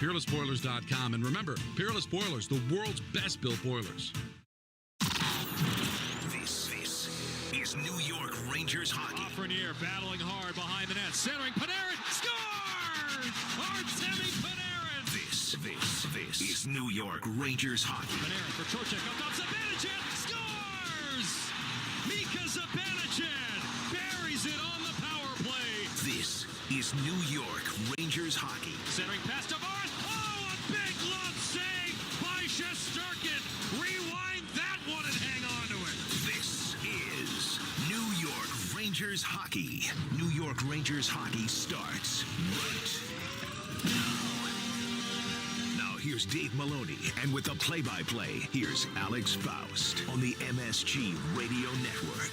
PeerlessBoilers.com. And remember, Peerless Boilers, the world's best built boilers. This is New York Rangers hockey. Lafreniere battling hard behind the net, centering. Panarin scores! Artemi Panarin! This is New York Rangers hockey. Panarin for Trocheck up top. Zibanejad scores! Mika Zibanejad buries it on the power play. This is New York Rangers hockey. Centering pass to Barnes. Oh, a big glove save by Shesterkin. Rewind that one and hang on to it. This is New York Rangers hockey. New York Rangers hockey starts right now. Now here's Dave Maloney, and with the play-by-play, here's Alex Faust on the MSG Radio Network.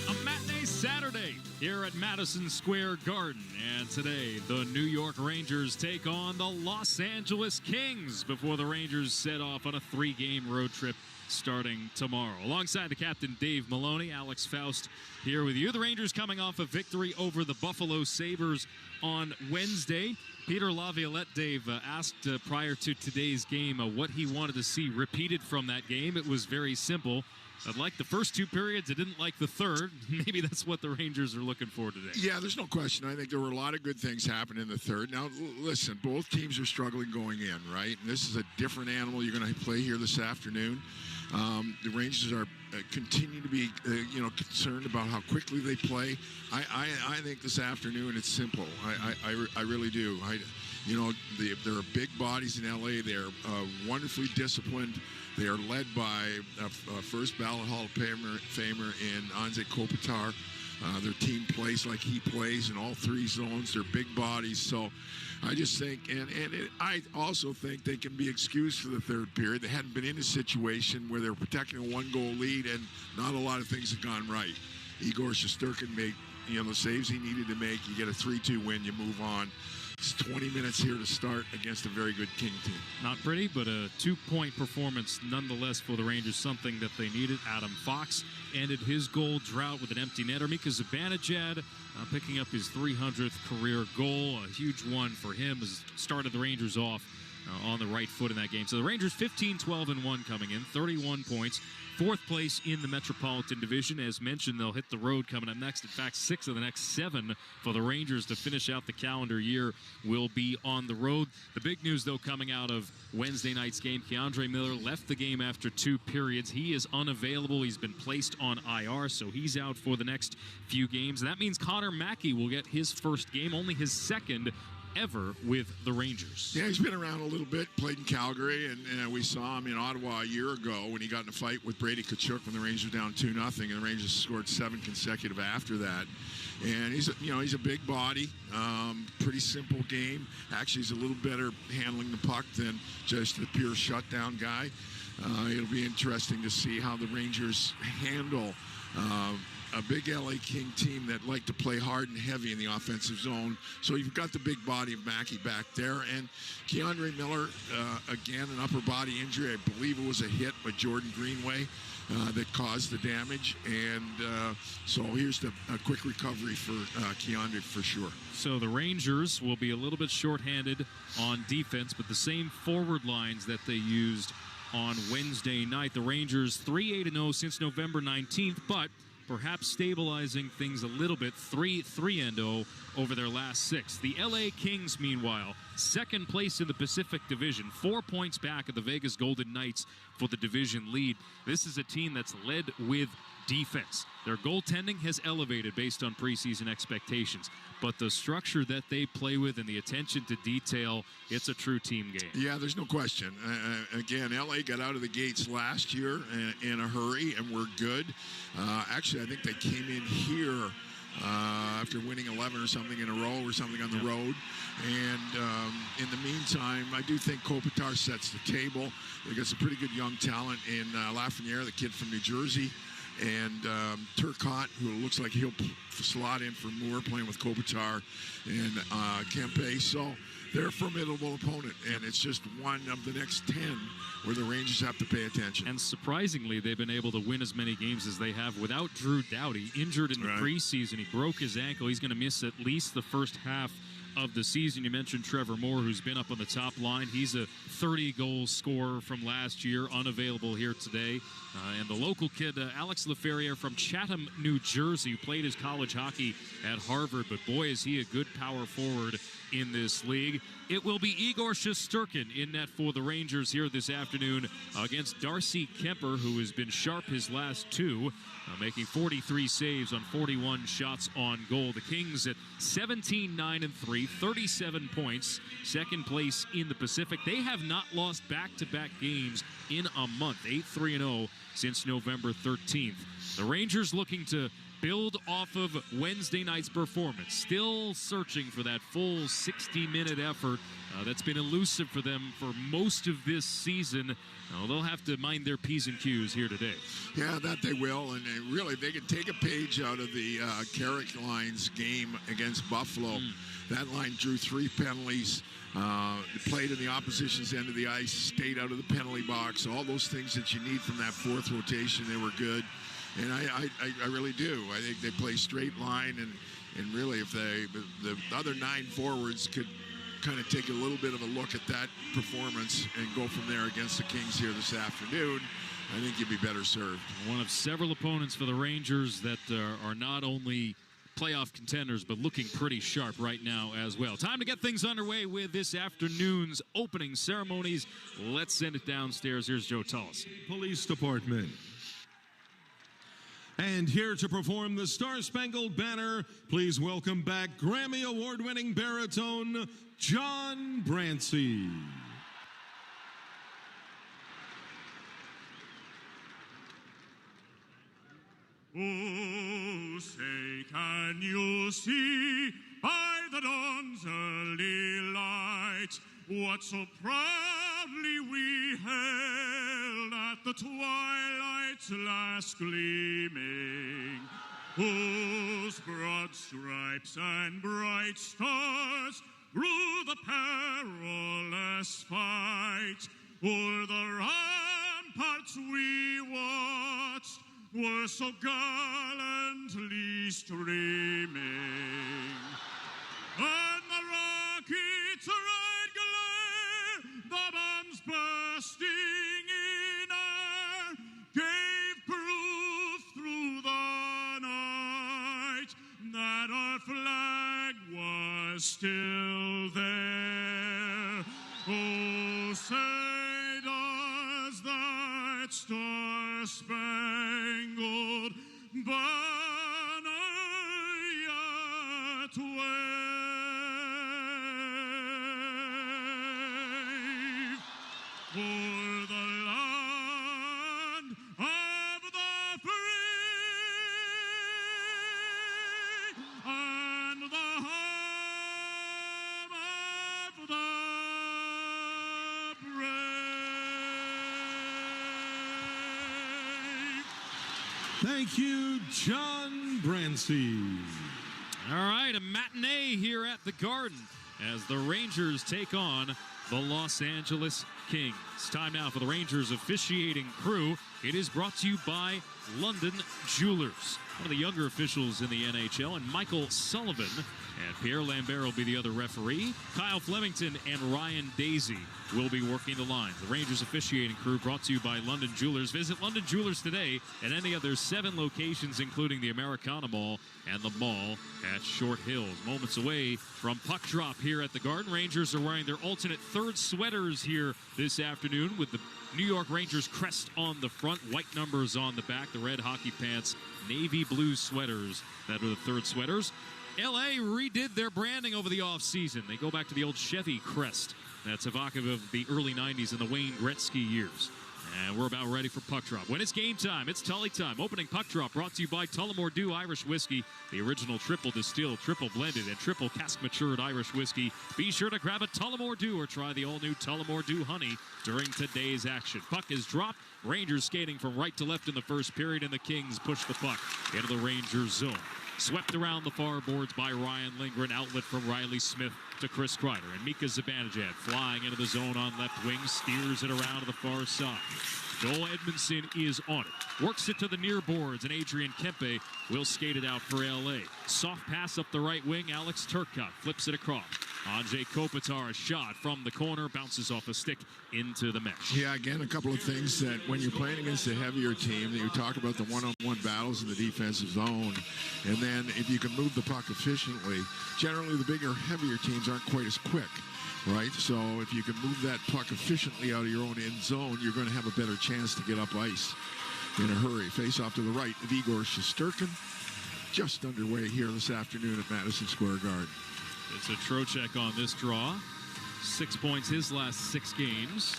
A matinee Saturday here at Madison Square Garden. And today, the New York Rangers take on the Los Angeles Kings before the Rangers set off on a 3-game road trip starting tomorrow. Alongside the captain, Dave Maloney, Alex Faust here with you. The Rangers coming off a victory over the Buffalo Sabres on Wednesday. Peter Laviolette, Dave, asked prior to today's game what he wanted to see repeated from that game. It was very simple. I liked the first 2 periods. I didn't like the third. Maybe that's what the Rangers are looking for today. Yeah, there's no question. I think there were a lot of good things happening in the third. Now, listen, both teams are struggling going in, right? And this is a different animal you're going to play here this afternoon. The Rangers are continue to be, concerned about how quickly they play. I think this afternoon it's simple. I really do. There are big bodies in LA. They're wonderfully disciplined. They are led by a first ballot Hall of Famer in Anze Kopitar. Their team plays like he plays in all 3 zones. They're big bodies. So I just think, I also think they can be excused for the third period. They hadn't been in a situation where they're protecting a 1-goal lead, and not a lot of things have gone right. Igor Shesterkin made the saves he needed to make. You get a 3-2 win, you move on. It's 20 minutes here to start against a very good King team. Not pretty, but a 2-point performance nonetheless for the Rangers, something that they needed. Adam Fox ended his goal drought with an empty netter. Mika Zibanejad picking up his 300th career goal, a huge one for him, has started the Rangers off on the right foot in that game. So the Rangers 15-12-1 coming in, 31 points, 4th place in the Metropolitan Division. As mentioned, they'll hit the road coming up next. In fact, 6 of the next 7 for the Rangers to finish out the calendar year will be on the road. The big news, though, coming out of Wednesday night's game, K'Andre Miller left the game after 2 periods. He is unavailable. He's been placed on IR, so he's out for the next few games. And that means Connor Mackey will get his first game, only his second ever with the Rangers. Yeah, he's been around a little bit, played in Calgary, and we saw him in Ottawa a year ago when he got in a fight with Brady Tkachuk when the Rangers were down 2-0, and the Rangers scored 7 consecutive after that. And he's a big body, pretty simple game. Actually, he's a little better handling the puck than just the pure shutdown guy. It'll be interesting to see how the Rangers handle a big LA King team that like to play hard and heavy in the offensive zone. So you've got the big body of Mackey back there. And K'Andre Miller, again, an upper body injury. I believe it was a hit by Jordan Greenway that caused the damage. And so here's a quick recovery for K'Andre for sure. So the Rangers will be a little bit shorthanded on defense, but the same forward lines that they used on Wednesday night. The Rangers 3-8-0 since November 19th, but perhaps stabilizing things a little bit, 3-0 over their last 6. The LA Kings, meanwhile, 2nd place in the Pacific Division, 4 points back of the Vegas Golden Knights for the division lead. This is a team that's led with defense. Their goaltending has elevated based on preseason expectations, but the structure that they play with and the attention to detail, it's a true team game. Yeah, there's no question. Again, LA got out of the gates last year in a hurry, and we're good. Actually, I think they came in here after winning 11 or something in a row or something on the road. And in the meantime, I do think Kopitar sets the table. They got some pretty good young talent in Lafreniere, the kid from New Jersey, and Turcotte, who looks like he'll slot in for Moore, playing with Kopitar and Kempe. So they're a formidable opponent, and it's just one of the next 10 where the Rangers have to pay attention. And surprisingly, they've been able to win as many games as they have without Drew Doughty, injured in the preseason. He broke his ankle. He's going to miss at least the first half of the season. You mentioned Trevor Moore, who's been up on the top line. He's a 30-goal scorer from last year, unavailable here today. And the local kid, Alex Laferriere from Chatham, New Jersey, who played his college hockey at Harvard. But boy, is he a good power forward in this league. It will be Igor Shesterkin in net for the Rangers here this afternoon against Darcy Kemper, who has been sharp his last two, making 43 saves on 41 shots on goal. The Kings at 17-9-3, 37 points, second place in the Pacific. They have not lost back-to-back games in a month, 8-3-0 since November 13th. The Rangers looking to build off of Wednesday night's performance. Still searching for that full 60-minute effort that's been elusive for them for most of this season. They'll have to mind their P's and Q's here today. Yeah, that they will. And really, they can take a page out of the Carrick line's game against Buffalo. That line drew 3 penalties. Played in the opposition's end of the ice, stayed out of the penalty box. All those things that you need from that fourth rotation, they were good. And I really do. I think they play straight line, and really, if the other 9 forwards could kind of take a little bit of a look at that performance and go from there against the Kings here this afternoon, I think you'd be better served. One of several opponents for the Rangers that are not only playoff contenders, but looking pretty sharp right now as well. Time to get things underway with this afternoon's opening ceremonies. Let's send it downstairs. Here's Joe Tullis. Police Department. And here to perform the Star-Spangled Banner, please welcome back Grammy Award-winning baritone, John Brancy. Oh, say, can you see by the dawn's early light what so proudly we held at the twilight's last gleaming, whose broad stripes and bright stars rule the perilous fight, o'er the ramparts we watched were so gallantly streaming, and the rocket's red glare, the bombs bursting in air, gave proof through the night that our flag was still there. Oh, say does that star-spangled banner yet wave for the land of the free and the home of the brave. Thank you, John Brancy. All right, a matinee here at the Garden as the Rangers take on the Los Angeles Kings. Time now for the Rangers officiating crew. It is brought to you by London Jewelers, one of the younger officials in the NHL, and Michael Sullivan. And Pierre Lambert will be the other referee. Kyle Flemington and Ryan Daisy will be working the lines. The Rangers officiating crew brought to you by London Jewelers. Visit London Jewelers today at any of their 7 locations, including the Americana Mall and the mall at Short Hills. Moments away from puck drop here at the Garden. Rangers are wearing their alternate third sweaters here this afternoon with the New York Rangers crest on the front, white numbers on the back, the red hockey pants, navy blue sweaters that are the third sweaters. LA redid their branding over the offseason. They go back to the old Chevy crest. That's evocative of the early 90s and the Wayne Gretzky years. And we're about ready for puck drop. When it's game time, it's Tully time. Opening puck drop brought to you by Tullamore Dew Irish Whiskey, the original triple distilled, triple blended, and triple cask matured Irish whiskey. Be sure to grab a Tullamore Dew or try the all-new Tullamore Dew Honey during today's action. Puck is dropped. Rangers skating from right to left in the first period, and the Kings push the puck into the Rangers zone. Swept around the far boards by Ryan Lindgren. Outlet from Riley Smith to Chris Kreider. And Mika Zibanejad flying into the zone on left wing. Steers it around to the far side. Joel Edmondson is on it. Works it to the near boards, and Adrian Kempe will skate it out for L.A. Soft pass up the right wing. Alex Turcotte flips it across. Andrzej Kopitar, a shot from the corner, bounces off a stick into the mesh. Yeah, again, a couple of things that when you're playing against a heavier team, that you talk about the one-on-one battles in the defensive zone, and then if you can move the puck efficiently, generally the bigger, heavier teams aren't quite as quick, right? So if you can move that puck efficiently out of your own end zone, you're going to have a better chance to get up ice in a hurry. Face off to the right of Igor Shesterkin, just underway here this afternoon at Madison Square Garden. It's a Trocheck on this draw. 6 points his last 6 games.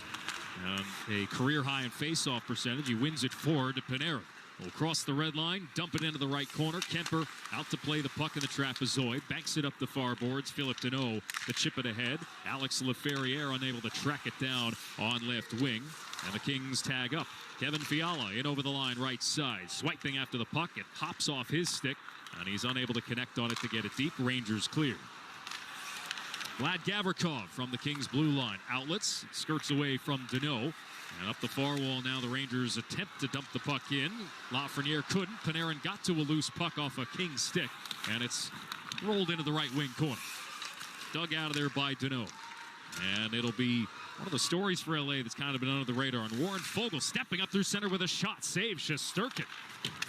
A career high in face-off percentage. He wins it forward to Panarin. Will cross the red line, dump it into the right corner. Kemper out to play the puck in the trapezoid. Banks it up the far boards. Philip Deneau, the chip it ahead. Alex Laferriere unable to track it down on left wing. And the Kings tag up. Kevin Fiala in over the line right side. Swiping after the puck. It hops off his stick. And he's unable to connect on it to get it deep. Rangers clear. Vlad Gavrikov from the Kings blue line. Outlets, skirts away from Deneau. And up the far wall now the Rangers attempt to dump the puck in. Lafreniere couldn't. Panarin got to a loose puck off a Kings stick. And it's rolled into the right wing corner. Dug out of there by Deneau. And it'll be one of the stories for LA that's kind of been under the radar. And Warren Foegele stepping up through center with a shot. Save Shesterkin.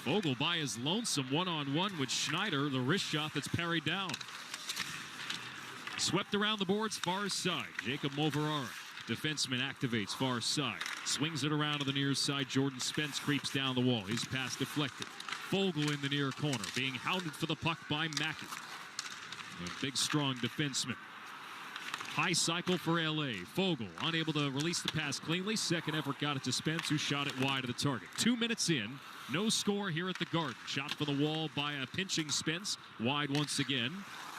Foegele by his lonesome one-on-one with Schneider. The wrist shot that's parried down. Swept around the boards, far side. Jacob Moverara, defenseman, activates far side. Swings it around to the near side. Jordan Spence creeps down the wall. His pass deflected. Foegele in the near corner, being hounded for the puck by Mackey. A big, strong defenseman. High cycle for LA. Foegele unable to release the pass cleanly. Second effort got it to Spence, who shot it wide of the target. 2 minutes in, no score here at the Garden. Shot for the wall by a pinching Spence. Wide once again.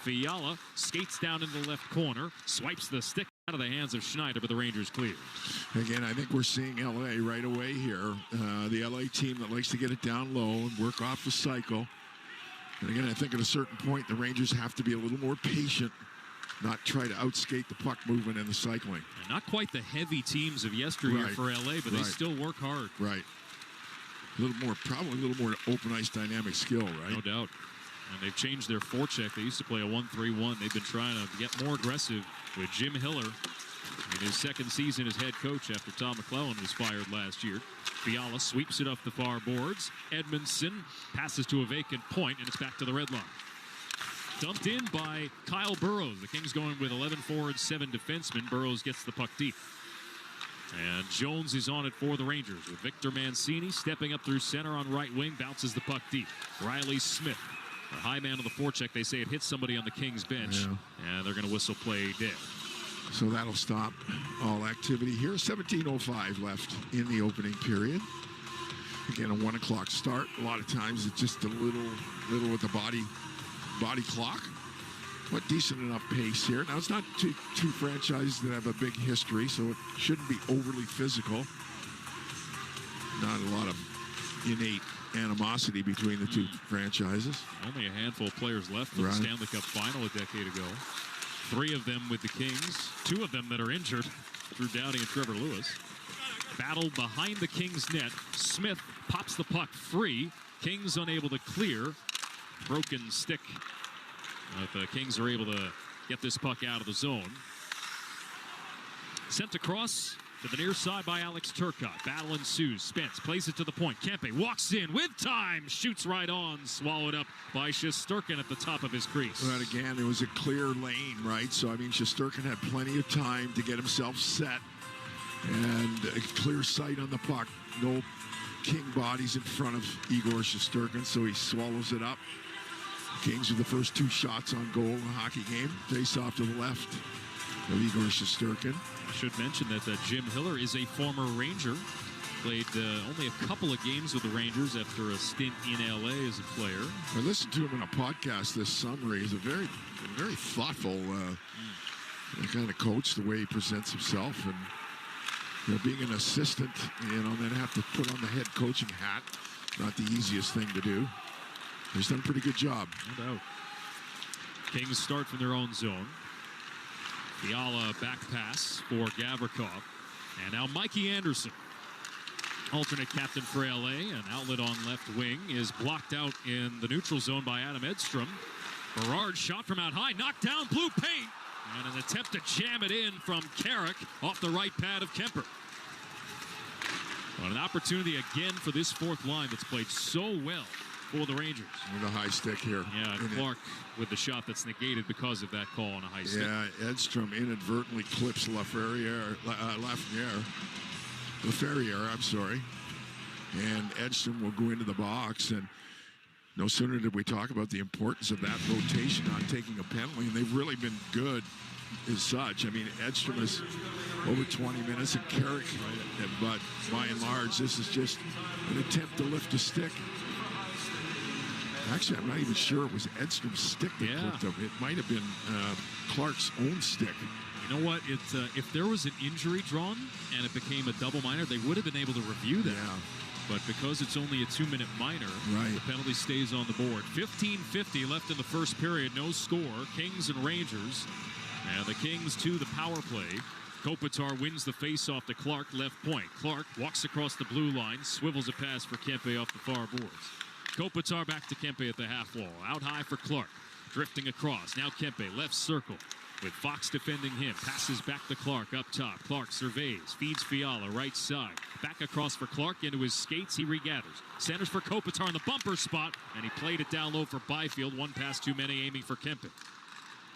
Fiala skates down into the left corner, swipes the stick out of the hands of Schneider, but the Rangers clear. Again, I think we're seeing LA right away here. The LA team that likes to get it down low and work off the cycle. And again, I think at a certain point, the Rangers have to be a little more patient, not try to outskate the puck movement and the cycling. And not quite the heavy teams of yesteryear for LA, but they still work hard. Right. A little more, probably a little more open ice dynamic skill, right? No doubt. And they've changed their forecheck. They used to play a 1-3-1. They've been trying to get more aggressive with Jim Hiller in his second season as head coach after Tom McClellan was fired last year. Fiala sweeps it up the far boards. Edmondson passes to a vacant point, and it's back to the red line. Dumped in by Kyle Burrows. The Kings going with 11 forwards, 7 defensemen. Burrows gets the puck deep. And Jones is on it for the Rangers with Victor Mancini stepping up through center on right wing, bounces the puck deep. Riley Smith, the high man of the forecheck. They say it hits somebody on the Kings bench, and they're going to whistle play dead. So that'll stop all activity here. 17:05 left in the opening period. Again, a 1 o'clock start. A lot of times it's just a little with the body clock. But decent enough pace here. Now, it's not two franchises that have a big history, so it shouldn't be overly physical. Not a lot of innate animosity between the two franchises. Only a handful of players left for the Stanley Cup final a decade ago. 3 of them with the Kings. 2 of them that are injured. Drew Doughty and Trevor Lewis. Battle behind the Kings net. Smith pops the puck free. Kings unable to clear. Broken stick. But the Kings are able to get this puck out of the zone. Sent across to the near side by Alex Turcotte. Battle ensues. Spence plays it to the point. Kempe walks in with time. Shoots right on. Swallowed up by Shesterkin at the top of his crease. But again, it was a clear lane, right? So, I mean, Shesterkin had plenty of time to get himself set. And a clear sight on the puck. No King bodies in front of Igor Shesterkin, so he swallows it up. Kings with the first 2 shots on goal in the hockey game. Face off to the left of Igor Shesterkin. I should mention that Jim Hiller is a former Ranger. Played only a couple of games with the Rangers after a stint in LA as a player. I listened to him in a podcast this summer. He's a very thoughtful kind of coach, the way he presents himself. And being an assistant, then have to put on the head coaching hat, not the easiest thing to do. He's done a pretty good job. No doubt. Kings start from their own zone. Fiala back pass for Gavrikov. And now Mikey Anderson, alternate captain for LA. An outlet on left wing is blocked out in the neutral zone by Adam Edstrom. Berard shot from out high, knocked down, blue paint. And an attempt to jam it in from Carrick off the right pad of Kemper. But an opportunity again for this fourth line that's played so well for the Rangers. With a high stick here. Yeah, and Clark with the shot that's negated because of that call on a high stick. Yeah, Edstrom inadvertently clips Laferriere, I'm sorry. And Edstrom will go into the box. And no sooner did we talk about the importance of that rotation on taking a penalty, and they've really been good as such. I mean, Edstrom is over 20 minutes and Carrick, but by and large, this is just an attempt to lift a stick. Actually, I'm not even sure it was Edstrom's stick that clipped him. It might have been Clark's own stick. You know what? If there was an injury drawn and it became a double minor, they would have been able to review that. Yeah. But because it's only a 2-minute minor, the penalty stays on the board. 15:50 left in the first period. No score. Kings and Rangers. And the Kings to the power play. Kopitar wins the faceoff to Clark, left point. Clark walks across the blue line, swivels a pass for Kempe off the far boards. Kopitar back to Kempe at the half wall. Out high for Clark. Drifting across. Now Kempe, left circle. With Fox defending him. Passes back to Clark up top. Clark surveys. Feeds Fiala right side. Back across for Clark into his skates. He regathers. Centers for Kopitar in the bumper spot. And he played it down low for Byfield. One pass too many aiming for Kempe.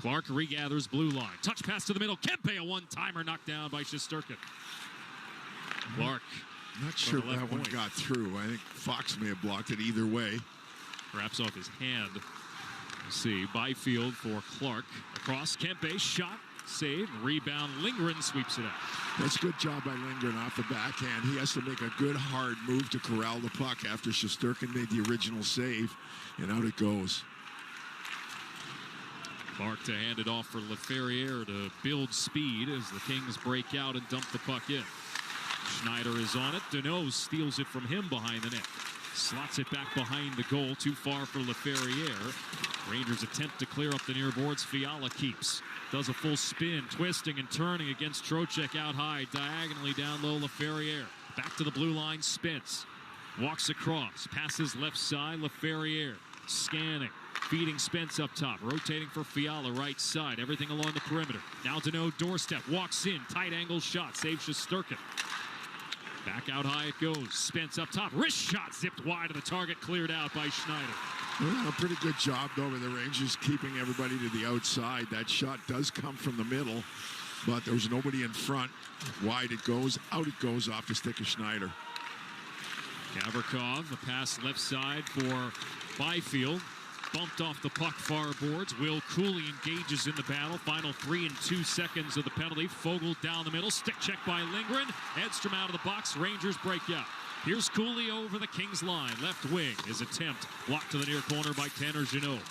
Clark regathers blue line. Touch pass to the middle. Kempe, a one-timer knocked down by Shesterkin. Clark. Not sure that one got through. I think Fox may have blocked it either way. Perhaps off his hand. We'll see. Byfield for Clark. Across. Kempe. Shot. Save. Rebound. Lindgren sweeps it out. That's a good job by Lindgren off the backhand. He has to make a good hard move to corral the puck after Shesterkin made the original save. And out it goes. Clark to hand it off for Laferriere to build speed as the Kings break out and dump the puck in. Schneider is on it. Deneau steals it from him behind the net. Slots it back behind the goal. Too far for Laferriere. Rangers attempt to clear up the near boards. Fiala keeps. Does a full spin, twisting and turning against Trocheck out high. Diagonally down low, Laferriere. Back to the blue line, Spence. Walks across. Passes left side, Laferriere. Scanning. Feeding Spence up top. Rotating for Fiala right side. Everything along the perimeter. Now Deneau doorstep. Walks in. Tight angle shot. Saves Shesterkin. Back out high it goes. Spence up top. Wrist shot zipped wide of the target. Cleared out by Schneider. Well, a pretty good job, though, by the Rangers keeping everybody to the outside. That shot does come from the middle, but there was nobody in front. Wide it goes. Out it goes off the stick of Schneider. Gavrikov, a pass left side for Byfield. Bumped off the puck far boards. Will Cooley engages in the battle. Final 3 and 2 seconds of the penalty. Fogle down the middle. Stick check by Lindgren. Edstrom out of the box. Rangers break out. Here's Cooley over the Kings line. Left wing. His attempt blocked to the near corner by Tanner Jeannot.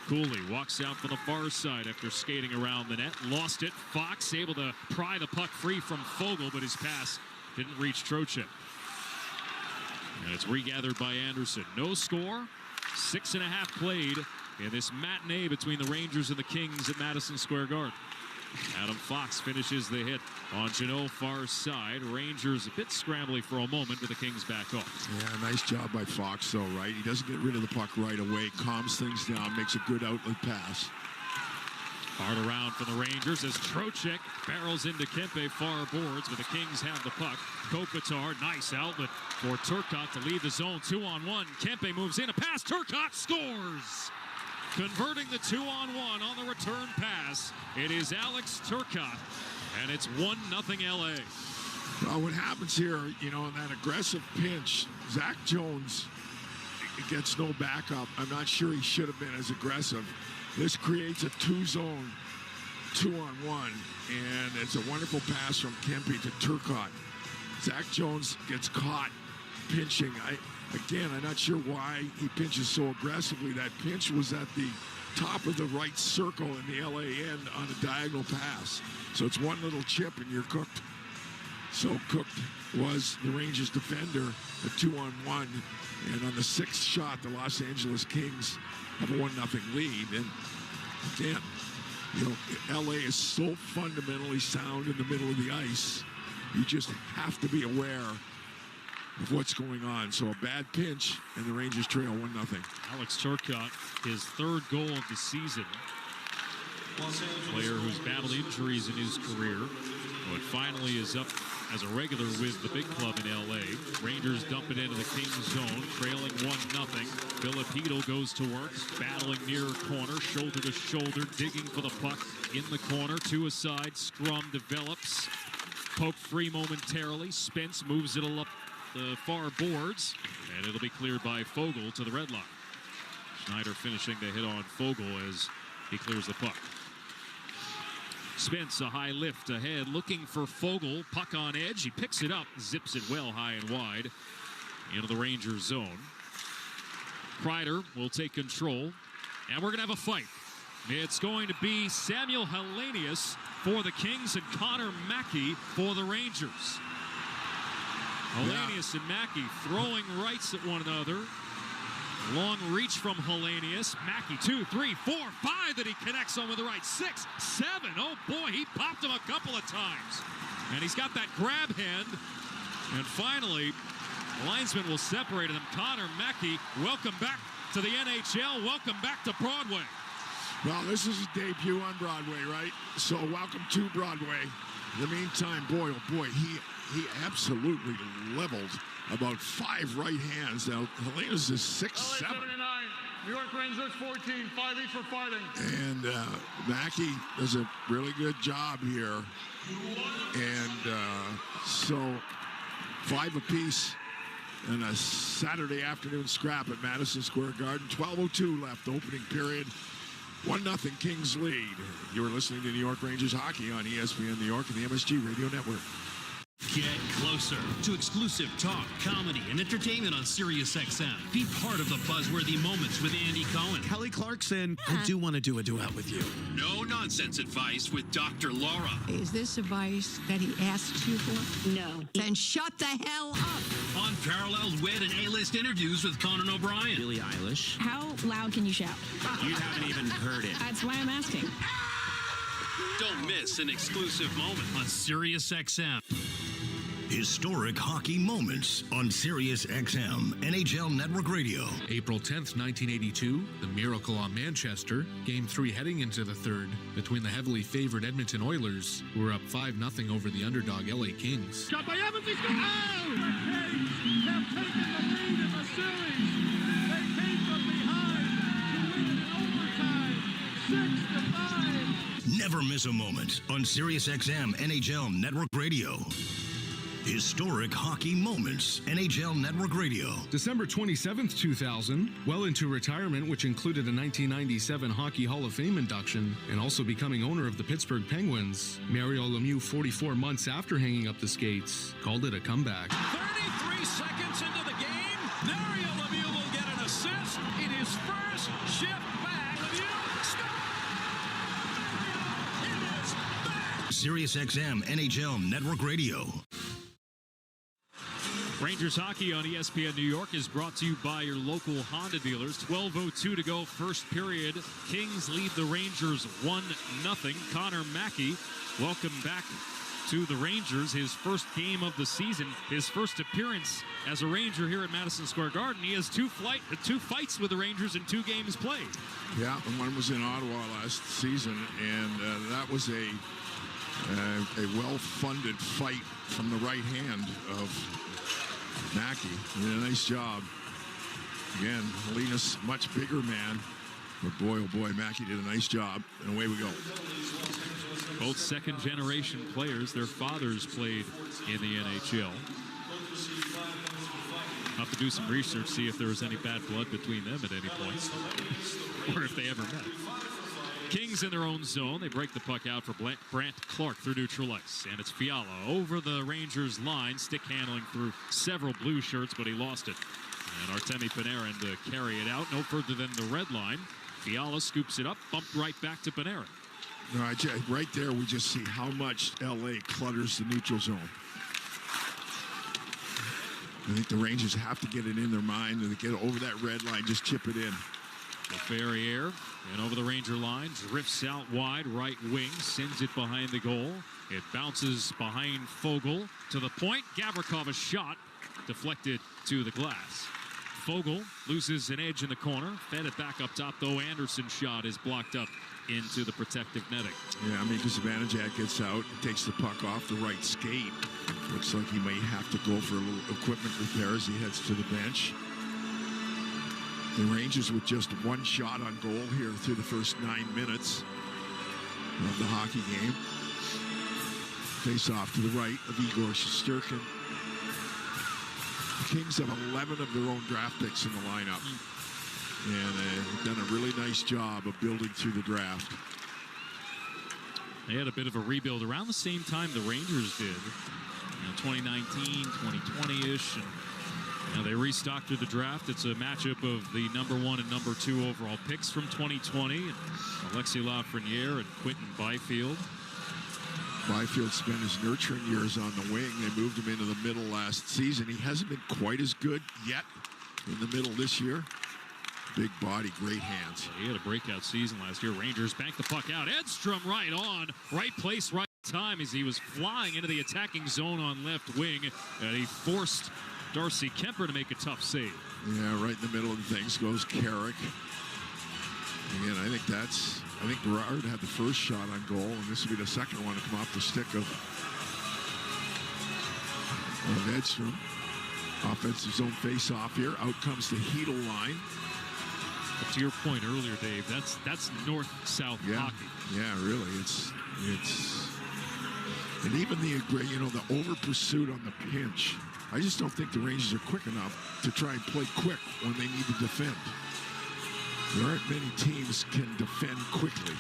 Cooley walks out for the far side after skating around the net. Lost it. Fox able to pry the puck free from Fogle, but his pass didn't reach Trocheck. And it's regathered by Anderson. No score. 6.5 played in this matinee between the Rangers and the Kings at Madison Square Garden. Adam Fox finishes the hit on Jeannot far side. Rangers a bit scrambly for a moment, but the Kings back off. Yeah, nice job by Fox, though, right? He doesn't get rid of the puck right away, calms things down, makes a good outlet pass. Hard around for the Rangers as Trocheck barrels into Kempe far boards, but the Kings have the puck. Kopitar, nice outlet for Turcotte to lead the zone. 2-on-1. Kempe moves in. A pass. Turcotte scores. Converting the 2-on-1 on the return pass. It is Alex Turcotte, and it's 1-0 LA. Well, what happens here, you know, in that aggressive pinch, Zach Jones gets no backup. I'm not sure he should have been as aggressive. This creates a two-zone 2-on-1, and it's a wonderful pass from Kempe to Turcotte. Zach Jones gets caught pinching. I'm not sure why he pinches so aggressively. That pinch was at the top of the right circle in the LA end on a diagonal pass. So it's one little chip and you're cooked. So cooked was the Rangers defender, a 2-on-1. And on the 6th shot, the Los Angeles Kings have a 1-0 lead. And again, you know, LA is so fundamentally sound in the middle of the ice. You just have to be aware of what's going on. So a bad pinch, and the Rangers trail 1-0. Alex Turcotte, his 3rd goal of the season. player who's battled injuries in his career, but finally is up as a regular with the big club in L.A. Rangers dump it into the Kings zone, trailing 1-0. Filipino goes to work, battling near corner, shoulder to shoulder, digging for the puck in the corner, to a side, scrum develops, poked free momentarily. Spence moves it up the far boards, and it'll be cleared by Foegele to the red line. Schneider finishing the hit on Foegele as he clears the puck. Spence, a high lift ahead, looking for Foegele. Puck on edge. He picks it up, zips it well high and wide into the Rangers zone. Kreider will take control, and we're going to have a fight. It's going to be Samuel Hellenius for the Kings and Connor Mackey for the Rangers. Hellenius and Mackey throwing rights at one another. Long reach from Hellenius. Mackey 2, 3, 4, 5 that he connects on with the right. 6, 7. Oh boy, he popped him a couple of times. And he's got that grab hand. And finally, the linesman will separate them. Connor Mackey, welcome back to the NHL. Welcome back to Broadway. Well, this is his debut on Broadway, right? So welcome to Broadway. In the meantime, boy, oh boy, he absolutely leveled about 5 right hands. Now, Hellenius is 6'7". LA 79, New York Rangers 14, 5 each for fighting. And Mackey does a really good job here. And so 5 apiece in a Saturday afternoon scrap at Madison Square Garden. 12:02 left, opening period. 1-0 Kings lead. You're listening to New York Rangers hockey on ESPN New York and the MSG Radio Network. Get closer to exclusive talk, comedy, and entertainment on SiriusXM. Be part of the buzzworthy moments with Andy Cohen, Kelly Clarkson. I do want to do a duet with you. No nonsense advice with Dr. Laura. Is this advice that he asks you for? No. Then shut the hell up. Unparalleled wit and A-list interviews with Conan O'Brien. Billie Eilish. How loud can you shout? You haven't even heard it. That's why I'm asking. Don't miss an exclusive moment on SiriusXM. Historic hockey moments on SiriusXM NHL Network Radio. April 10th, 1982, the Miracle on Manchester. Game 3 heading into the third between the heavily favored Edmonton Oilers, who were up 5-0 over the underdog LA Kings. Shot by Evans, he's going out! The Kings have taken the lead in the series. They came from behind to win in overtime, 6-5. Never miss a moment on SiriusXM NHL Network Radio. Historic hockey moments, NHL Network Radio. December 27th, 2000, well into retirement, which included a 1997 Hockey Hall of Fame induction, and also becoming owner of the Pittsburgh Penguins, Mario Lemieux, 44 months after hanging up the skates, called it a comeback. 33 seconds into the game, Mario Lemieux will get an assist in his first shift back. Lemieux scores! It is back! SiriusXM NHL Network Radio. Rangers hockey on ESPN New York is brought to you by your local Honda dealers. 12:02 to go, first period. Kings lead the Rangers 1-0. Connor Mackey, welcome back to the Rangers. His first game of the season, his first appearance as a Ranger here at Madison Square Garden. He has two fights with the Rangers in 2 games played. Yeah, and one was in Ottawa last season, and that was a well-funded fight from the right hand of Mackey. He did a nice job. Again, Hellenius, much bigger man. But boy, oh boy, Mackey did a nice job. And away we go. Both second-generation players. Their fathers played in the NHL. I'll have to do some research, see if there was any bad blood between them at any point. Or if they ever met. Kings in their own zone. They break the puck out for Brandt Clark through neutral ice. And it's Fiala over the Rangers line. Stick handling through several blue shirts, but he lost it. And Artemi Panarin to carry it out. No further than the red line. Fiala scoops it up, bumped right back to Panarin. Right there, we just see how much LA clutters the neutral zone. I think the Rangers have to get it in their mind and get over that red line, just chip it in. Ferrier and over the Ranger line, drifts out wide, right wing, sends it behind the goal. It bounces behind Foegele to the point. Gavrikov a shot deflected to the glass. Fogle loses an edge in the corner. Fed it back up top, though. Anderson's shot is blocked up into the protective netting. Yeah, I mean, because Zibanejad gets out, takes the puck off the right skate. Looks like he may have to go for a little equipment repair as he heads to the bench. The Rangers with just one shot on goal here through the first 9 minutes of the hockey game. Face off to the right of Igor Shesterkin. The Kings have 11 of their own draft picks in the lineup. And they've done a really nice job of building through the draft. They had a bit of a rebuild around the same time the Rangers did. 2019, 2020-ish. And they restocked through the draft. It's a matchup of the number 1 and number 2 overall picks from 2020. And Alexis Lafreniere and Quinton Byfield. Byfield spent his nurturing years on the wing. They moved him into the middle last season. He hasn't been quite as good yet in the middle this year. Big body, great hands. He had a breakout season last year. Rangers bank the puck out. Edstrom right on. Right place, right time as he was flying into the attacking zone on left wing. And he forced Darcy Kemper to make a tough save. Yeah, right in the middle of things goes Carrick. Again, I think Berard had the first shot on goal, and this will be the second one to come off the stick of Edstrom. Offensive zone face-off here. Out comes the Hedel line. But to your point earlier, Dave, that's north-south hockey. Yeah, really. It's and even the over pursuit on the pinch. I just don't think the Rangers are quick enough to try and play quick when they need to defend. There aren't many teams can defend quickly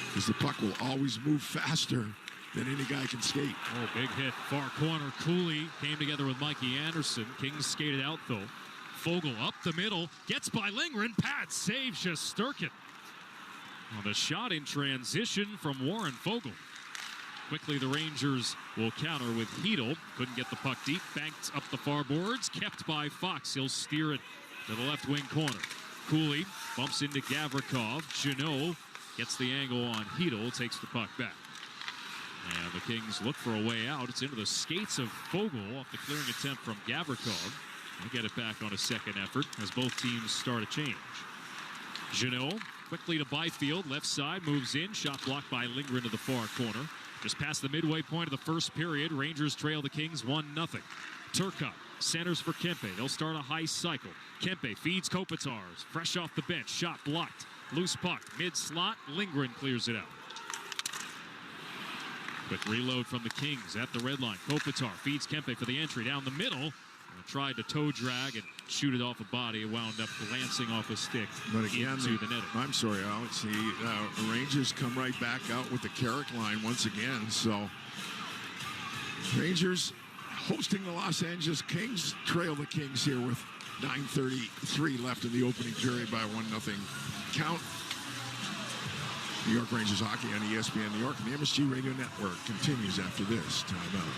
because the puck will always move faster than any guy can skate. Oh, big hit. Far corner. Cooley came together with Mikey Anderson. Kings skated out, though. Fogle up the middle. Gets by Lindgren. Pad save Shesterkin. Well, the shot in transition from Warren Fogle. Quickly, the Rangers will counter with Hedel. Couldn't get the puck deep. Banked up the far boards. Kept by Fox. He'll steer it to the left wing corner. Cooley bumps into Gavrikov. Jeannot gets the angle on Hedel. Takes the puck back. And the Kings look for a way out. It's into the skates of Fogle off the clearing attempt from Gavrikov. They get it back on a second effort as both teams start a change. Jeannot quickly to Byfield. Left side moves in. Shot blocked by Lindgren to the far corner. Just past the midway point of the first period, Rangers trail the Kings 1-0. Turcotte centers for Kempe. They'll start a high cycle. Kempe feeds Kopitars. Fresh off the bench. Shot blocked. Loose puck. Mid-slot. Lindgren clears it out. Quick reload from the Kings at the red line. Kopitar feeds Kempe for the entry down the middle. Tried to toe drag and shoot it off a body. It wound up glancing off a stick into the net. I'm sorry, Alex. The Rangers come right back out with the Carrick line once again. So Rangers hosting the Los Angeles Kings trail the Kings here with 9:33 left in the opening period by a 1-0 count. New York Rangers hockey on ESPN New York and the MSG Radio Network continues after this timeout.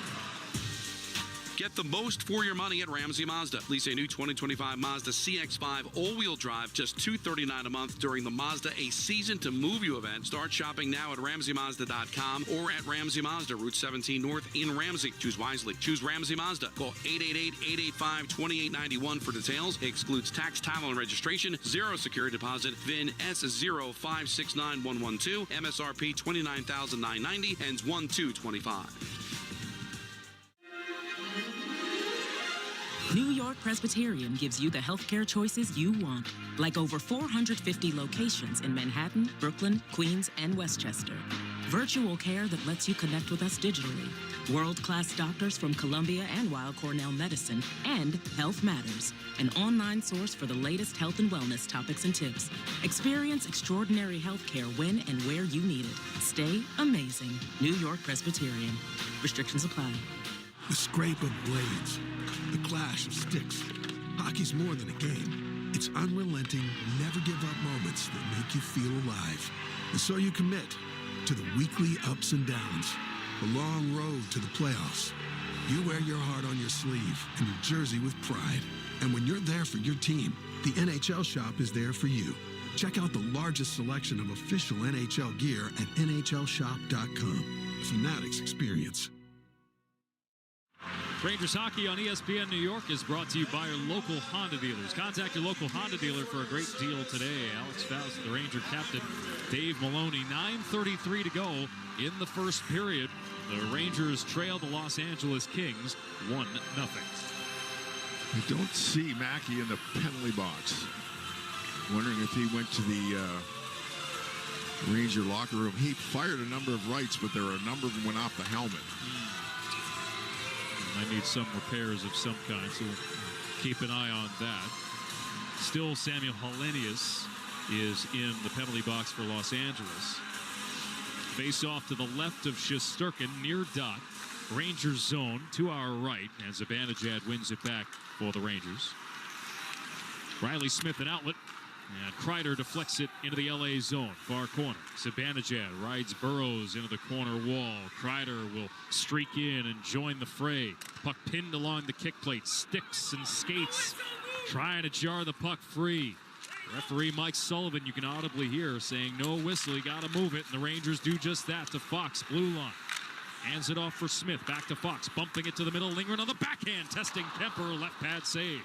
Get the most for your money at Ramsey Mazda. Lease a new 2025 Mazda CX-5 all-wheel drive, just $239 a month during the Mazda A Season to Move You event. Start shopping now at RamseyMazda.com or at Ramsey Mazda, Route 17 North in Ramsey. Choose wisely. Choose Ramsey Mazda. Call 888-885-2891 for details. Excludes tax, title, and registration. Zero security deposit. VIN S0569112. MSRP $29,990. Ends 1/2/25. New York Presbyterian gives you the healthcare choices you want, like over 450 locations in Manhattan, Brooklyn, Queens, and Westchester. Virtual care that lets you connect with us digitally. World-class doctors from Columbia and Weill Cornell Medicine, and Health Matters, an online source for the latest health and wellness topics and tips. Experience extraordinary healthcare when and where you need it. Stay amazing. New York Presbyterian. Restrictions apply. The scrape of blades, the clash of sticks. Hockey's more than a game. It's unrelenting, never give up moments that make you feel alive. And so you commit to the weekly ups and downs, the long road to the playoffs. You wear your heart on your sleeve and your jersey with pride. And when you're there for your team, the NHL Shop is there for you. Check out the largest selection of official NHL gear at NHLShop.com. The Fanatics experience. Rangers Hockey on ESPN New York is brought to you by your local Honda dealers. Contact your local Honda dealer for a great deal today. Alex Faust, the Ranger captain, Dave Maloney. 9:33 to go in the first period. The Rangers trail the Los Angeles Kings 1-0. I don't see Mackey in the penalty box. Wondering if he went to the Ranger locker room. He fired a number of rights, but there were a number of them went off the helmet. I need some repairs of some kind, so we'll keep an eye on that. Still, Samuel Hellenius is in the penalty box for Los Angeles. Face off to the left of Shesterkin near dot. Rangers zone to our right as Zibanejad wins it back for the Rangers. Riley Smith an outlet, and Kreider deflects it into the LA zone, far corner. Zibanejad rides Burrows into the corner wall. Kreider will streak in and join the fray. Puck pinned along the kick plate, sticks and skates, trying to jar the puck free. Referee Mike Sullivan, you can audibly hear, saying no whistle, you got to move it, and the Rangers do just that to Fox, blue line. Hands it off for Smith, back to Fox, bumping it to the middle, Lindgren on the backhand, testing Kemper, left pad save.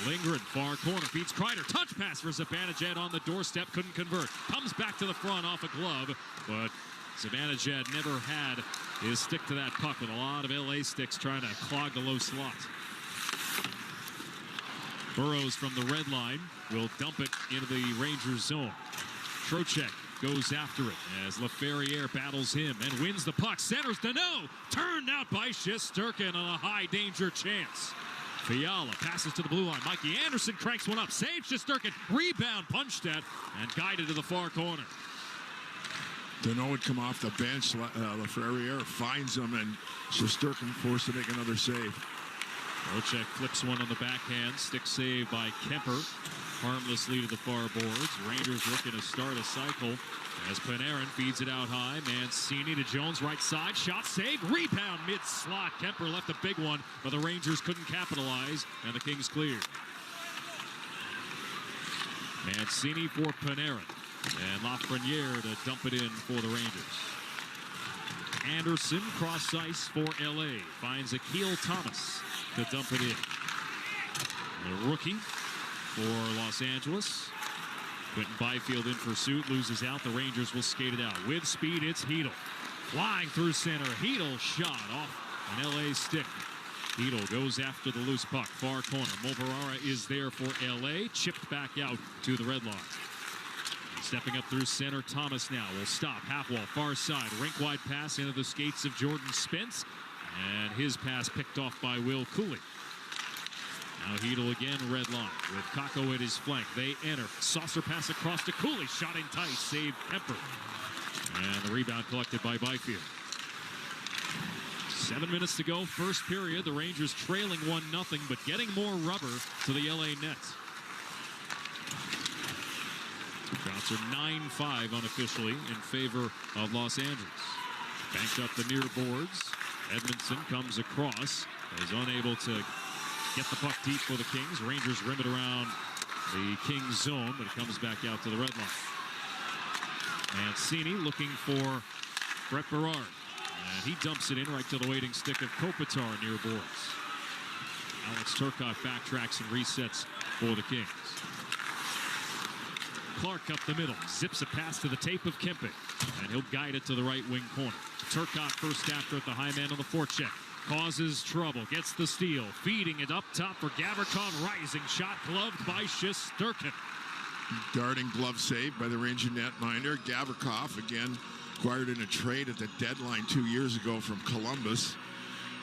Lindgren, far corner, feeds Kreider, touch pass for Zibanejad on the doorstep, couldn't convert. Comes back to the front off a glove, but Zibanejad never had his stick to that puck with a lot of LA sticks trying to clog the low slot. Burrows from the red line will dump it into the Rangers zone. Trocheck goes after it as LaFerriere battles him and wins the puck. Centers Danault, turned out by Shesterkin on a high danger chance. Fiala passes to the blue line. Mikey Anderson cranks one up, saves Shesterkin, rebound punched at, and guided to the far corner. Danault would come off the bench. LaFerriere finds him, and Shesterkin forced to make another save. Trocheck flips one on the backhand. Stick save by Kemper. Harmlessly to the far boards. Rangers looking to start a cycle as Panarin feeds it out high. Mancini to Jones, right side. Shot saved. Rebound mid-slot. Kemper left a big one, but the Rangers couldn't capitalize, and the Kings cleared. Mancini for Panarin. And Lafreniere to dump it in for the Rangers. Anderson cross ice for LA. Finds Akil Thomas to dump it in. The rookie for Los Angeles. Quentin Byfield in pursuit, loses out. The Rangers will skate it out. With speed, it's Hedl. Flying through center. Hedl shot off an LA stick. Hedl goes after the loose puck. Far corner. Moverara is there for LA. Chipped back out to the red line. Stepping up through center, Thomas now will stop. Half wall, far side. Rink-wide pass into the skates of Jordan Spence. And his pass picked off by Will Cooley. Now Hedl again, red line with Kakko at his flank. They enter. Saucer pass across to Cooley. Shot in tight. Saved Kemper. And the rebound collected by Byfield. 7 minutes to go. First period. The Rangers trailing 1-0, but getting more rubber to the LA net. Shots are 9-5 unofficially in favor of Los Angeles. Banked up the near boards. Edmondson comes across. Is unable to get the puck deep for the Kings. Rangers rim it around the Kings zone, but it comes back out to the red line. Mancini looking for Brett Berard. And he dumps it in right to the waiting stick of Kopitar near boards. Alex Turcotte backtracks and resets for the Kings. Clark up the middle, zips a pass to the tape of Kempe, and he'll guide it to the right wing corner. Turcotte first after at the high man on the forecheck. Causes trouble, gets the steal, feeding it up top for Gavrikov. Rising shot, gloved by Shesterkin. Darting glove save by the Ranger netminder. Gavrikov again acquired in a trade at the deadline 2 years ago from Columbus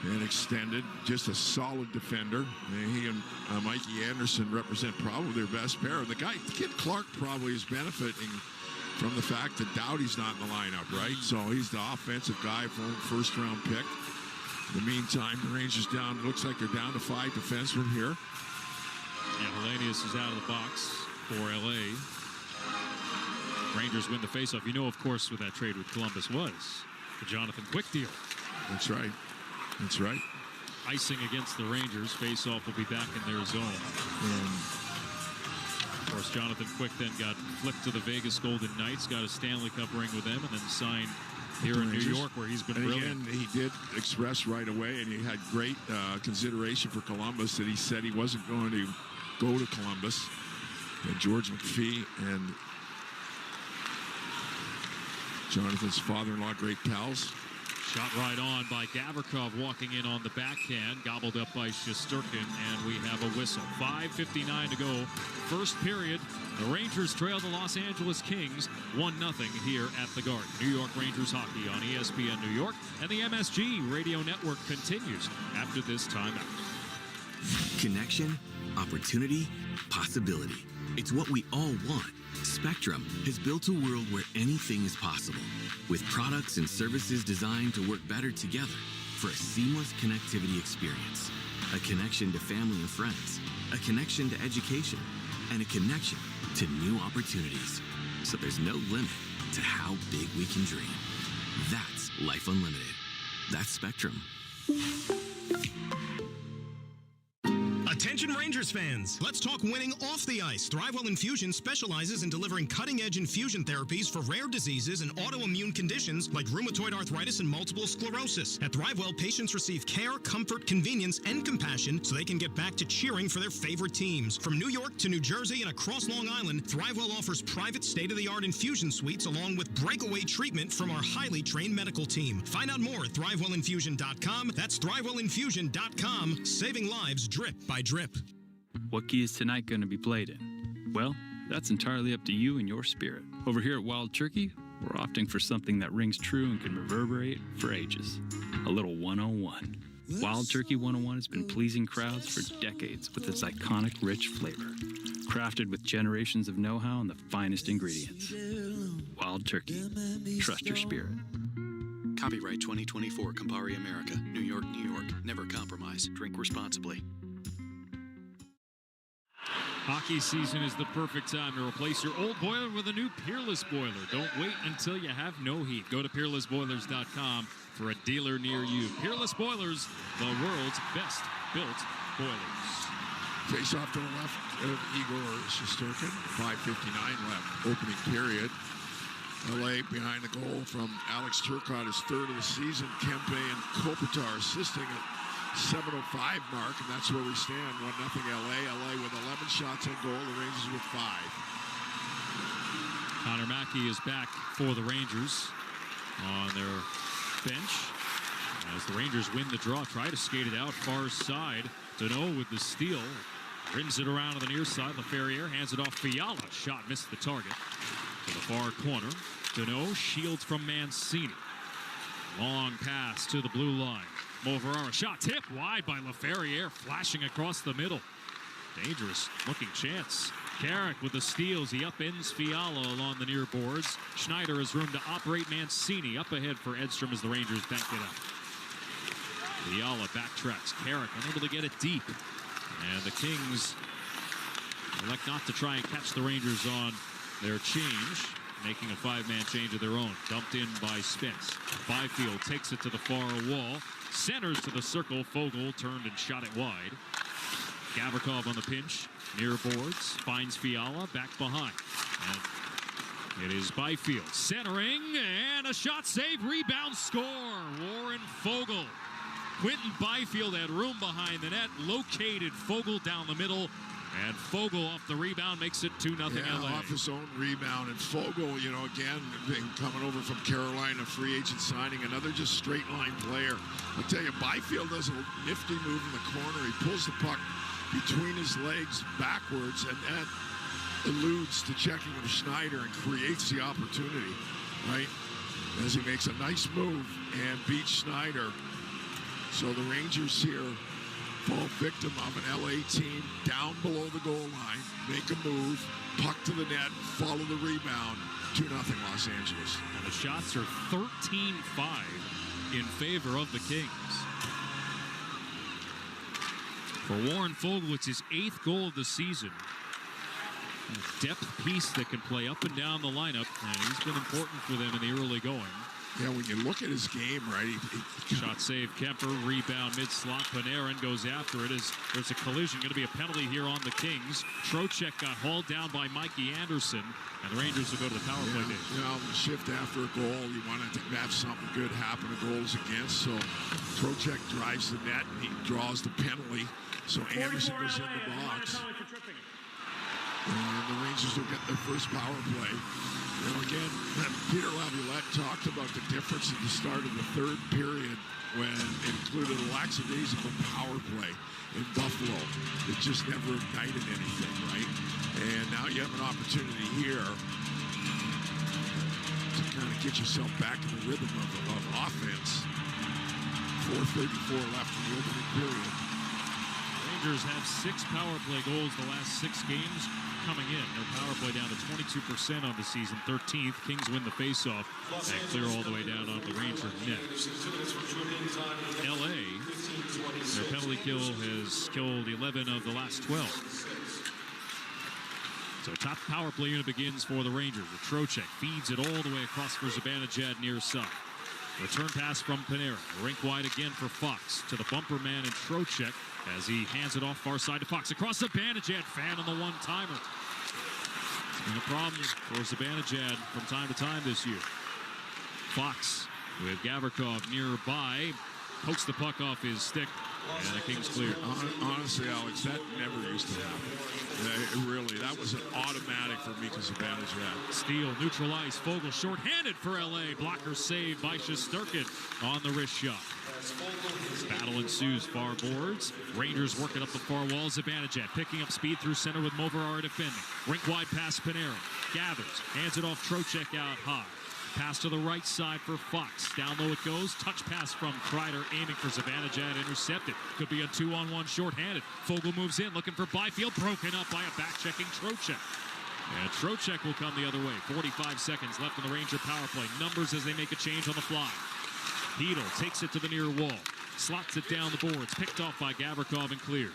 and extended. Just a solid defender. He and Mikey Anderson represent probably their best pair. The kid Clark probably is benefiting from the fact that Doughty's not in the lineup, right? So he's the offensive guy for first round pick. In the meantime, the Rangers down, looks like they're down to 5 defensemen here. Yeah, Hellenius is out of the box for LA. Rangers win the faceoff. You know, of course, what that trade with Columbus was. The Jonathan Quick deal. That's right. That's right. Icing against the Rangers. Faceoff will be back in their zone. Of course, Jonathan Quick then got flipped to the Vegas Golden Knights, got a Stanley Cup ring with them, and then signed here in New York, where he's been and brilliant. Again, he did express right away, and he had great consideration for Columbus, that he said he wasn't going to go to Columbus. And George McPhee and Jonathan's father-in-law, great pals. Shot right on by Gavrikov, walking in on the backhand, gobbled up by Shesterkin, and we have a whistle. 5:59 to go, first period. The Rangers trail the Los Angeles Kings 1-0 here at the Garden. New York Rangers hockey on ESPN New York, and the MSG Radio Network continues after this timeout. Connection, opportunity, possibility. It's what we all want. Spectrum has built a world where anything is possible, with products and services designed to work better together for a seamless connectivity experience. A connection to family and friends, a connection to education, and a connection to new opportunities. So there's no limit to how big we can dream. That's Life Unlimited. That's Spectrum. Attention Rangers fans, let's talk winning off the ice. ThriveWell Infusion specializes in delivering cutting-edge infusion therapies for rare diseases and autoimmune conditions like rheumatoid arthritis and multiple sclerosis. At ThriveWell, patients receive care, comfort, convenience, and compassion so they can get back to cheering for their favorite teams. From New York to New Jersey and across Long Island, ThriveWell offers private state-of-the-art infusion suites along with breakaway treatment from our highly trained medical team. Find out more at ThriveWellInfusion.com. That's ThriveWellInfusion.com. Saving lives drip by drip. What key is tonight going to be played in? Well, that's entirely up to you and your spirit. Over here at Wild Turkey, we're opting for something that rings true and can reverberate for ages. A little 101. Wild Turkey 101 has been pleasing crowds for decades with its iconic rich flavor. Crafted with generations of know-how and the finest ingredients. Wild Turkey. Trust your spirit. Copyright 2024 Campari America, New York, New York. Never compromise. Drink responsibly. Hockey season is the perfect time to replace your old boiler with a new Peerless boiler. Don't wait until you have no heat. Go to peerlessboilers.com for a dealer near you. Peerless Boilers, the world's best built boilers. Face off to the left of Igor Shesterkin. 5:59 left, opening period. LA behind the goal from Alex Turcotte, his third of the season. Kempe and Kopitar assisting at 7:05 mark, and that's where we stand. 1-0 LA. LA with 11 shots on goal. The Rangers with 5. Connor Mackey is back for the Rangers on their bench. As the Rangers win the draw, try to skate it out far side. Deneau with the steal. Rims it around to the near side. Laferriere hands it off. Fiala. Shot missed the target. To the far corner. Deneau shields from Mancini. Long pass to the blue line. Moverara shot tipped wide by Laferriere, flashing across the middle. Dangerous looking chance. Carrick with the steals. He upends Fiala along the near boards. Schneider has room to operate. Mancini up ahead for Edstrom as the Rangers back it up. Fiala backtracks. Carrick unable to get it deep. And the Kings elect not to try and catch the Rangers on their change, making a 5-man change of their own. Dumped in by Spence. Byfield takes it to the far wall. Centers to the circle. Fogle turned and shot it wide. Gavrikov on the pinch. Near boards. Finds Fiala back behind. And it is Byfield centering. And a shot saved. Rebound score. Warren Fogle. Quentin Byfield had room behind the net. Located Fogle down the middle. And Fogle off the rebound makes it 2-0 LA. Off his own rebound. And Fogle, you know, again, coming over from Carolina, free agent signing, another just straight line player. I'll tell you, Byfield does a nifty move in the corner. He pulls the puck between his legs backwards, and that eludes the checking of Schneider and creates the opportunity, right? As he makes a nice move and beats Schneider. So the Rangers here fall victim of an LA team down below the goal line, make a move, puck to the net, follow the rebound, 2-0 Los Angeles. And the shots are 13-5 in favor of the Kings. For Warren Fogle, it's his 8th goal of the season. A depth piece that can play up and down the lineup, and he's been important for them in the early going. Yeah, when you look at his game, right? Shot save, Kemper, rebound mid-slot. Panarin goes after it. There's a collision. Going to be a penalty here on the Kings. Trocheck got hauled down by Mikey Anderson, and the Rangers will go to the power play. You know, the shift after a goal, you want to have something good happen to goals against. So Trocheck drives the net, and he draws the penalty. So Anderson goes in the box. And the Rangers will get their first power play. You know, again, Peter Laviolette talked about the difference at the start of the third period when it included a lackadaisical power play in Buffalo. It just never ignited anything, right? And now you have an opportunity here to kind of get yourself back in the rhythm of offense. 4:34 left in the opening period. Rangers have 6 power play goals the last 6 games coming in. Their power play down to 22% on the season, 13th. Kings win the faceoff and clear all the way down on the Ranger net. LA, their penalty kill has killed 11 of the last 12. So top power play unit begins for the Rangers. Trocheck feeds it all the way across for Zibanejad near side. Return pass from Panarin. Rink wide again for Fox. To the bumper man and Trocheck as he hands it off far side to Fox. Across Zibanejad, fan on the one-timer. It's been a problem for Zibanejad from time to time this year. Fox with Gavrikov nearby. Pokes the puck off his stick, and the Kings clear. Honestly, Alex, that never used to happen. Really, that was an automatic for Mika Zibanejad. Steele neutralized. Fogle shorthanded for LA. Blocker saved by Shesterkin on the wrist shot. Battle ensues far boards. Rangers working up the far wall. Zibanejad picking up speed through center with Moverare defending. Rink wide pass Panarin. Gathers. Hands it off Trocheck out high. Pass to the right side for Fox. Down low it goes. Touch pass from Kreider aiming for Zibanejad. Intercepted. Could be a 2-on-1 shorthanded. Fogle moves in looking for Byfield. Broken up by a back-checking Trocheck. And Trocheck will come the other way. 45 seconds left in the Ranger power play. Numbers as they make a change on the fly. Hedl takes it to the near wall. Slots it down the boards. Picked off by Gavrikov and cleared.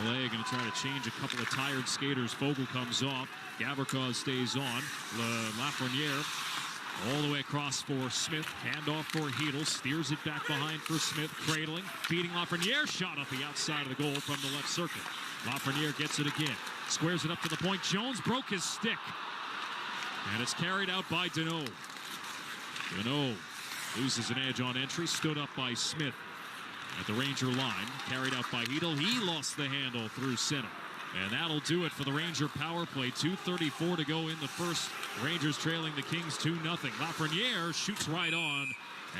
LA going to try to change a couple of tired skaters. Fogle comes off. Gavrikov stays on. Lafreniere all the way across for Smith. Handoff for Hedl. Steers it back behind for Smith. Cradling. Feeding Lafreniere. Shot up the outside of the goal from the left circle. Lafreniere gets it again. Squares it up to the point. Jones broke his stick. And it's carried out by Deneau. Deneau loses an edge on entry. Stood up by Smith at the Ranger line. Carried out by Hedl. He lost the handle through center. And that'll do it for the Ranger power play. 2:34 to go in the first. Rangers trailing the Kings 2-0. Lafreniere shoots right on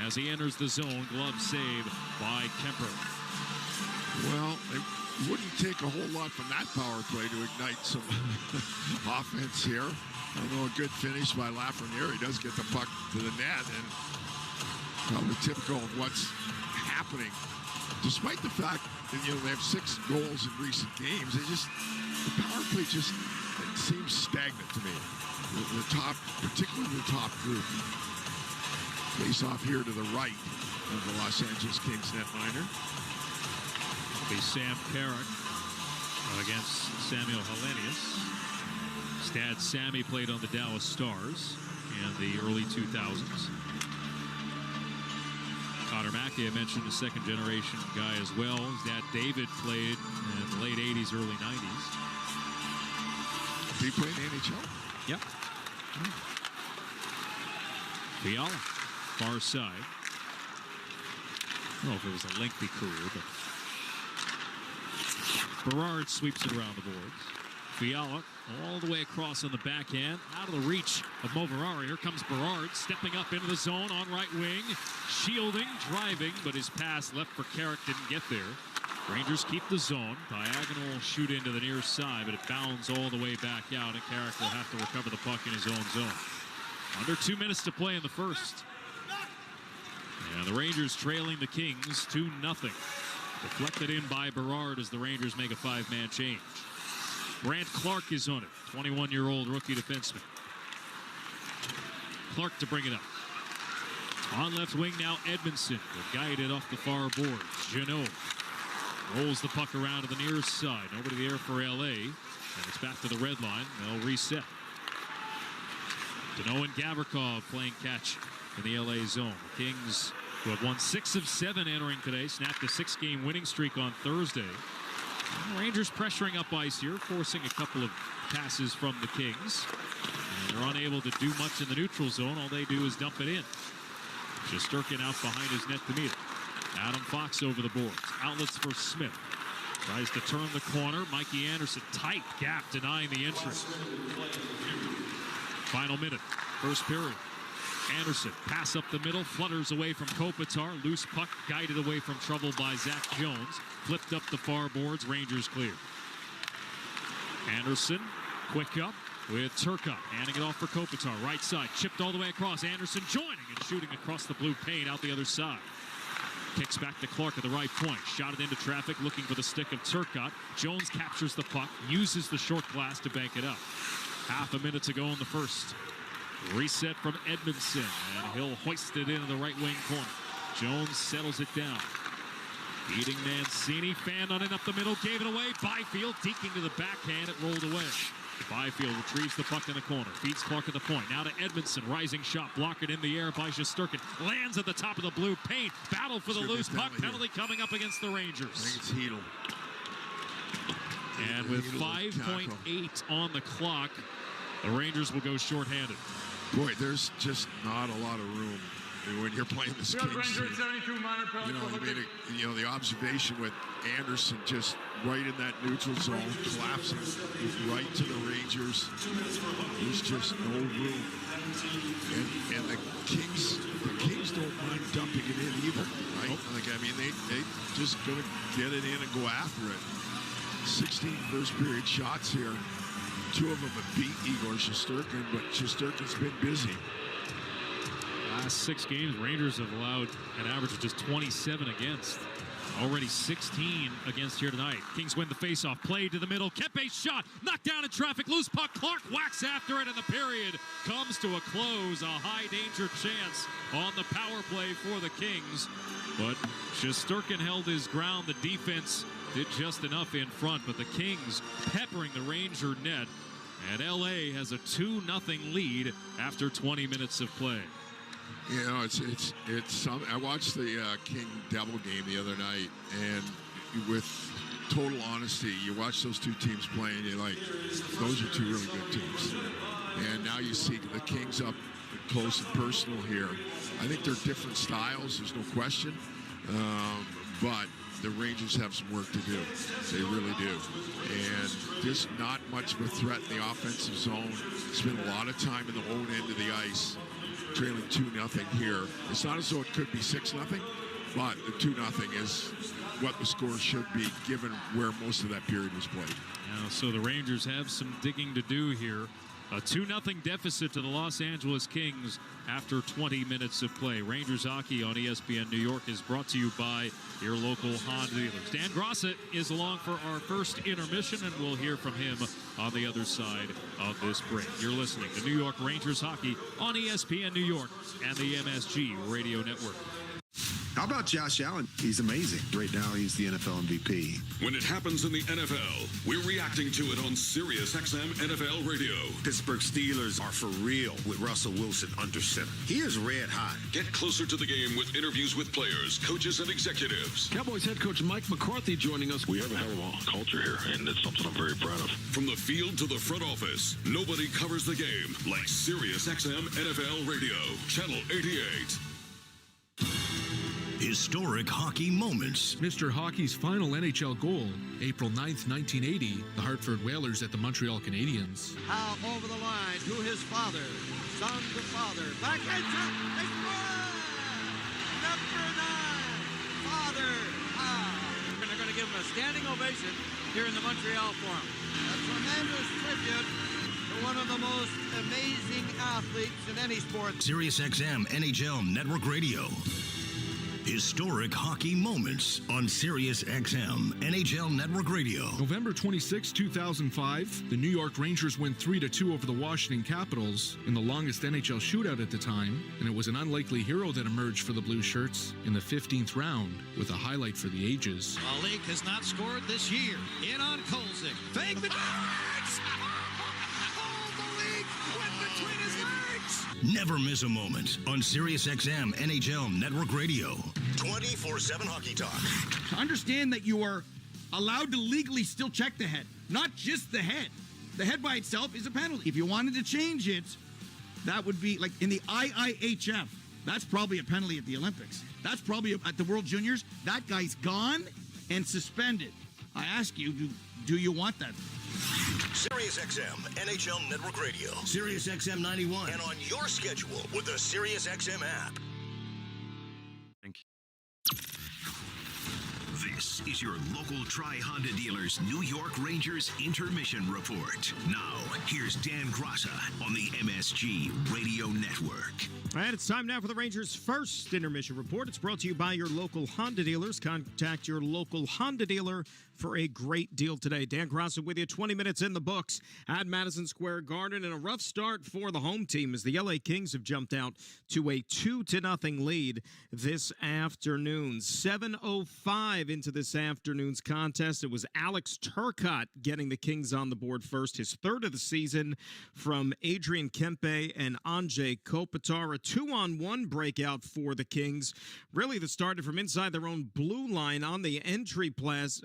as he enters the zone. Glove save by Kemper. Well, it wouldn't take a whole lot from that power play to ignite some offense here. Although a good finish by Lafreniere. He does get the puck to the net, and probably typical of what's happening. Despite the fact that, you know, they have 6 goals in recent games, the power play just seems stagnant to me. The top, particularly the top group. Face off here to the right of the Los Angeles Kings netminder. Be Sam Carrick against Samuel Hellenius. Stad Sammy played on the Dallas Stars in the early 2000s. Connor Mackey, I mentioned, a second-generation guy as well. His dad David played in the late 80s, early 90s. Did he play in the NHL? Yep. Fiala, far side. I don't know if it was a lengthy career, but Berard sweeps it around the boards. Fiala all the way across on the backhand, out of the reach of Moverare. Here comes Berard, stepping up into the zone on right wing, shielding, driving, but his pass left for Carrick didn't get there. Rangers keep the zone. Diagonal shoot into the near side, but it bounds all the way back out, and Carrick will have to recover the puck in his own zone. Under 2 minutes to play in the first. And the Rangers trailing the Kings 2-0. Deflected in by Berard as the Rangers make a 5-man change. Brandt Clark is on it, 21-year-old rookie defenseman. Clark to bring it up. On left wing now, Edmondson will guide it off the far board. Jeannot rolls the puck around to the near side. Over to the air for LA, and it's back to the red line. They'll reset. Deneau and Gavrikov playing catch in the LA zone. The Kings, who have won 6 of 7 entering today, snapped a 6-game winning streak on Thursday. And the Rangers pressuring up ice here, forcing a couple of passes from the Kings. And they're unable to do much in the neutral zone. All they do is dump it in. Shesterkin out behind his net to meet it. Adam Fox over the boards. Outlets for Smith. Tries to turn the corner. Mikey Anderson, tight gap, denying the entry. Final minute, first period. Anderson, pass up the middle, flutters away from Kopitar. Loose puck, guided away from trouble by Zach Jones. Flipped up the far boards, Rangers clear. Anderson, quick up with Turcotte, handing it off for Kopitar. Right side, chipped all the way across. Anderson joining and shooting across the blue paint out the other side. Kicks back to Clark at the right point. Shot it into traffic, looking for the stick of Turcotte. Jones captures the puck, uses the short glass to bank it up. Half a minute to go in the first. Reset from Edmondson, and he'll hoist it into the right wing corner. Jones settles it down. Beating Mancini, fanned on it up the middle, gave it away. Byfield deking to the backhand, it rolled away. Byfield retrieves the puck in the corner, feeds Clark at the point. Now to Edmondson, rising shot, blocked in the air by Shesterkin. Lands at the top of the blue paint. Battle for the loose puck. Penalty coming up against the Rangers. I think it's Hedl. And with 5.8 on the clock, the Rangers will go shorthanded. Boy, there's just not a lot of room when you're playing this game. The observation with Anderson just right in that neutral zone, collapsing right to the Rangers. There's just no room. And the Kings don't mind dumping it in either, right? Nope. They just gonna get it in and go after it. 16 first period shots here. 2 of them have beat Igor Shesterkin, but Shesterkin's been busy. Last 6 games, Rangers have allowed an average of just 27 against. Already 16 against here tonight. Kings win the faceoff. Play to the middle. Kempe's shot. Knocked down in traffic. Loose puck. Clark whacks after it, and the period comes to a close. A high danger chance on the power play for the Kings. But Shesterkin held his ground. The defense did just enough in front, but the Kings peppering the Ranger net. And LA has a 2-0 lead after 20 minutes of play. It's I watched the King Devil game the other night, and with total honesty, you watch those 2 teams play, and you're like, those are 2 really good teams. And now you see the Kings up close and personal here. I think they're different styles, there's no question, but the Rangers have some work to do. They really do. And just not much of a threat in the offensive zone. Spent a lot of time in the own end of the ice, trailing 2-0 here. It's not as though it could be 6-0, but the 2-0 is what the score should be given where most of that period was played. So the Rangers have some digging to do here. A 2-0 deficit to the Los Angeles Kings after 20 minutes of play. Rangers hockey on ESPN New York is brought to you by your local Honda dealers. Dan Grossa is along for our first intermission, and we'll hear from him on the other side of this break. You're listening to New York Rangers hockey on ESPN New York and the MSG Radio Network. How about Josh Allen? He's amazing. Right now, he's the NFL MVP. When it happens in the NFL, we're reacting to it on Sirius XM NFL Radio. Pittsburgh Steelers are for real with Russell Wilson under center. He is red hot. Get closer to the game with interviews with players, coaches, and executives. Cowboys head coach Mike McCarthy joining us. We have a hell of a culture here, and it's something I'm very proud of. From the field to the front office, nobody covers the game like Sirius XM NFL Radio, Channel 88. Historic hockey moments. Mr. Hockey's final NHL goal, April 9th, 1980, the Hartford Whalers at the Montreal Canadiens. Howe over the line to his father, son to father, back and they score! Number 9, Father Howe. And they're going to give him a standing ovation here in the Montreal Forum. A tremendous tribute to one of the most amazing athletes in any sport. Sirius XM NHL Network Radio. Historic hockey moments on Sirius XM NHL Network Radio. November 26, 2005, the New York Rangers win 3-2 over the Washington Capitals in the longest NHL shootout at the time, and it was an unlikely hero that emerged for the Blue Shirts in the 15th round with a highlight for the ages. Malik has not scored this year. In on Kolzig. Fake the Malik with between his legs. Never miss a moment on SiriusXM NHL Network Radio. 24/7 Hockey Talk. Understand that you are allowed to legally still check the head, not just the head. The head by itself is a penalty. If you wanted to change it, that would be like in the IIHF. That's probably a penalty at the Olympics. That's probably at the World Juniors. That guy's gone and suspended. I ask you, do you want that? SiriusXM NHL Network Radio. SiriusXM 91. And on your schedule with the SiriusXM app. Thank you. This is your local Tri-Honda dealer's New York Rangers Intermission Report. Now, here's Dan Graca on the MSG Radio Network. All right, it's time now for the Rangers' first intermission report. It's brought to you by your local Honda dealers. Contact your local Honda dealer for a great deal today. Dan Graca with you, 20 minutes in the books at Madison Square Garden, and a rough start for the home team as the LA Kings have jumped out to a 2-0 lead this afternoon. 7:05 into this afternoon's contest. It was Alex Turcotte getting the Kings on the board first, his third of the season from Adrian Kempe and Anze Kopitar. A 2-on-1 breakout for the Kings, really that started from inside their own blue line on the entry pass,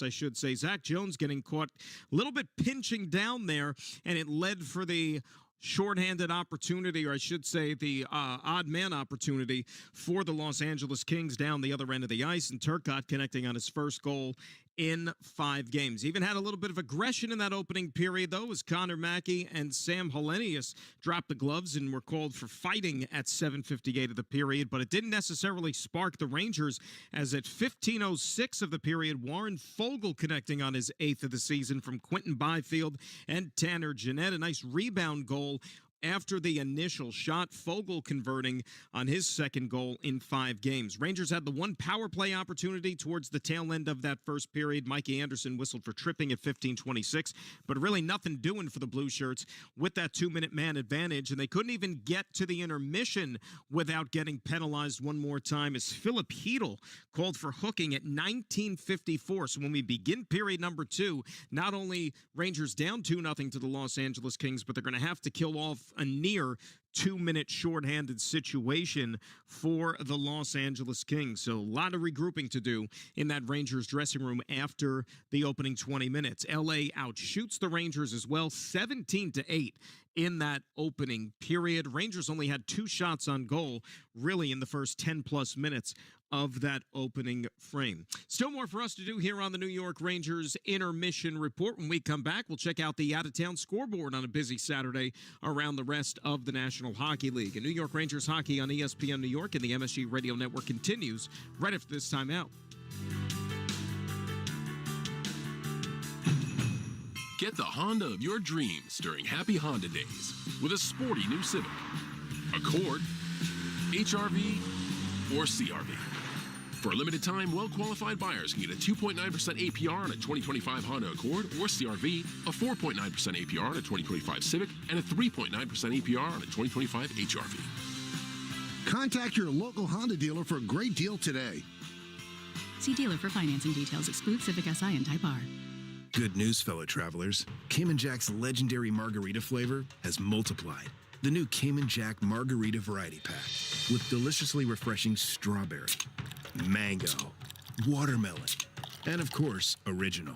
I should say. Zach Jones getting caught a little bit pinching down there, and it led for the shorthanded opportunity, or I should say the odd man opportunity for the Los Angeles Kings down the other end of the ice, and Turcotte connecting on his first goal in 5 games. Even had a little bit of aggression in that opening period, though, as Connor Mackey and Sam Helenius dropped the gloves and were called for fighting at 7:58 of the period, but it didn't necessarily spark the Rangers, as at 15:06 of the period, Warren Foegele connecting on his 8th of the season from Quentin Byfield and Tanner Jeanette. A nice rebound goal after the initial shot, Foegele converting on his second goal in 5 games. Rangers had the one power play opportunity towards the tail end of that first period. Mikey Anderson whistled for tripping at 15:26, but really nothing doing for the Blue Shirts with that 2-minute man advantage, and they couldn't even get to the intermission without getting penalized one more time as Philip Hedl called for hooking at 19:54. So when we begin period number 2, not only Rangers down 2-0 to the Los Angeles Kings, but they're going to have to kill off a near 2-minute shorthanded situation for the Los Angeles Kings. So a lot of regrouping to do in that Rangers dressing room after the opening 20 minutes. LA outshoots the Rangers as well, 17-8 in that opening period. Rangers only had 2 shots on goal really in the first 10-plus minutes of that opening frame. Still more for us to do here on the New York Rangers Intermission Report. When we come back, we'll check out the out-of-town scoreboard on a busy Saturday around the rest of the National Hockey League. And New York Rangers hockey on ESPN New York and the MSG Radio Network continues right after this time out. Get the Honda of your dreams during Happy Honda Days with a sporty new Civic, Accord, HR-V, or CR-V. For a limited time, well-qualified buyers can get a 2.9% APR on a 2025 Honda Accord or CR-V, a 4.9% APR on a 2025 Civic, and a 3.9% APR on a 2025 HR-V. Contact your local Honda dealer for a great deal today. See dealer for financing details. Exclude Civic Si and Type R. Good news, fellow travelers. Cayman Jack's legendary margarita flavor has multiplied. The new Cayman Jack Margarita Variety Pack with deliciously refreshing strawberry, mango, watermelon, and of course, original.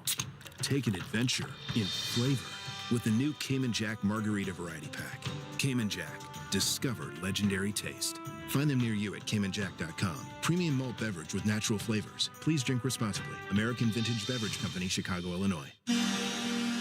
Take an adventure in flavor with the new Cayman Jack Margarita Variety Pack. Cayman Jack, discover legendary taste. Find them near you at CaymanJack.com. Premium malt beverage with natural flavors. Please drink responsibly. American Vintage Beverage Company, Chicago, Illinois.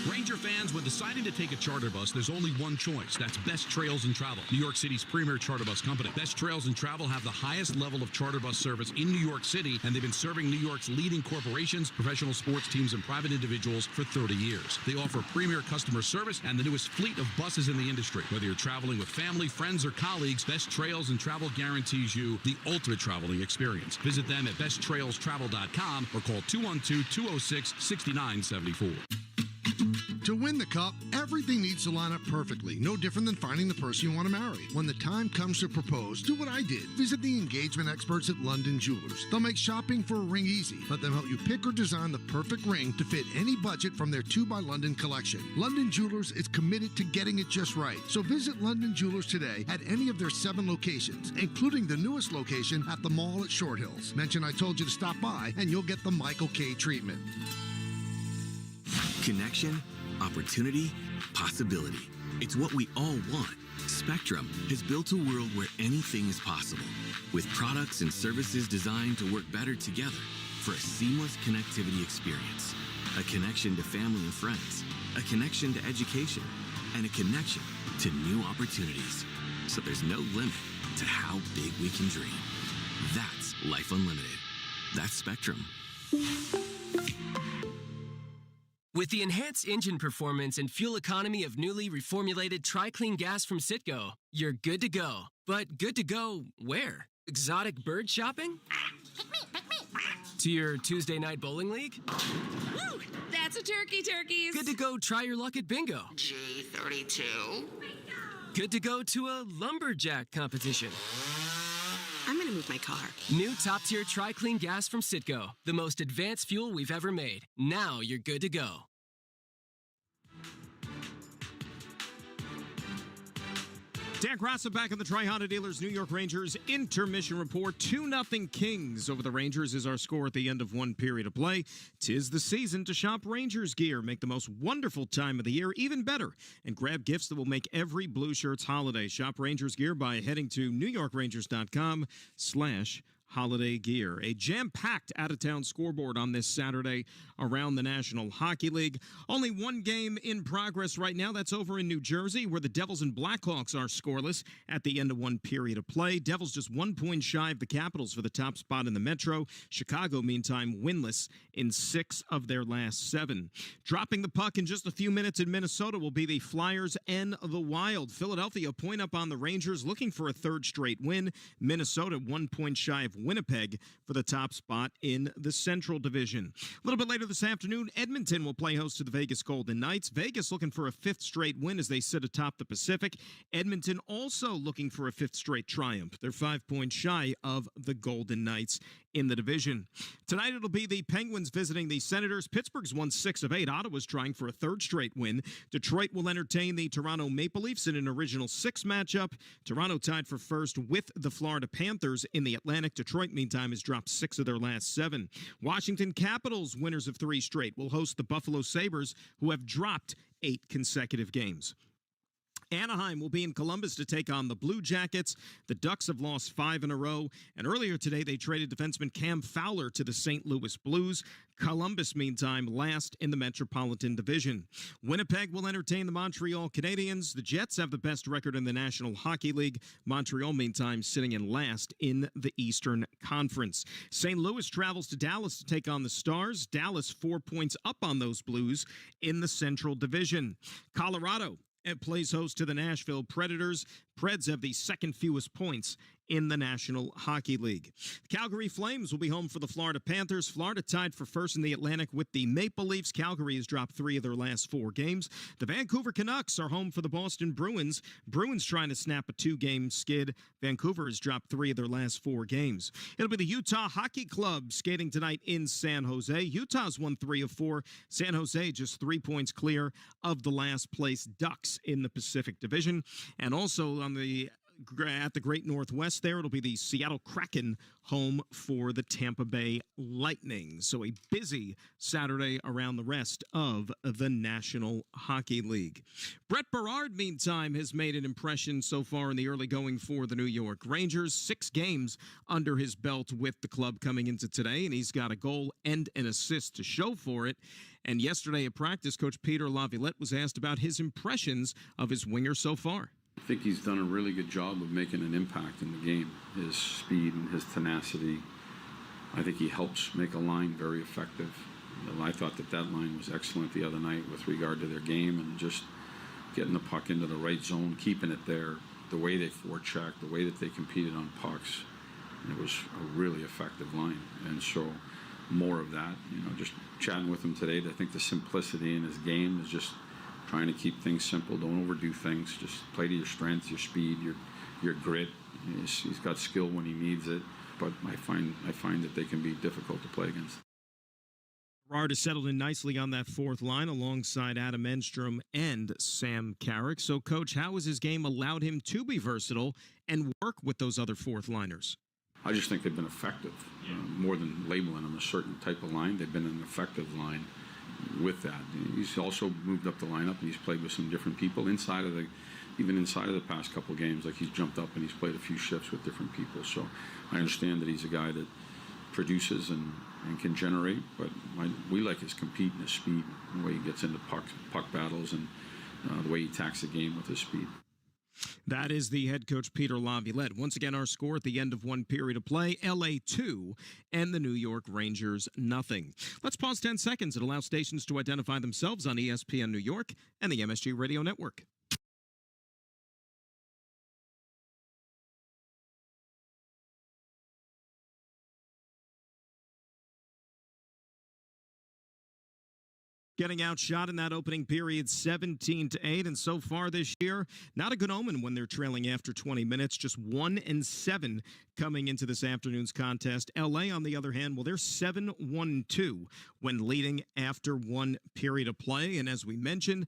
Ranger fans, when deciding to take a charter bus, there's only one choice. That's Best Trails and Travel, New York City's premier charter bus company. Best Trails and Travel have the highest level of charter bus service in New York City, and they've been serving New York's leading corporations, professional sports teams, and private individuals for 30 years. They offer premier customer service and the newest fleet of buses in the industry. Whether you're traveling with family, friends, or colleagues, Best Trails and Travel guarantees you the ultimate traveling experience. Visit them at besttrailstravel.com or call 212-206-6974. To win the cup, everything needs to line up perfectly, no different than finding the person you want to marry. When the time comes to propose, do what I did. Visit the engagement experts at London Jewelers. They'll make shopping for a ring easy. Let them help you pick or design the perfect ring to fit any budget from their 2 by London collection. London Jewelers is committed to getting it just right. So visit London Jewelers today at any of their 7 locations, including the newest location at the mall at Short Hills. Mention I told you to stop by and you'll get the Michael K treatment. Connection, opportunity, possibility. It's what we all want. Spectrum has built a world where anything is possible, with products and services designed to work better together for a seamless connectivity experience. A connection to family and friends, a connection to education, and a connection to new opportunities. So there's no limit to how big we can dream. That's Life Unlimited. That's Spectrum. With the enhanced engine performance and fuel economy of newly reformulated TriClean gas from Citgo, you're good to go. But good to go where? Exotic bird shopping? To your Tuesday night bowling league? Woo! That's a turkeys. Good to go try your luck at bingo. G32. Good to go to a lumberjack competition. I'm gonna move my car. New top-tier TriClean gas from Citgo. The most advanced fuel we've ever made. Now you're good to go. Dan Grasso back in the Tri-Honda Dealers New York Rangers intermission report. 2-0 Kings over the Rangers is our score at the end of one period of play. 'Tis the season to shop Rangers gear. Make the most wonderful time of the year even better and grab gifts that will make every Blue Shirts holiday. Shop Rangers gear by heading to NewYorkRangers.com/holiday gear. A jam-packed out-of-town scoreboard on this Saturday around the National Hockey League. Only one game in progress right now. That's over in New Jersey, where the Devils and Blackhawks are scoreless at the end of one period of play. Devils just 1 point shy of the Capitals for the top spot in the Metro. Chicago, meantime, winless in 6 of their last 7. Dropping the puck in just a few minutes in Minnesota will be the Flyers and the Wild. Philadelphia, a point up on the Rangers, looking for a 3rd straight win. Minnesota, 1 point shy of Winnipeg for the top spot in the Central Division. A little bit later this afternoon, Edmonton will play host to the Vegas Golden Knights. Vegas looking for a 5th straight win as they sit atop the Pacific. Edmonton also looking for a 5th straight triumph. They're 5 points shy of the Golden Knights in the division. Tonight it'll be the Penguins visiting the Senators. Pittsburgh's won 6 of 8. Ottawa's trying for a 3rd straight win. Detroit will entertain the Toronto Maple Leafs in an original 6 matchup. Toronto tied for first with the Florida Panthers in the Atlantic. Detroit, meantime, has dropped 6 of their last 7. Washington Capitals, winners of 3 straight, will host the Buffalo Sabres, who have dropped 8 consecutive games. Anaheim will be in Columbus to take on the Blue Jackets. The Ducks have lost 5 in a row, and earlier today they traded defenseman Cam Fowler to the St. Louis Blues. Columbus, meantime, last in the Metropolitan Division. Winnipeg will entertain the Montreal Canadiens. The Jets have the best record in the National Hockey League. Montreal, meantime, sitting in last in the Eastern Conference. St. Louis travels to Dallas to take on the Stars. Dallas 4 points up on those Blues in the Central Division. Colorado plays host to the Nashville Predators. Preds have the 2nd fewest points in the National Hockey League. The Calgary Flames will be home for the Florida Panthers. Florida tied for first in the Atlantic with the Maple Leafs. Calgary has dropped 3 of their last 4 games. The Vancouver Canucks are home for the Boston Bruins. Bruins trying to snap a 2-game skid. Vancouver has dropped 3 of their last 4 games. It'll be the Utah Hockey Club skating tonight in San Jose. Utah's won 3 of 4. San Jose just 3 points clear of the last place Ducks in the Pacific Division. And also at the Great Northwest there, it'll be the Seattle Kraken home for the Tampa Bay Lightning. So a busy Saturday around the rest of the National Hockey League. Brett Berard, meantime, has made an impression so far in the early going for the New York Rangers. 6 games under his belt with the club coming into today, and he's got a goal and an assist to show for it. And yesterday at practice, Coach Peter Laviolette was asked about his impressions of his winger so far. I think he's done a really good job of making an impact in the game. His speed and his tenacity. I think he helps make a line very effective. I thought that line was excellent the other night with regard to their game and just getting the puck into the right zone, keeping it there, the way they forechecked, the way that they competed on pucks. And it was a really effective line. And so more of that, just chatting with him today, I think the simplicity in his game is just trying to keep things simple. Don't overdo things. Just play to your strengths, your speed, your grit. He's got skill when he needs it, but I find that they can be difficult to play against. Gerard has settled in nicely on that fourth line alongside Adam Enstrom and Sam Carrick. So, Coach, how has his game allowed him to be versatile and work with those other fourth liners? I just think they've been effective. More than labeling them a certain type of line, they've been an effective line with that. He's also moved up the lineup, and he's played with some different people even inside of the past couple of games. Like, he's jumped up and he's played a few shifts with different people. So I understand that he's a guy that produces and can generate, but we like his compete and his speed, the way he gets into puck battles, and the way he attacks the game with his speed. That is the head coach, Peter Laviolette. Once again, our score at the end of one period of play, LA 2 and the New York Rangers nothing. Let's pause 10 seconds and allow stations to identify themselves on ESPN New York and the MSG Radio Network. Getting outshot in that opening period 17-8, and so far this year, not a good omen when they're trailing after 20 minutes, just 1-7 coming into this afternoon's contest. LA, on the other hand, well, they're 7-1-2 when leading after one period of play, and as we mentioned,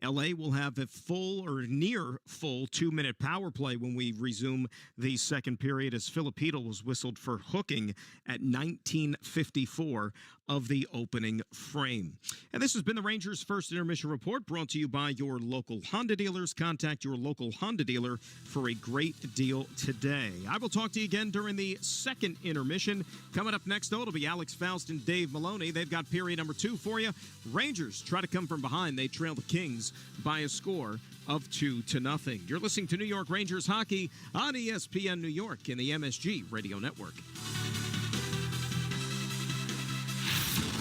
LA will have a full or near full 2-minute power play when we resume the second period, as Filipino was whistled for hooking at 19:54 of the opening frame. And this has been the Rangers' first intermission report, brought to you by your local Honda dealers. Contact your local Honda dealer for a great deal today. I will talk to you again during the second intermission. Coming up next, though, it'll be Alex Faust and Dave Maloney. They've got period number 2 for you. Rangers try to come from behind. They trail the Kings by a score of 2-0. You're listening to New York Rangers hockey on ESPN New York and the MSG Radio Network.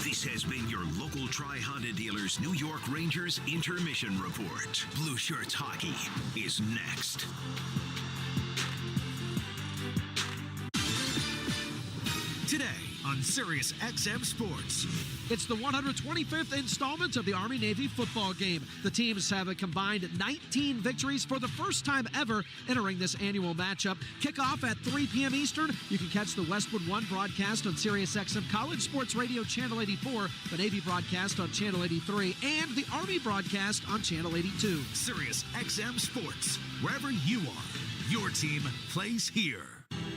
This has been your local Tri-Honda dealers New York Rangers intermission report. Blue Shirts hockey is next. Today on Sirius XM Sports. It's the 125th installment of the Army-Navy football game. The teams have a combined 19 victories for the first time ever entering this annual matchup. Kickoff at 3 p.m. Eastern. You can catch the Westwood One broadcast on Sirius XM College Sports Radio Channel 84, the Navy broadcast on Channel 83, and the Army broadcast on Channel 82. Sirius XM Sports. Wherever you are, your team plays here.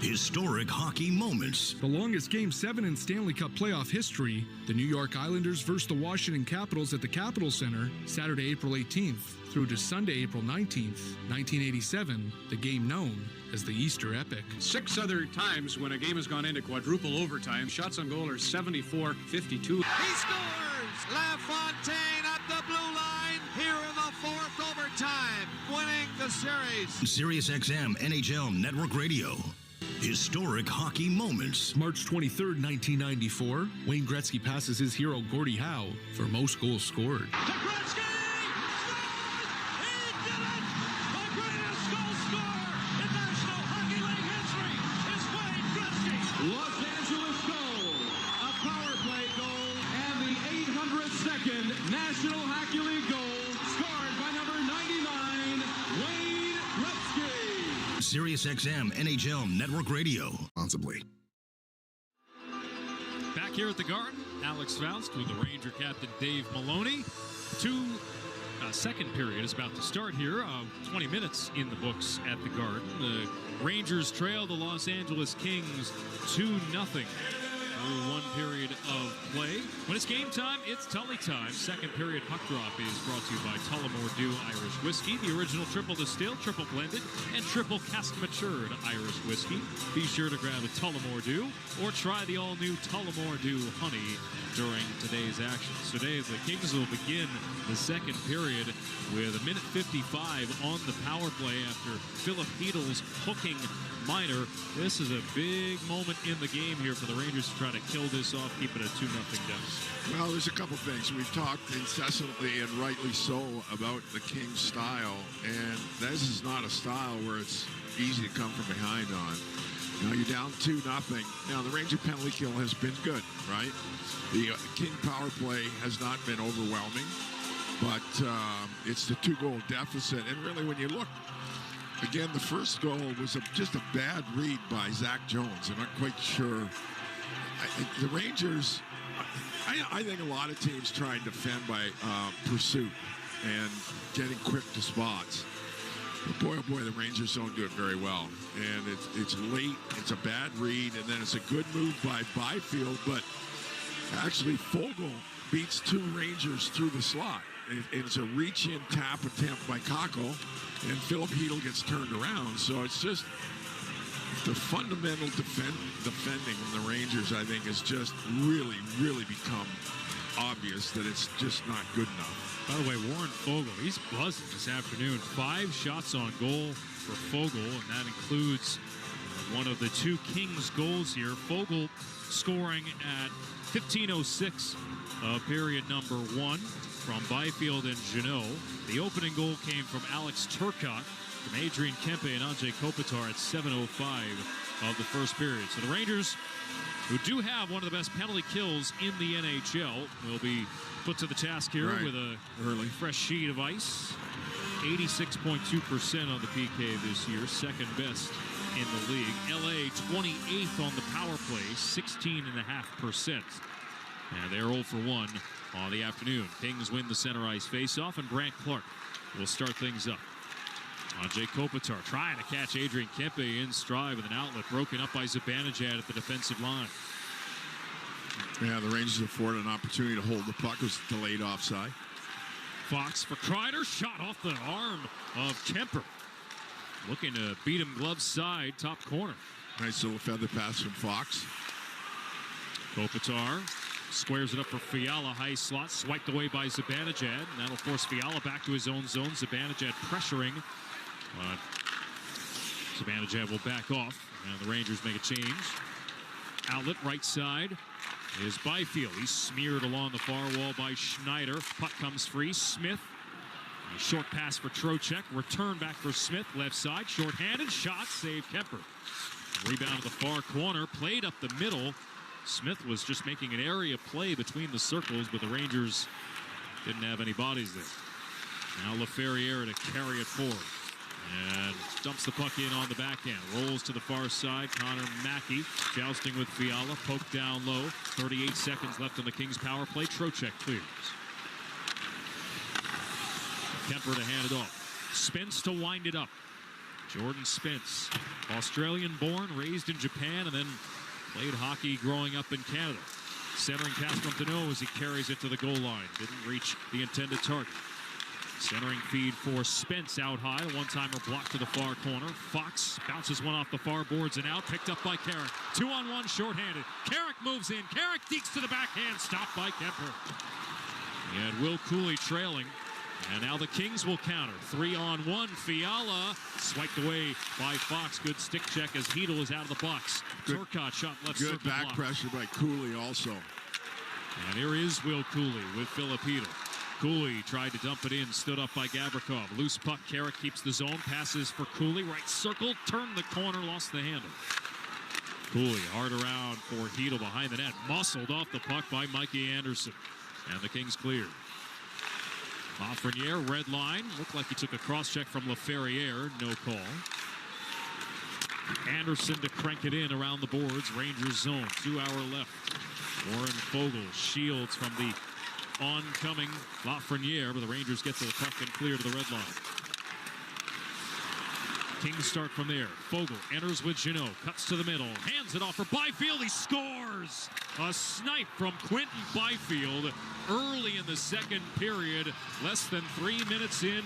Historic hockey moments. The longest Game 7 in Stanley Cup playoff history, the New York Islanders versus the Washington Capitals at the Capitol Center, Saturday, April 18th through to Sunday, April 19th, 1987, the game known as the Easter Epic. 6 other times when a game has gone into quadruple overtime, shots on goal are 74-52. He scores! LaFontaine at the blue line here in the fourth overtime, winning the series. Sirius XM NHL Network Radio. Historic hockey moments. March 23rd, 1994, Wayne Gretzky passes his hero Gordie Howe for most goals scored. Gretzky! He did it! The greatest goal scorer in National Hockey League history is Wayne Gretzky! Los Angeles goal, a power play goal, and the 802nd National Hockey League goal scored by number 99, Wayne Gretzky. Sirius XM NHL Network Radio. Responsibly. Back here at the Garden, Alex Faust with the Ranger captain Dave Maloney. Second period is about to start here. 20 minutes in the books at the Garden. The Rangers trail the Los Angeles Kings 2-0 through one period of play. When it's game time, it's Tully time. Second period puck drop is brought to you by Tullamore Dew Irish Whiskey, the original triple distilled, triple blended, and triple cask matured Irish whiskey. Be sure to grab a Tullamore Dew or try the all-new Tullamore Dew Honey during today's action. So today, the Kings will begin the second period with 1:55 on the power play after Philip Heedle's hooking minor. This is a big moment in the game here for the Rangers to try to kill this off, keep it a 2-0 deficit. Well, there's a couple things. We've talked incessantly and rightly so about the Kings style, and this is not a style where it's easy to come from behind on. You know, you're down 2-0. Now, the Ranger penalty kill has been good, right? The King power play has not been overwhelming, but it's the 2-goal deficit. And really, when you look, again, the first goal was just a bad read by Zach Jones. I'm not quite sure. The Rangers, I think a lot of teams try and defend by pursuit and getting quick to spots. But boy, oh boy, the Rangers don't do it very well. And it's late, it's a bad read, and then it's a good move by Byfield, but actually Fogle beats 2 Rangers through the slot. It's a reach-in tap attempt by Kakko, and Philip Hedl gets turned around. So it's just the fundamental defending from the Rangers, I think, has just really, really become obvious that it's just not good enough. By the way, Warren Fogle, he's buzzing this afternoon. 5 shots on goal for Fogle, and that includes one of the 2 Kings goals here. Fogle scoring at 15:06 of period number 1 from Byfield and Jeannot. The opening goal came from Alex Turcotte, from Adrian Kempe and Anze Kopitar at 7:05 of the first period. So the Rangers, who do have one of the best penalty kills in the NHL, will be put to the task here with a fresh sheet of ice. 86.2% on the PK this year, second best in the league. LA 28th on the power play, 16.5%. And they're 0 for 1 on the afternoon. Kings win the center ice faceoff, and Brandt Clark will start things up. Anze Kopitar trying to catch Adrian Kempe in stride with an outlet broken up by Zibanejad at the defensive line. Yeah, the Rangers afforded an opportunity to hold the puck. It was delayed offside. Fox for Kreider, shot off the arm of Kemper. Looking to beat him glove side, top corner. Nice little feather pass from Fox. Kopitar squares it up for Fiala, high slot, swiped away by Zibanejad, and that'll force Fiala back to his own zone. Zibanejad pressuring. Zibanejad will back off, and the Rangers make a change. Outlet right side is Byfield. He's smeared along the far wall by Schneider. Puck comes free. Smith. A short pass for Trocheck. Return back for Smith. Left side. Short-handed. Shot. Save Kemper. Rebound to the far corner. Played up the middle. Smith was just making an area play between the circles, but the Rangers didn't have any bodies there. Now LaFerriere to carry it forward. And dumps the puck in on the backhand. Rolls to the far side. Connor Mackey jousting with Fiala. Poke down low. 38 seconds left on the Kings power play. Trocheck clears. Kemper to hand it off. Spence to wind it up. Jordan Spence. Australian-born, raised in Japan, and then played hockey growing up in Canada. Centering pass from Deneau as he carries it to the goal line. Didn't reach the intended target. Centering feed for Spence out high. A one-timer blocked to the far corner. Fox bounces one off the far boards and out. Picked up by Carrick. 2-on-1 shorthanded. Carrick moves in. Carrick dekes to the backhand. Stopped by Kemper. And Will Cooley trailing. And now the Kings will counter. 3-on-1. Fiala swiped away by Fox. Good stick check as Hedl is out of the box. Turcotte shot left circle. Good back pressure by Cooley also. And here is Will Cooley with Philip Hedl. Cooley tried to dump it in, stood up by Gavrikov. Loose puck, Carrick keeps the zone, passes for Cooley, right circle, turned the corner, lost the handle. Cooley hard around for Hedl behind the net, muscled off the puck by Mikey Anderson. And the Kings cleared. Lafreniere, red line, looked like he took a cross-check from LaFerriere, no call. Anderson to crank it in around the boards, Rangers zone, 2 hour left. Warren Fogle shields from the oncoming Lafreniere, but the Rangers get to the puck and clear to the red line. Kings start from there. Fogle enters with Jeannot, cuts to the middle, hands it off for Byfield. He scores! A snipe from Quinton Byfield early in the second period. Less than 3 minutes in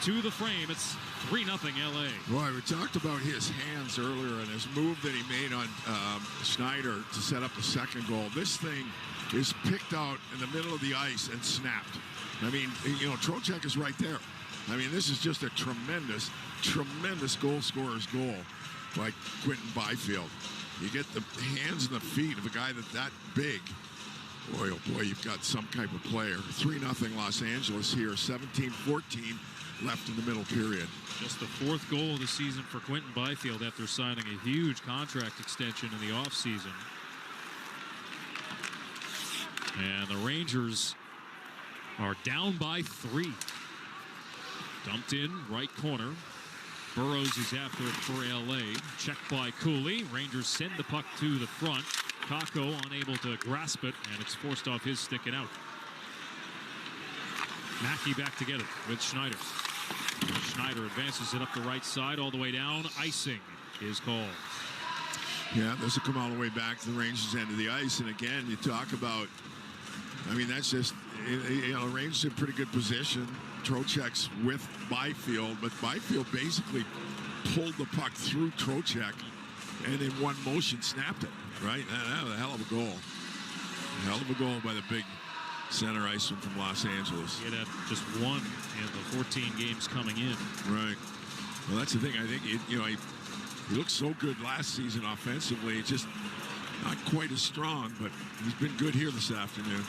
to the frame. It's 3-0 LA. Boy, we talked about his hands earlier and his move that he made on Schneider to set up the second goal. This thing is picked out in the middle of the ice and snapped. I mean, you know, Trocheck is right there. I mean, this is just a tremendous, tremendous goal scorer's goal by Quinton Byfield. You get the hands and the feet of a guy that's that big. Boy, oh boy, you've got some type of player. 3-0 Los Angeles here, 17-14 left in the middle period. Just the 4th goal of the season for Quinton Byfield after signing a huge contract extension in the offseason. And the Rangers are down by 3. Dumped in, right corner. Burrows is after it for LA. Checked by Cooley. Rangers send the puck to the front. Kakko unable to grasp it, and it's forced off his stick and out. Mackey back together with Schneider. Schneider advances it up the right side, all the way down. Icing is called. Yeah, this will come all the way back to the Rangers' end of the ice. And again, you talk about, I mean, that's just, Rangers in pretty good position. Trocheck's with Byfield, but Byfield basically pulled the puck through Trocheck and in one motion snapped it, right? That was a hell of a goal. A hell of a goal by the big center iceman from Los Angeles. He had just one in the 14 games coming in. Right. Well, that's the thing. I think, he looked so good last season offensively. Just not quite as strong, but he's been good here this afternoon.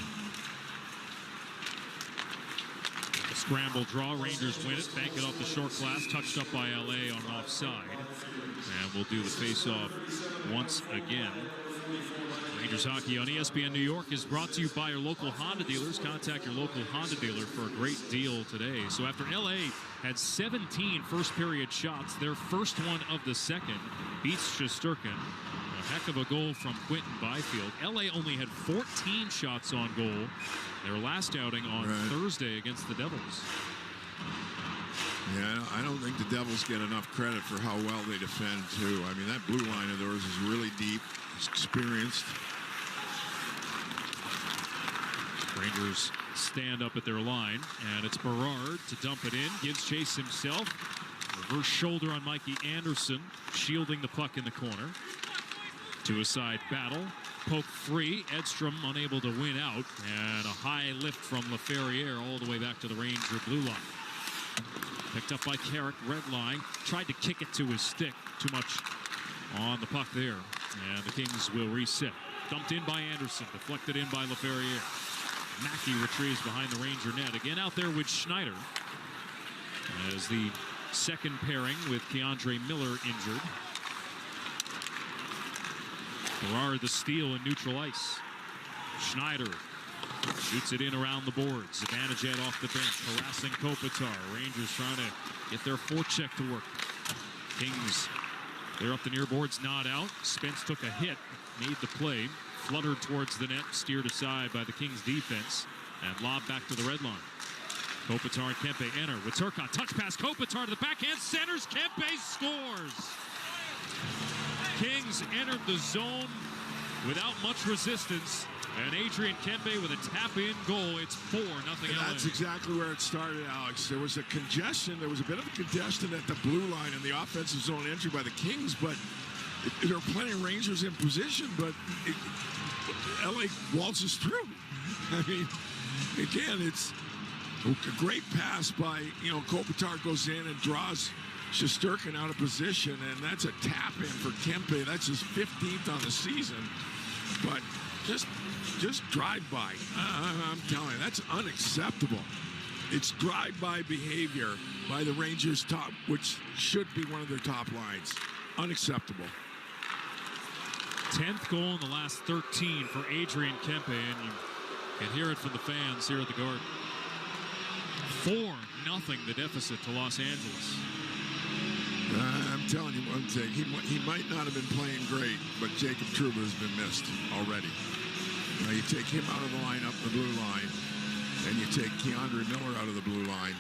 A scramble draw. Rangers win it. Bank it off the short glass. Touched up by LA on offside. And we'll do the face-off once again. Rangers hockey on ESPN New York is brought to you by your local Honda dealers. Contact your local Honda dealer for a great deal today. So after LA had 17 first-period shots, their first one of the second beats Shesterkin. A heck of a goal from Quinton Byfield. LA only had 14 shots on goal their last outing on Thursday against the Devils. Yeah, I don't think the Devils get enough credit for how well they defend, too. I mean, that blue line of theirs is really deep. It's experienced. Rangers stand up at their line, and it's Berard to dump it in. Gives chase himself. Reverse shoulder on Mikey Anderson, shielding the puck in the corner. To a side battle. Poke free. Edstrom unable to win out. And a high lift from LaFerriere all the way back to the Ranger blue line. Picked up by Carrick, red line. Tried to kick it to his stick. Too much on the puck there. And the Kings will reset. Dumped in by Anderson. Deflected in by LaFerriere. Mackey retrieves behind the Ranger net. Again out there with Schneider. As the second pairing with Keandre Miller injured. Berard the steal in neutral ice. Schneider shoots it in around the boards. Zibanejad off the bench, harassing Kopitar. Rangers trying to get their forecheck to work. Kings, they're up the near boards, not out. Spence took a hit, made the play, fluttered towards the net, steered aside by the Kings defense, and lobbed back to the red line. Kopitar and Kempe enter with Turcotte. Touch pass, Kopitar to the backhand, centers, Kempe scores! Kings entered the zone without much resistance. And Adrian Kempe with a tap-in goal. It's 4-0 LA. That's exactly where it started, Alex. There was a congestion. There was a bit of a congestion at the blue line in the offensive zone entry by the Kings, but there are plenty of Rangers in position, but LA waltzes through. I mean, again, it's a great pass by, Kopitar goes in and draws Shesterkin out of position, and that's a tap-in for Kempe. That's his 15th on the season. But just drive-by. I'm telling you, that's unacceptable. It's drive-by behavior by the Rangers top, which should be one of their top lines. Unacceptable. 10th goal in the last 13 for Adrian Kempe, and you can hear it from the fans here at the Garden. 4-0 the deficit to Los Angeles. I'm telling you one thing. He might not have been playing great, but Jacob Trouba has been missed already. You take him out of the lineup, the blue line, and you take Keandre Miller out of the blue line.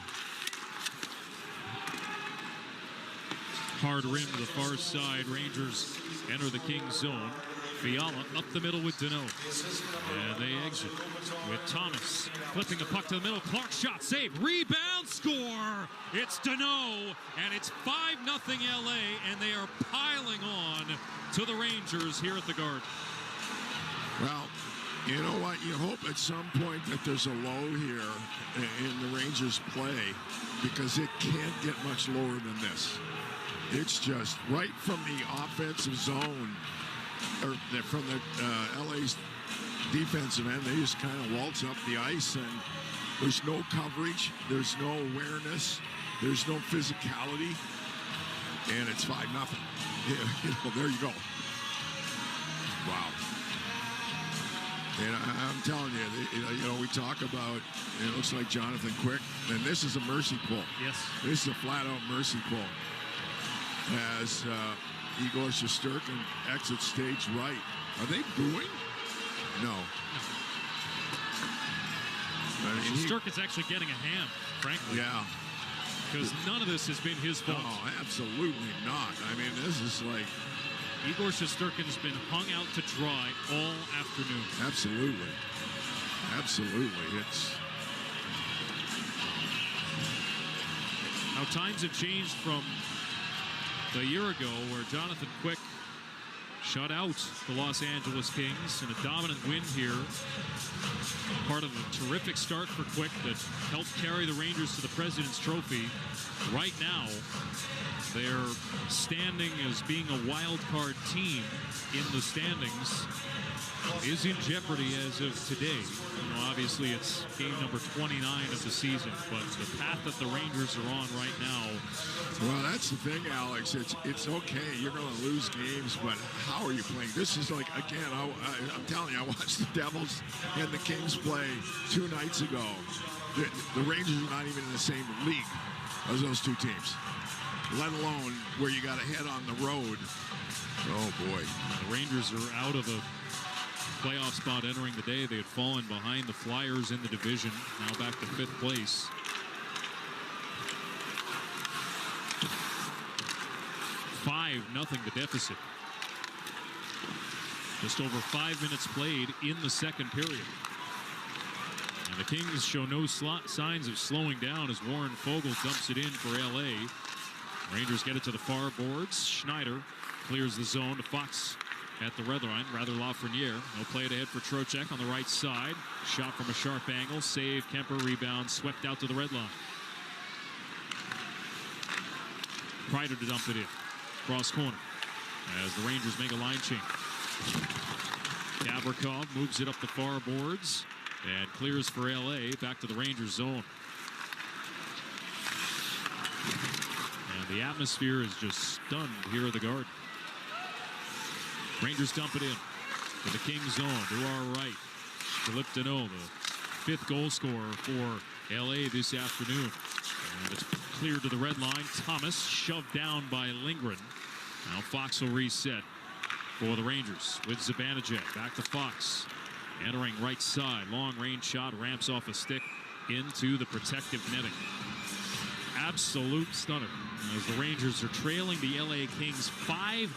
Hard rim to the far side. Rangers enter the Kings zone. Fiala up the middle with Deneau. And they exit with Thomas flipping the puck to the middle. Clark shot, save, rebound, score. It's Deneau, and it's 5-0 LA, and they are piling on to the Rangers here at the Garden. Well, you know what? You hope at some point that there's a low here in the Rangers' play, because it can't get much lower than this. It's just right from the offensive zone, or from the LA's defensive end, they just kind of waltz up the ice, and there's no coverage, there's no awareness, there's no physicality, and it's 5-0. Yeah, there you go. Wow. And I'm telling you, we talk about, it looks like Jonathan Quick, and this is a mercy pull. Yes. This is a flat-out mercy pull. As Igor Shesterkin exits stage right. Are they booing? No. Shesterkin's actually getting a hand, frankly. Yeah. Because none of this has been his fault. No, absolutely not. I mean, this is like... Igor Shesterkin has been hung out to dry all afternoon. Absolutely. Absolutely. It's... Now, times have changed from a year ago where Jonathan Quick shut out the Los Angeles Kings in a dominant win here. Part of a terrific start for Quick that helped carry the Rangers to the President's Trophy. Right now, they're standing as being a wild card team in the standings is in jeopardy as of today. Obviously, it's game number 29 of the season, but the path that the Rangers are on right now. Well, that's the thing, Alex. It's okay. You're going to lose games, but how are you playing? This is like, again, I'm telling you, I watched the Devils and the Kings play 2 nights ago. The Rangers are not even in the same league as those two teams, let alone where you got to head on the road. Oh, boy. The Rangers are out of a playoff spot entering the day. They had fallen behind the Flyers in the division. Now back to 5th place. $5-0 the deficit. Just over 5 minutes played in the second period. And the Kings show no signs of slowing down as Warren Fogle dumps it in for LA. Rangers get it to the far boards. Schneider clears the zone to Fox at the red line. Rather Lafreniere. No play it ahead for Trocheck on the right side. Shot from a sharp angle. Save. Kemper rebound. Swept out to the red line. Kreider to dump it in. Cross corner as the Rangers make a line change. Gavrikov moves it up the far boards and clears for LA. Back to the Rangers zone. And the atmosphere is just stunned here at the Garden. Rangers dump it in to the Kings zone to our right. Philippe Deneau, the 5th goal scorer for LA this afternoon. And it's cleared to the red line. Thomas shoved down by Lindgren. Now Fox will reset for the Rangers with Zibanejad. Back to Fox. Entering right side. Long range shot. Ramps off a stick into the protective netting. Absolute stunner. As the Rangers are trailing the LA Kings 5-0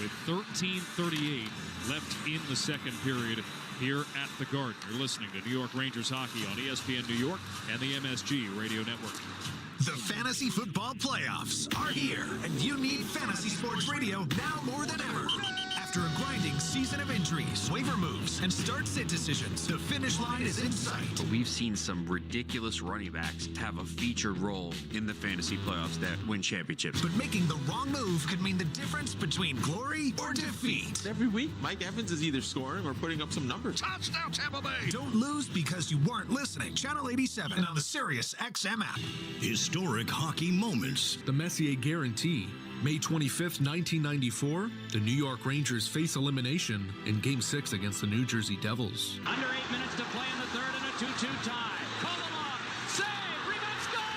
with 13:38 left in the second period here at the Garden. You're listening to New York Rangers hockey on ESPN New York and the MSG Radio Network. The Fantasy Football Playoffs are here, and you need Fantasy Sports Radio now more than ever. After a grinding season of injuries, waiver moves, and start-sit decisions, the finish line is in sight. But we've seen some ridiculous running backs have a featured role in the fantasy playoffs that win championships. But making the wrong move could mean the difference between glory or defeat. Every week, Mike Evans is either scoring or putting up some numbers. Touchdown, Tampa Bay! Don't lose because you weren't listening. Channel 87 and on the Sirius XM app. Historic hockey moments. The Messier Guarantee. May 25th, 1994, the New York Rangers face elimination in Game 6 against the New Jersey Devils. Under 8 minutes to play in the third and a 2-2 tie. Kovalov, save, rebound, score!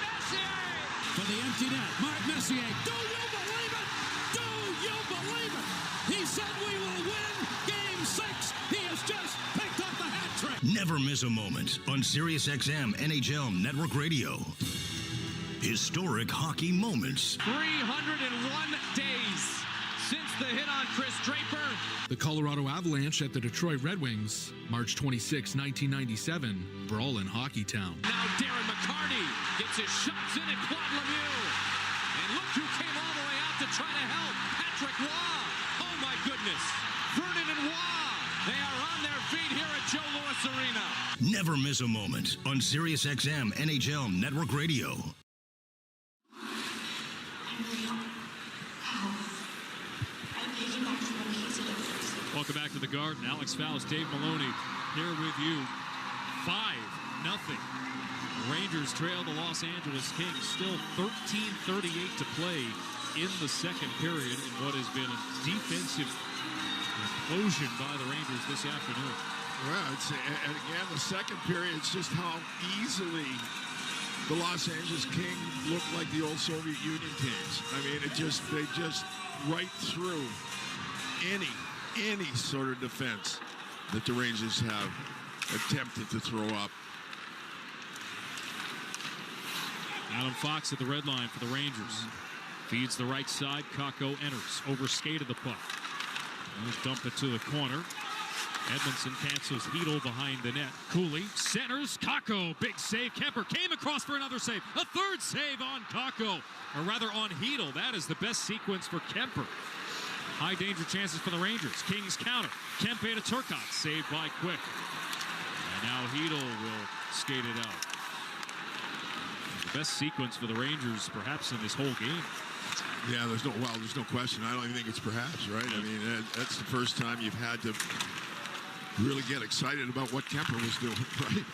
Messier! For the empty net, Mark Messier. Do you believe it? Do you believe it? He said we will win Game 6. He has just picked up the hat trick. Never miss a moment on Sirius XM NHL Network Radio. Historic hockey moments. 301 days since the hit on Chris Draper. The Colorado Avalanche at the Detroit Red Wings, March 26, 1997, brawl in Hockeytown. Now Darren McCarty gets his shots in at Claude Lemieux. And look who came all the way out to try to help. Patrick Roy. Oh my goodness. Vernon and Roy. They are on their feet here at Joe Louis Arena. Never miss a moment on Sirius XM NHL Network Radio. Welcome back to the Garden. Alex Faust, Dave Maloney here with you. 5-0. Rangers trail the Los Angeles Kings. Still 13:38 to play in the second period in what has been a defensive implosion by the Rangers this afternoon. Well, and again, the second period, it's just how easily the Los Angeles Kings look like the old Soviet Union teams. I mean, they just right through any sort of defense that the Rangers have attempted to throw up. Adam Fox at the red line for the Rangers. Feeds the right side. Kakko enters. Overskated the puck. He'll dump it to the corner. Edmondson cancels Hedl behind the net. Cooley centers. Kakko, big save. Kemper came across for another save. A third save on Kakko, or rather on Hedl. That is the best sequence for Kemper. High danger chances for the Rangers. Kings counter. Kempe to Turcotte. Saved by Quick. And now Hedl will skate it out. The best sequence for the Rangers perhaps in this whole game. Yeah, there's no question. I don't even think it's perhaps, right? I mean, that's the first time you've had to really get excited about what Kemper was doing, right?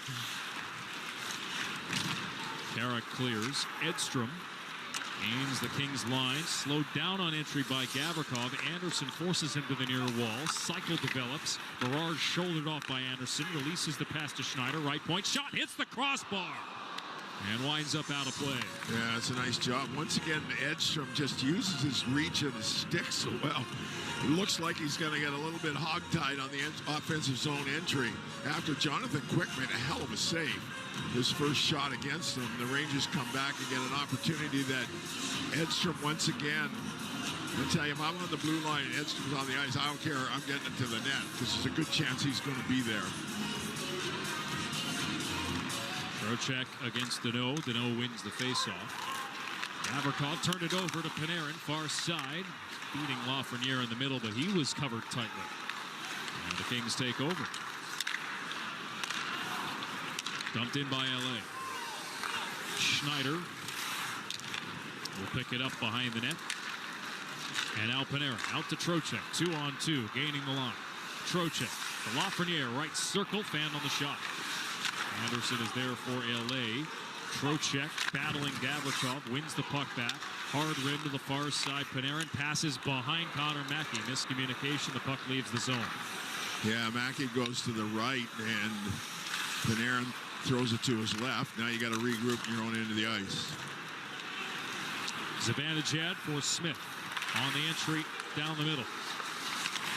Carrick clears. Edstrom aims the Kings line. Slowed down on entry by Gavrikov. Anderson forces him to the near wall. Cycle develops. Berard shouldered off by Anderson. Releases the pass to Schneider. Right point shot. Hits the crossbar. And winds up out of play. Yeah, it's a nice job. Once again, Edstrom just uses his reach and his stick so well. It looks like he's going to get a little bit hogtied on the offensive zone entry after Jonathan Quick made a hell of a save. His first shot against him. The Rangers come back and get an opportunity that Edstrom once again, I tell you, if I'm on the blue line and Edstrom's on the ice, I don't care. I'm getting it to the net because there's a good chance he's going to be there. Trocheck against Danault. Danault wins the faceoff. Gavrikov turned it over to Panarin, far side. Beating Lafreniere in the middle, but he was covered tightly. And the Kings take over. Dumped in by LA. Schneider will pick it up behind the net. And now Panarin out to Trocheck. 2-on-2, gaining the line. Trocheck to Lafreniere, right circle, fanned on the shot. Anderson is there for LA. Trocheck battling Gavrikov, wins the puck back. Hard rim to the far side. Panarin passes behind Connor Mackey. Miscommunication, the puck leaves the zone. Yeah, Mackey goes to the right, and Panarin throws it to his left. Now you got to regroup your own end of the ice. Zibanejad for Smith on the entry down the middle.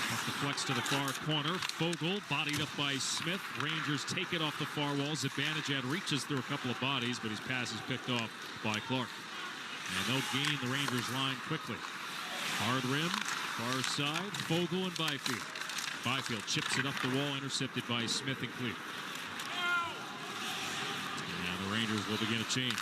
Off the flex to the far corner. Fogle bodied up by Smith. Rangers take it off the far wall. Zibanejad reaches through a couple of bodies, but his pass is picked off by Clark. And they'll gain the Rangers line quickly. Hard rim, far side, Fogle and Byfield. Byfield chips it up the wall, intercepted by Smith and Clear. And the Rangers will begin a change.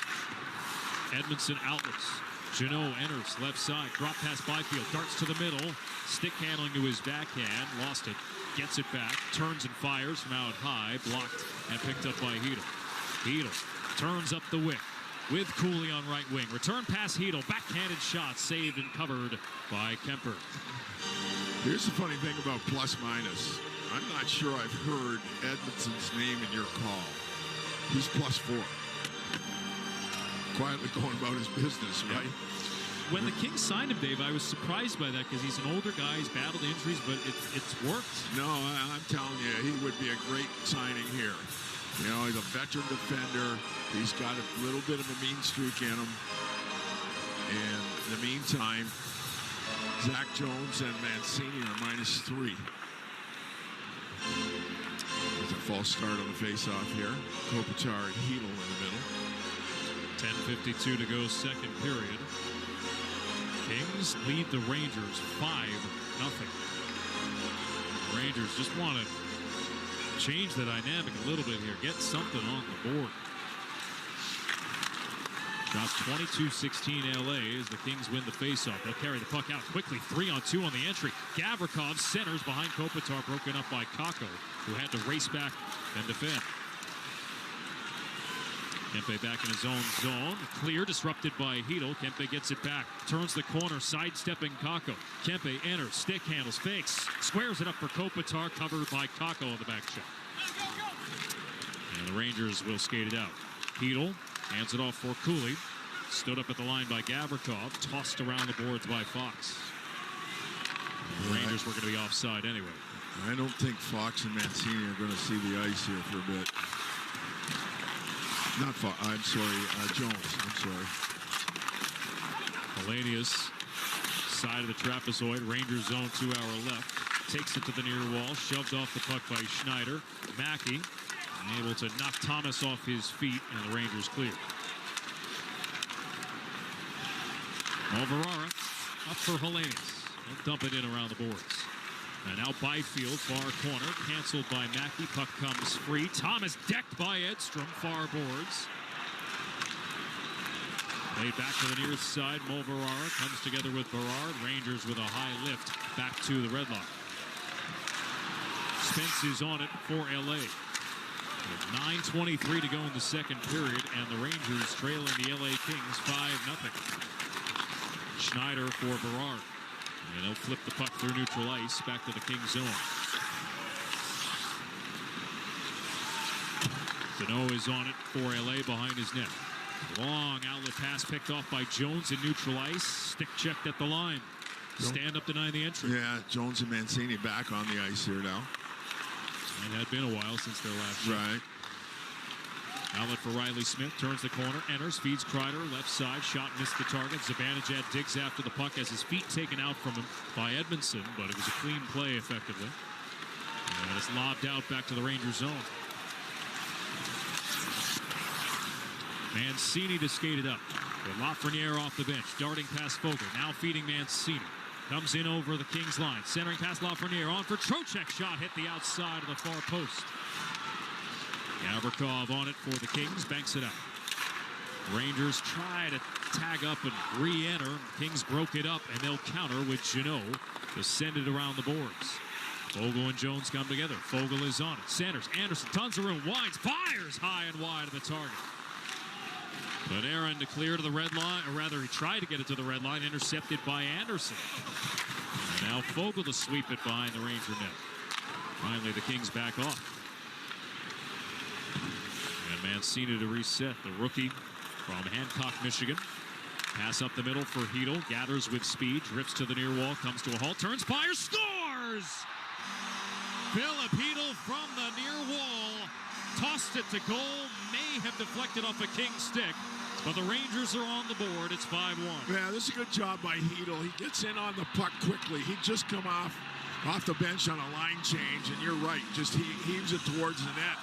Edmondson outlets. Jeannot enters left side. Drop pass Byfield. Darts to the middle. Stick handling to his backhand. Lost it. Gets it back. Turns and fires from out high. Blocked and picked up by Hedl. Hedl turns up the wick with Cooley on right wing. Return pass Hedl. Backhanded shot. Saved and covered by Kemper. Here's the funny thing about plus minus. I'm not sure I've heard Edmondson's name in your call. He's +4. Quietly going about his business, right? When the Kings signed him, Dave, I was surprised by that because he's an older guy. He's battled injuries, but it's worked. No, I'm telling you, he would be a great signing here. You know, he's a veteran defender. He's got a little bit of a mean streak in him. And in the meantime, Zach Jones and Mancini are -3. There's a false start on the faceoff here. Kopitar and Hedl in the middle. 10:52 to go, second period. Kings lead the Rangers 5-0. Rangers just want to change the dynamic a little bit here. Get something on the board. Drops 22-16 LA as the Kings win the faceoff. They'll carry the puck out quickly. 3-on-2 on the entry. Gavrikov centers behind Kopitar, broken up by Kakko, who had to race back and defend. Kempe back in his own zone. Clear, disrupted by Hedl. Kempe gets it back. Turns the corner, sidestepping Kakko. Kempe enters, stick handles, fakes. Squares it up for Kopitar, covered by Kakko on the back shot. And the Rangers will skate it out. Hedl hands it off for Cooley. Stood up at the line by Gavrikov. Tossed around the boards by Fox. The Rangers were going to be offside anyway. I don't think Fox and Mancini are going to see the ice here for a bit. Not Fox. I'm sorry, Jones. I'm sorry. Hellenius, side of the trapezoid, Rangers zone to our left. Takes it to the near wall, shoved off the puck by Schneider. Mackey able to knock Thomas off his feet, and the Rangers clear. Moverara up for Hellenius. They'll dump it in around the boards. And now Byfield, far corner, canceled by Mackey. Puck comes free. Thomas decked by Edstrom, far boards. Played back to the near side. Moverara comes together with Berard. Rangers with a high lift back to the red line. Spence is on it for LA. With 9:23 to go in the second period, and the Rangers trailing the LA Kings 5-0. Schneider for Berard. And they'll flip the puck through neutral ice back to the Kings zone. Deneau is on it for LA behind his net. Long outlet pass picked off by Jones in neutral ice. Stick checked at the line. Stand up denying the entry. Yeah, Jones and Mancini back on the ice here now. It had been a while since their last shot. Right. Outlet for Riley Smith, turns the corner, enters, feeds Kreider, left side, shot missed the target. Zibanejad digs after the puck, has his feet taken out from him by Edmondson, but it was a clean play effectively. And it's lobbed out back to the Rangers zone. Mancini to skate it up. With Lafreniere off the bench, darting past Fogel, now feeding Mancini. Comes in over the Kings line, centering past Lafreniere, on for Trocheck, shot hit the outside of the far post. Gavrikov on it for the Kings, banks it out. Rangers try to tag up and re-enter. Kings broke it up, and they'll counter with Jeannot to send it around the boards. Fogel and Jones come together. Fogel is on it. Sanders, Anderson, tons of room, winds, fires high and wide of the target. Panarin to clear to the red line, or rather he tried to get it to the red line, intercepted by Anderson. And now Fogel to sweep it behind the Ranger net. Finally, the Kings back off. And Mancini to reset, the rookie from Hancock, Michigan. Pass up the middle for Hedl, gathers with speed, drifts to the near wall, comes to a halt, turns, fires, scores! Philip Hedl from the near wall, tossed it to goal, may have deflected off a King stick, but the Rangers are on the board. It's 5-1. Yeah, this is a good job by Hedl. He gets in on the puck quickly. He'd just come off the bench on a line change, and you're right, just he heaves it towards the net.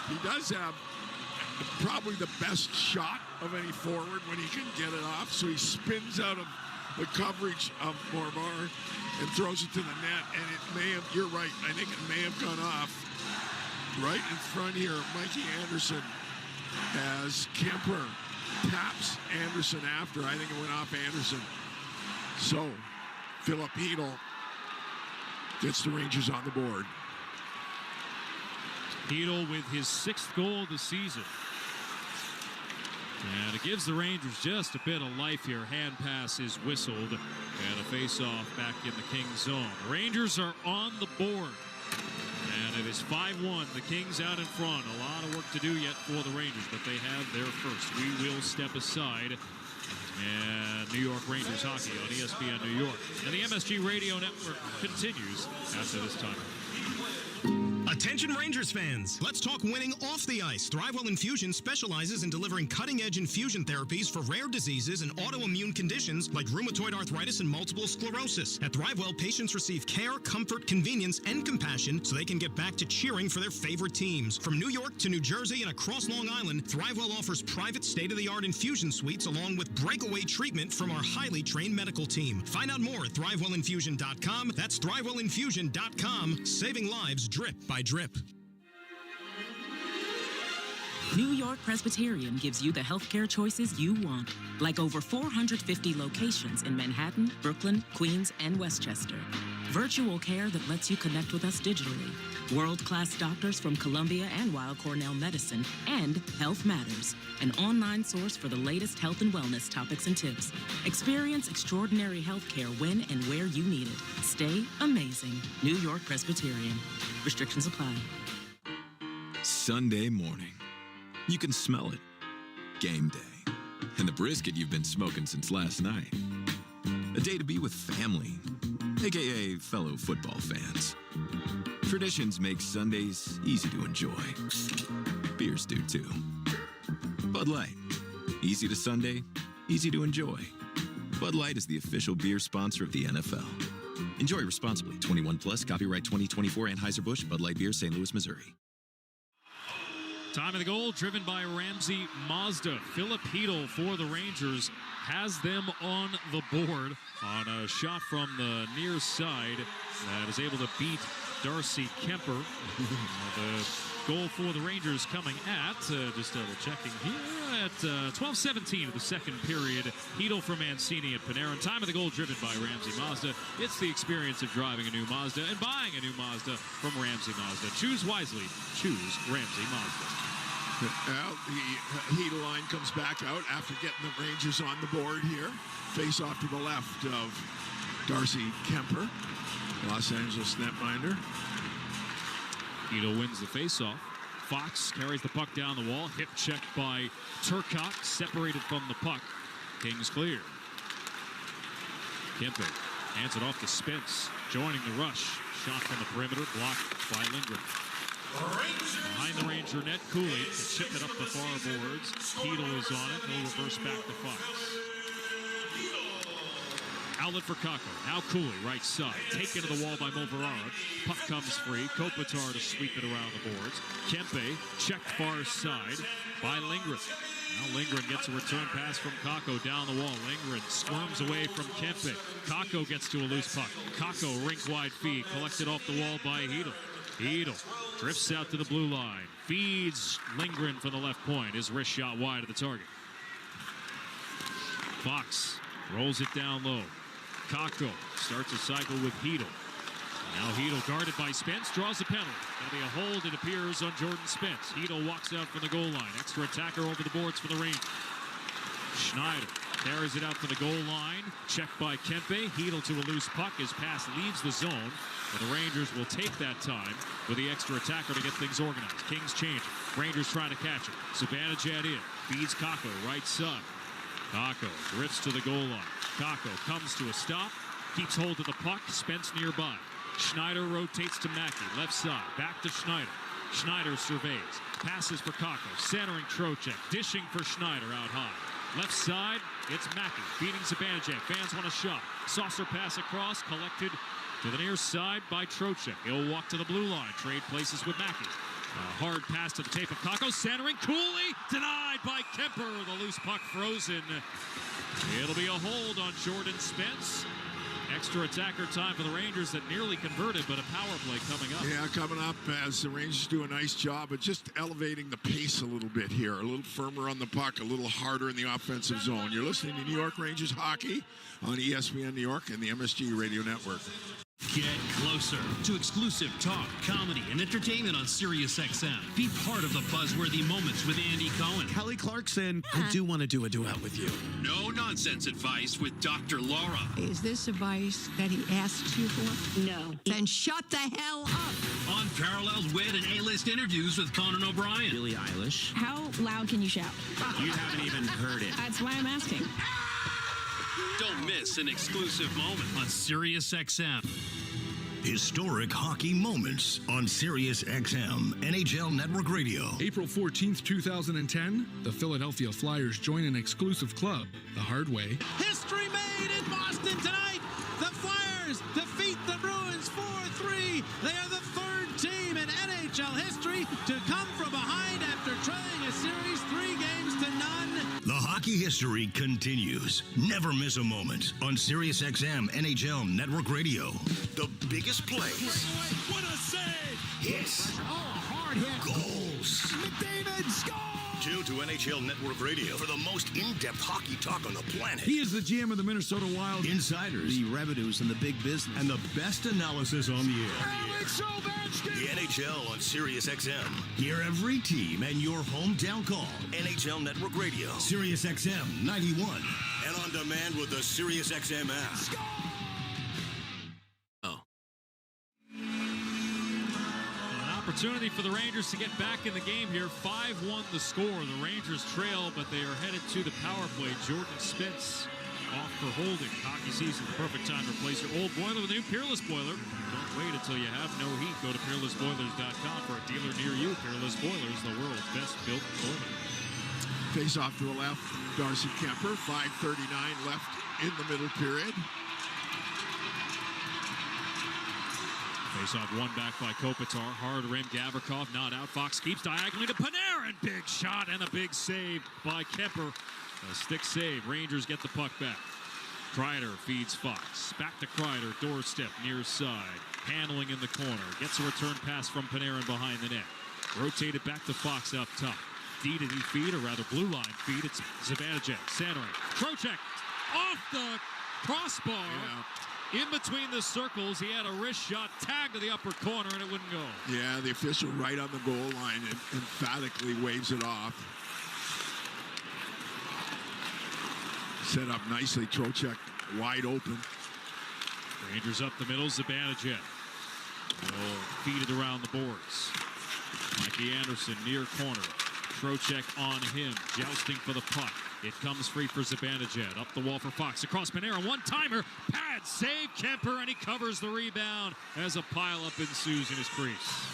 He does have probably the best shot of any forward when he can get it off, so he spins out of the coverage of Morvar and throws it to the net, and it may have, you're right, I think it may have gone off right in front here. Mikey Anderson as Kemper taps Anderson after. I think it went off Anderson. So, Philip Hedl gets the Rangers on the board. Hedl with his 6th goal of the season. And it gives the Rangers just a bit of life here. Hand pass is whistled, and a face-off back in the Kings zone. The Rangers are on the board. And it is 5-1. The Kings out in front. A lot of work to do yet for the Rangers, but they have their first. We will step aside. And New York Rangers hockey on ESPN New York. And the MSG Radio Network continues after this time. Attention Rangers fans, let's talk winning off the ice. ThriveWell Infusion specializes in delivering cutting-edge infusion therapies for rare diseases and autoimmune conditions like rheumatoid arthritis and multiple sclerosis. At ThriveWell, patients receive care, comfort, convenience, and compassion so they can get back to cheering for their favorite teams. From New York to New Jersey and across Long Island, ThriveWell offers private state-of-the-art infusion suites along with breakaway treatment from our highly trained medical team. Find out more at ThriveWellInfusion.com. That's ThriveWellInfusion.com. Saving lives drip by drip. New York Presbyterian gives you the healthcare choices you want, like over 450 locations in Manhattan, Brooklyn, Queens, and Westchester. Virtual care that lets you connect with us digitally. World-class doctors from Columbia and Weill Cornell Medicine, and Health Matters, an online source for the latest health and wellness topics and tips. Experience extraordinary healthcare when and where you need it. Stay amazing. New York Presbyterian. Restrictions apply. Sunday morning. You can smell it. Game day. And the brisket you've been smoking since last night. A day to be with family, aka fellow football fans. Traditions make Sundays easy to enjoy. Beers do too. Bud Light. Easy to Sunday, easy to enjoy. Bud Light is the official beer sponsor of the NFL. Enjoy responsibly. 21 plus. Copyright 2024 Anheuser-Busch. Bud Light Beer, St. Louis, Missouri. Time of the goal, driven by Ramsey Mazda. Philip Hedl for the Rangers has them on the board on a shot from the near side that is able to beat Darcy Kemper. The goal for the Rangers coming at, just double checking here, at 12:17 of the second period. Hedl for Mancini at Panarin. Time of the goal driven by Ramsey Mazda. It's the experience of driving a new Mazda and buying a new Mazda from Ramsey Mazda. Choose wisely. Choose Ramsey Mazda. Well, the Hedl line comes back out after getting the Rangers on the board here. Face off to the left of Darcy Kemper, Los Angeles netminder. Hedl wins the faceoff. Fox carries the puck down the wall. Hip check by Turcotte, separated from the puck. Kings clear. Kemper hands it off to Spence, joining the rush. Shot from the perimeter, blocked by Lindgren. Behind the Ranger net, Cooley chipped it up the far boards. Hedl is on it. He'll reverse back to Fox. Outlet for Kakko. Now Cooley, right side. Taken to the wall by Moverard. Puck comes free. Kopitar to sweep it around the boards. Kempe checked far side by Lindgren. Now Lindgren gets a return pass from Kakko down the wall. Lindgren squirms away from Kempe. Kakko gets to a loose puck. Kakko, rink-wide feed, collected off the wall by Hedl. Hedl drifts out to the blue line. Feeds Lindgren from the left point. His wrist shot wide of the target. Fox rolls it down low. Kakko starts a cycle with Hedl. Now Hedl, guarded by Spence, draws a penalty. Going to be a hold, it appears, on Jordan Spence. Hedl walks out from the goal line. Extra attacker over the boards for the Rangers. Schneider carries it out to the goal line. Checked by Kempe. Hedl to a loose puck. His pass leaves the zone. But the Rangers will take that time with the extra attacker to get things organized. Kings change it. Rangers trying to catch it. Zibanejad in. Feeds Kakko, right side. Kakko drifts to the goal line. Kakko comes to a stop. Keeps hold of the puck. Spence nearby. Schneider rotates to Mackey. Left side. Back to Schneider. Schneider surveys. Passes for Kakko. Centering Trocheck. Dishing for Schneider out high. Left side, it's Mackey beating Zibanejad. Fans want a shot. Saucer pass across, collected to the near side by Trocheck. He'll walk to the blue line. Trade places with Mackey. A hard pass to the tape of Kakko. Centering, Cooley denied by Kemper. The loose puck frozen. It'll be a hold on Jordan Spence. Extra attacker time for the Rangers that nearly converted, but a power play coming up. Yeah, coming up as the Rangers do a nice job of just elevating the pace a little bit here. A little firmer on the puck, a little harder in the offensive zone. You're listening to New York Rangers hockey on ESPN New York and the MSG Radio Network. Get closer to exclusive talk, comedy, and entertainment on SiriusXM. Be part of the buzzworthy moments with Andy Cohen. Kelly Clarkson, I do want to do a duet with you. No nonsense advice with Dr. Laura. Is this advice that he asks you for? No. Then shut the hell up. Unparalleled wit and A-list interviews with Conan O'Brien. Billie Eilish. How loud can you shout? You haven't even heard it. That's why I'm asking. Don't miss an exclusive moment on SiriusXM. Historic hockey moments on SiriusXM NHL Network Radio. April 14th, 2010, the Philadelphia Flyers join an exclusive club, the Hard Way. History made in Boston tonight. The Flyers defeat the Bruins 4-3. They are the third team in NHL history to come from behind after trailing a series 3-0. The hockey history continues. Never miss a moment on SiriusXM NHL Network Radio. The biggest plays. What a save! Hits. Oh, hard hit. Goals. McDavid scores! Tune to NHL Network Radio for the most in-depth hockey talk on the planet. He is the GM of the Minnesota Wild. Insiders. The revenues and the big business. And the best analysis on the air. Alex Ovechkin! The NHL on SiriusXM. Hear every team and your hometown call. NHL Network Radio. SiriusXM 91. And on demand with the SiriusXM app. Opportunity for the Rangers to get back in the game here. 5-1 the score. The Rangers trail, but they are headed to the power play. Jordan Spence off for holding. Hockey season, the perfect time to replace your old boiler with a new Peerless boiler. Don't wait until you have no heat. Go to peerlessboilers.com for a dealer near you. Peerless Boilers, the world's best built boiler. Face off to the left, Darcy Kemper. 5:39 left in the middle period. Face off one back by Kopitar. Hard rim, Gavrikov not out. Fox keeps diagonally to Panarin. Big shot and a big save by Kemper. A stick save. Rangers get the puck back. Kreider feeds Fox. Back to Kreider. Doorstep near side. Handling in the corner. Gets a return pass from Panarin behind the net. Rotated back to Fox up top. D to D feed, or rather blue line feed. It's Zibanejad centering. Trocheck off the crossbar. Yeah. In between the circles, he had a wrist shot tagged to the upper corner, and it wouldn't go. Yeah, the official right on the goal line emphatically waves it off. Set up nicely. Trocheck wide open. Rangers up the middle. Zibanejad will feed it around the boards. Mikey Anderson near corner. Trocheck on him, jousting for the puck. It comes free for Zibanejad. Up the wall for Fox. Across Panarin. One-timer. Pad save. Kemper, and he covers the rebound as a pileup ensues in his crease.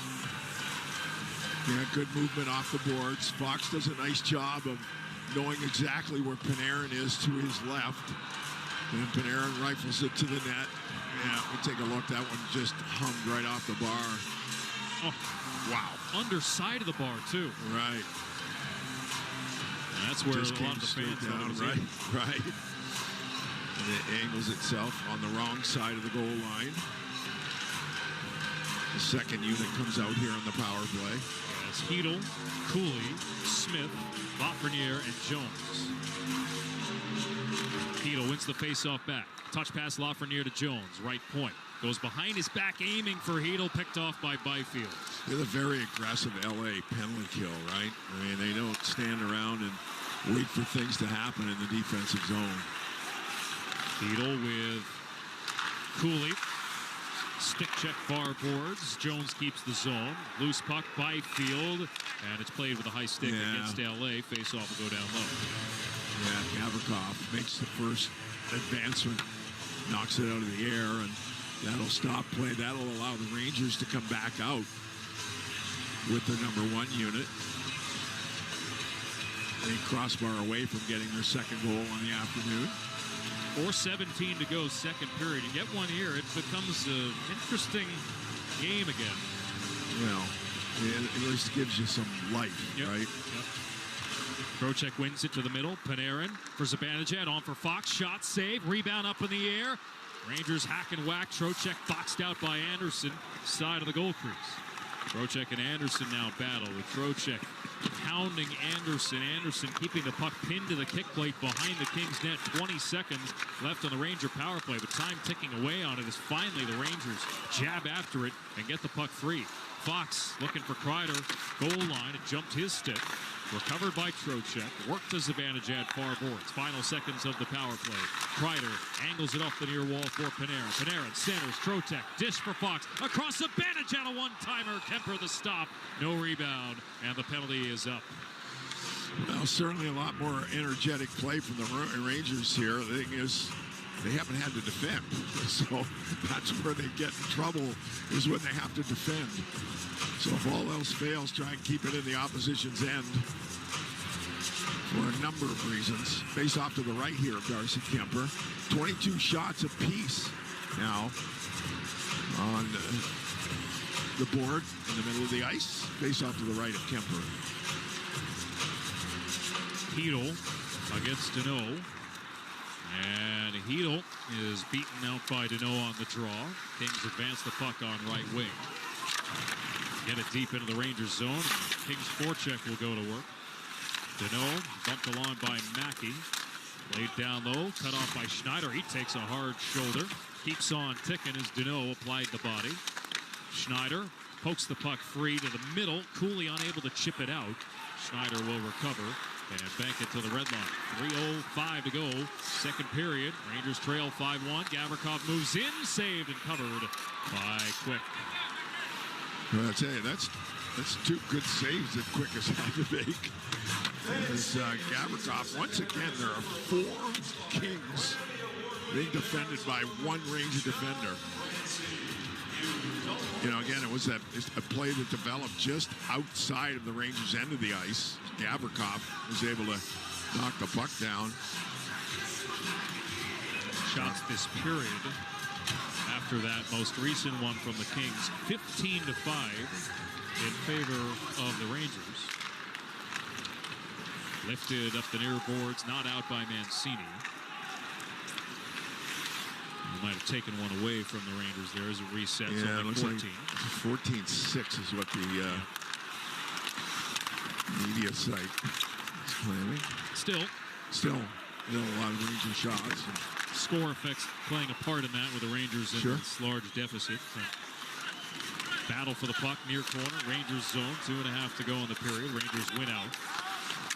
Yeah, good movement off the boards. Fox does a nice job of knowing exactly where Panarin is to his left. And Panarin rifles it to the net. Yeah, we'll take a look. That one just hummed right off the bar. Oh, wow. Underside of the bar, too. Right. And that's where just a lot of the fans down, right. And it angles itself on the wrong side of the goal line. The second unit comes out here on the power play. That's Hedl, Cooley, Smith, Lafreniere, and Jones. Hedl wins the faceoff back. Touch pass Lafreniere to Jones. Right point. Goes behind his back, aiming for Hedl, picked off by Byfield. They're a very aggressive LA penalty kill, right? I mean, they don't stand around and wait for things to happen in the defensive zone. Hedl with Cooley. Stick check far boards. Jones keeps the zone. Loose puck, Byfield. And it's played with a high stick against LA. Face-off will go down low. Yeah, Gavrikov makes the first advancement. Knocks it out of the air, and that'll stop play. That'll allow the Rangers to come back out with the number one unit. They crossbar away from getting their second goal on the afternoon. 4:17 to go, second period. You get one here, it becomes an interesting game again. Well, it at least gives you some life, right? Yep. Trocheck wins it to the middle. Panarin for Zibanejad, on for Fox. Shot save, rebound up in the air. Rangers hack and whack. Trocheck boxed out by Anderson, side of the goal crease. Trocheck and Anderson now battle, with Trocheck pounding Anderson. Anderson keeping the puck pinned to the kick plate behind the Kings net. 20 seconds left on the Ranger power play, but time ticking away on it as finally the Rangers jab after it and get the puck free. Fox looking for Kreider. Goal line. It jumped his stick. Recovered by Trocheck. Worked to Zibanejad far boards. Final seconds of the power play. Kreider angles it off the near wall for Panarin. Panarin centers. Trocheck. Dish for Fox. Across Zibanejad. A one-timer. Kemper the stop. No rebound. And the penalty is up. Well, certainly a lot more energetic play from the Rangers here. The thing is, they haven't had to defend. So that's where they get in trouble, is when they have to defend. So if all else fails, try and keep it in the opposition's end for a number of reasons. Face off to the right here of Darcy Kemper. 22 shots apiece now on the board in the middle of the ice. Face off to the right of Kemper. Hedl against Danault. And Hedl is beaten out by Danault on the draw. Kings advance the puck on right wing. Get it deep into the Rangers zone. Kings forecheck will go to work. Danault bumped along by Mackey. Laid down low, cut off by Schneider. He takes a hard shoulder. Keeps on ticking as Danault applied the body. Schneider pokes the puck free to the middle. Cooley unable to chip it out. Schneider will recover and bank it to the red line. 3:05 to go, second period. Rangers trail 5-1. Gavrikov moves in, saved and covered by Quick. Well, I tell you, that's two good saves that Quick has had to make. is Gavrikov. Once again, there are 4 Kings being defended by 1 Ranger defender. You know, again, it was a play that developed just outside of the Rangers' end of the ice. Gavrikov was able to knock the puck down. Shots this period after that most recent one from the Kings, 15-5 in favor of the Rangers. Lifted up the near boards, not out by Mancini. He might have taken one away from the Rangers. There is a reset. Yeah, it looks 14. like 14-6 is what the media site is claiming. Still, a lot of Ranger shots. Score effects playing a part in that with the Rangers in this large deficit. Battle for the puck near corner. Rangers zone, 2.5 to go in the period. Rangers win out.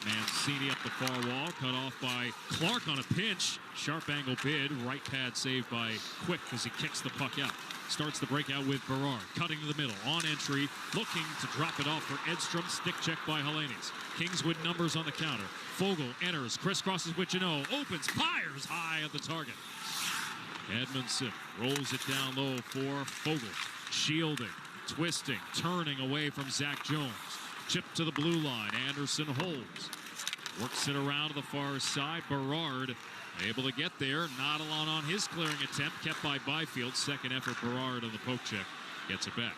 Mancini up the far wall, cut off by Clark on a pinch. Sharp angle bid, right pad saved by Quick as he kicks the puck out. Starts the breakout with Berard, cutting to the middle, on entry, looking to drop it off for Edstrom, stick check by Helenius. Kings with numbers on the counter. Fogle enters, crisscrosses with Janot, opens, fires high at the target. Edmondson rolls it down low for Fogle, shielding, twisting, turning away from Zach Jones. Chip to the blue line. Anderson holds. Works it around to the far side. Berard able to get there. Not alone on his clearing attempt. Kept by Byfield. Second effort, Berard on the poke check. Gets it back.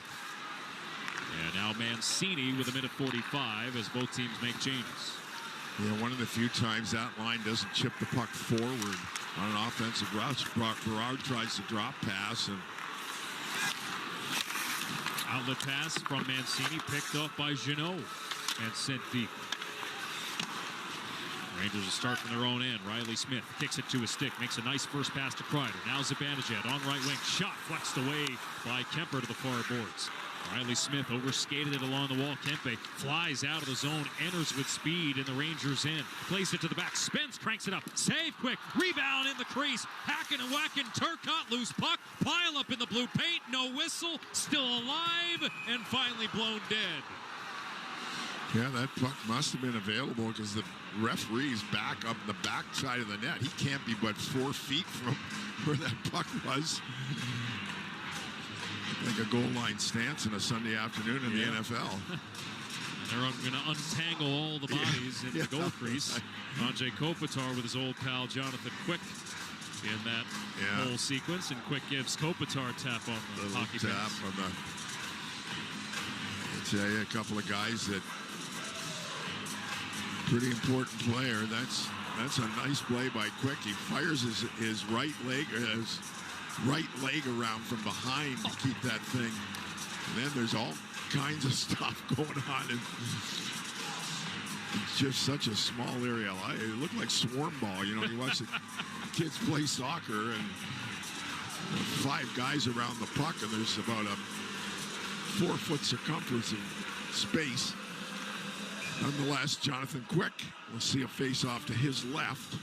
And now Mancini with 1:45 as both teams make changes. Yeah, one of the few times that line doesn't chip the puck forward on an offensive rush. Berard tries to drop pass and outlet pass from Mancini, picked off by Janot and sent deep. Rangers will start from their own end. Riley Smith kicks it to his stick, makes a nice first pass to Kreider. Now Zibanejad on right wing, shot flexed away by Kemper to the far boards. Riley Smith overskated it along the wall. Kempe flies out of the zone, enters with speed in the Rangers' end. Plays it to the back. Spence cranks it up. Save quick. Rebound in the crease. Hacking and whacking. Turcotte loose puck. Pile up in the blue paint. No whistle. Still alive. And finally blown dead. Yeah, that puck must have been available because the referee's back up the back side of the net. He can't be but 4 feet from where that puck was. Like a goal line stance on a Sunday afternoon in the NFL. And they're going to untangle all the bodies in the goal crease. Andrei Kopitar with his old pal Jonathan Quick in that whole sequence. And Quick gives Kopitar a tap on the hockey tap on the. I'll tell you, a couple of guys that pretty important player. That's a nice play by Quick. He fires his right leg around from behind to keep that thing. And then there's all kinds of stuff going on. And it's just such a small area. It looked like swarm ball. You know, you watch the kids play soccer and 5 guys around the puck, and there's about a 4-foot circumference of space. Nonetheless, Jonathan Quick will see a face-off to his left.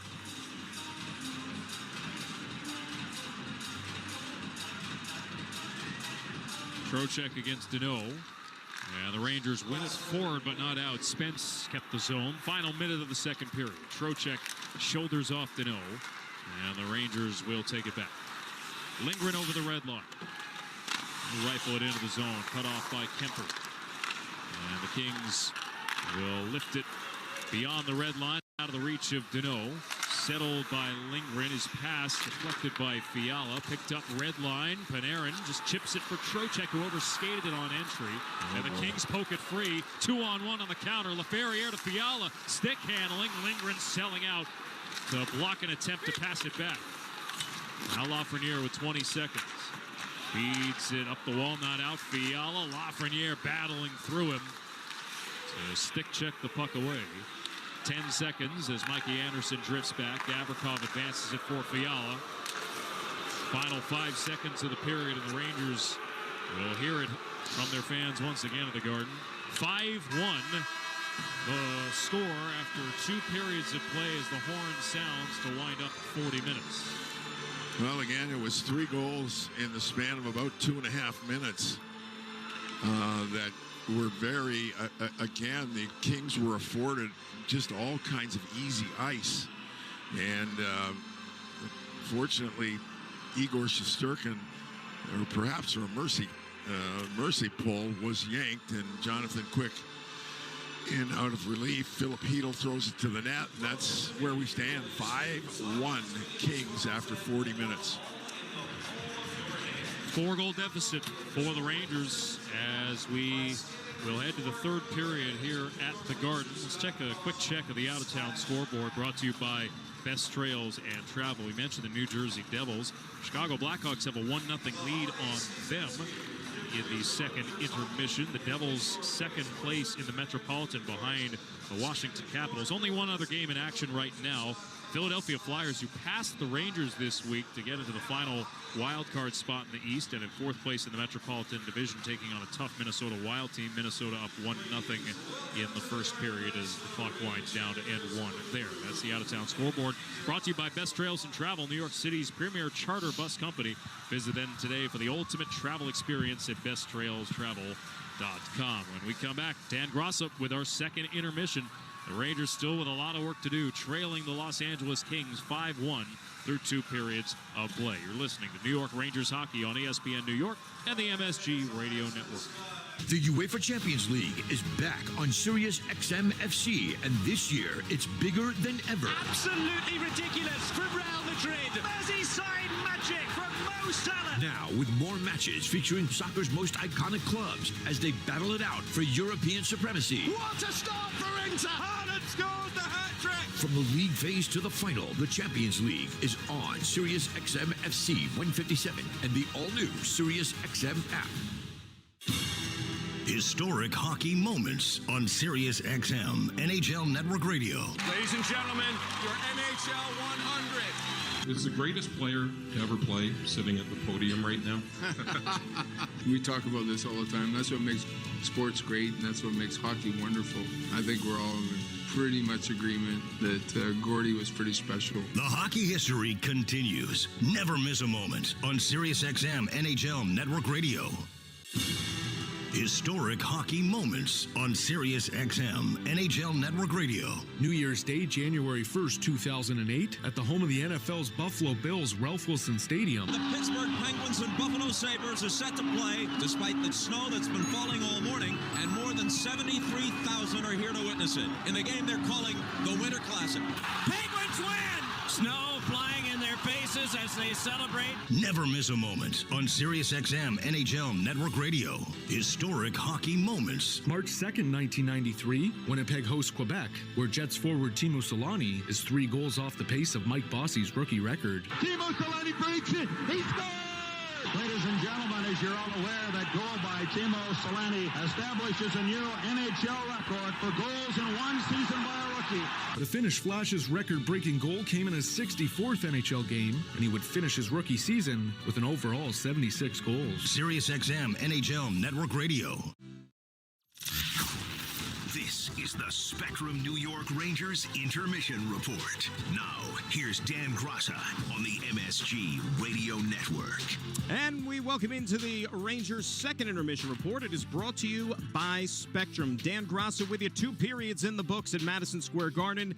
Trocheck against Danault. And the Rangers win it forward but not out. Spence kept the zone. Final minute of the second period. Trocheck shoulders off Danault. And the Rangers will take it back. Lindgren over the red line. Rifle it into the zone. Cut off by Kemper. And the Kings will lift it beyond the red line. Out of the reach of Danault. Settled by Lindgren. His pass deflected by Fiala. Picked up red line. Panarin just chips it for Trocheck, who overskated it on entry. And the Kings poke it free. 2-on-1 on the counter. Laferriere to Fiala. Stick handling. Lindgren selling out to block an attempt to pass it back. Now Lafreniere with 20 seconds. Feeds it up the wall, not out. Fiala. Lafreniere battling through him to stick check the puck away. 10 seconds as Mikey Anderson drifts back. Gavrikov advances it for Fiala. Final 5 seconds of the period, and the Rangers will hear it from their fans once again at the Garden. 5-1 the score after 2 periods of play as the horn sounds to wind up 40 minutes. Well, again, it was 3 goals in the span of about 2.5 minutes that were very, again, the Kings were afforded just all kinds of easy ice. And fortunately, Igor Shesterkin, or perhaps a mercy pull, was yanked, and Jonathan Quick in out of relief. Philip Hedl throws it to the net, and that's where we stand. 5-1 Kings after 40 minutes. 4-goal deficit for the Rangers as we will head to the third period here at the Garden. Let's take a quick check of the out-of-town scoreboard brought to you by Best Trails and Travel. We mentioned the New Jersey Devils. Chicago Blackhawks have a 1-0 lead on them in the second intermission. The Devils second place in the Metropolitan behind the Washington Capitals. Only one other game in action right now. Philadelphia Flyers, who passed the Rangers this week to get into the final wild card spot in the East and in fourth place in the Metropolitan Division, taking on a tough Minnesota Wild team. Minnesota up 1-0 in the first period as the clock winds down to end one there. That's the out-of-town scoreboard. Brought to you by Best Trails and Travel, New York City's premier charter bus company. Visit them today for the ultimate travel experience at besttrailstravel.com. When we come back, Dan Grossup with our second intermission. The Rangers still with a lot of work to do, trailing the Los Angeles Kings 5-1 through 2 periods of play. You're listening to New York Rangers hockey on ESPN New York and the MSG Radio Network. The UEFA Champions League is back on Sirius XM FC, and this year it's bigger than ever. Absolutely ridiculous from Real Madrid. Merseyside magic from Mo Salah. Now, with more matches featuring soccer's most iconic clubs as they battle it out for European supremacy. What a start for Inter! Haaland scores the hat-trick! From the league phase to the final, the Champions League is on Sirius XM FC 157 and the all-new Sirius XM app. Historic hockey moments on Sirius XM NHL Network Radio. Ladies and gentlemen, your NHL 100. Is the greatest player to ever play sitting at the podium right now? We talk about this all the time. That's what makes sports great, and that's what makes hockey wonderful. I think we're all in pretty much agreement that Gordy was pretty special. The hockey history continues. Never miss a moment on Sirius XM NHL Network Radio. Historic hockey moments on Sirius XM NHL Network Radio. New Year's Day, January 1st, 2008, at the home of the NFL's Buffalo Bills, Ralph Wilson Stadium. The Pittsburgh Penguins and Buffalo Sabres are set to play despite the snow that's been falling all morning, and more than 73,000 are here to witness it in the game they're calling the Winter Classic. Penguins win! Snow flying in their faces as they celebrate. Never miss a moment on Sirius XM NHL Network Radio. Historic hockey moments. March 2nd, 1993, Winnipeg hosts Quebec, where Jets forward Timo Solani is 3 goals off the pace of Mike Bossy's rookie record. Timo Solani breaks it. He scores! Ladies and gentlemen, as you're all aware, that goal by Timo Solani establishes a new NHL record for goals in one season by a rookie. The Finnish Flash's record-breaking goal came in his 64th NHL game, and he would finish his rookie season with an overall 76 goals. Sirius XM NHL Network Radio. This is the Spectrum New York Rangers Intermission Report. Now, here's Dan Grassa on the MSG Radio Network. And we welcome into the Rangers' second intermission report. It is brought to you by Spectrum. Dan Grassa with you. 2 periods in the books at Madison Square Garden.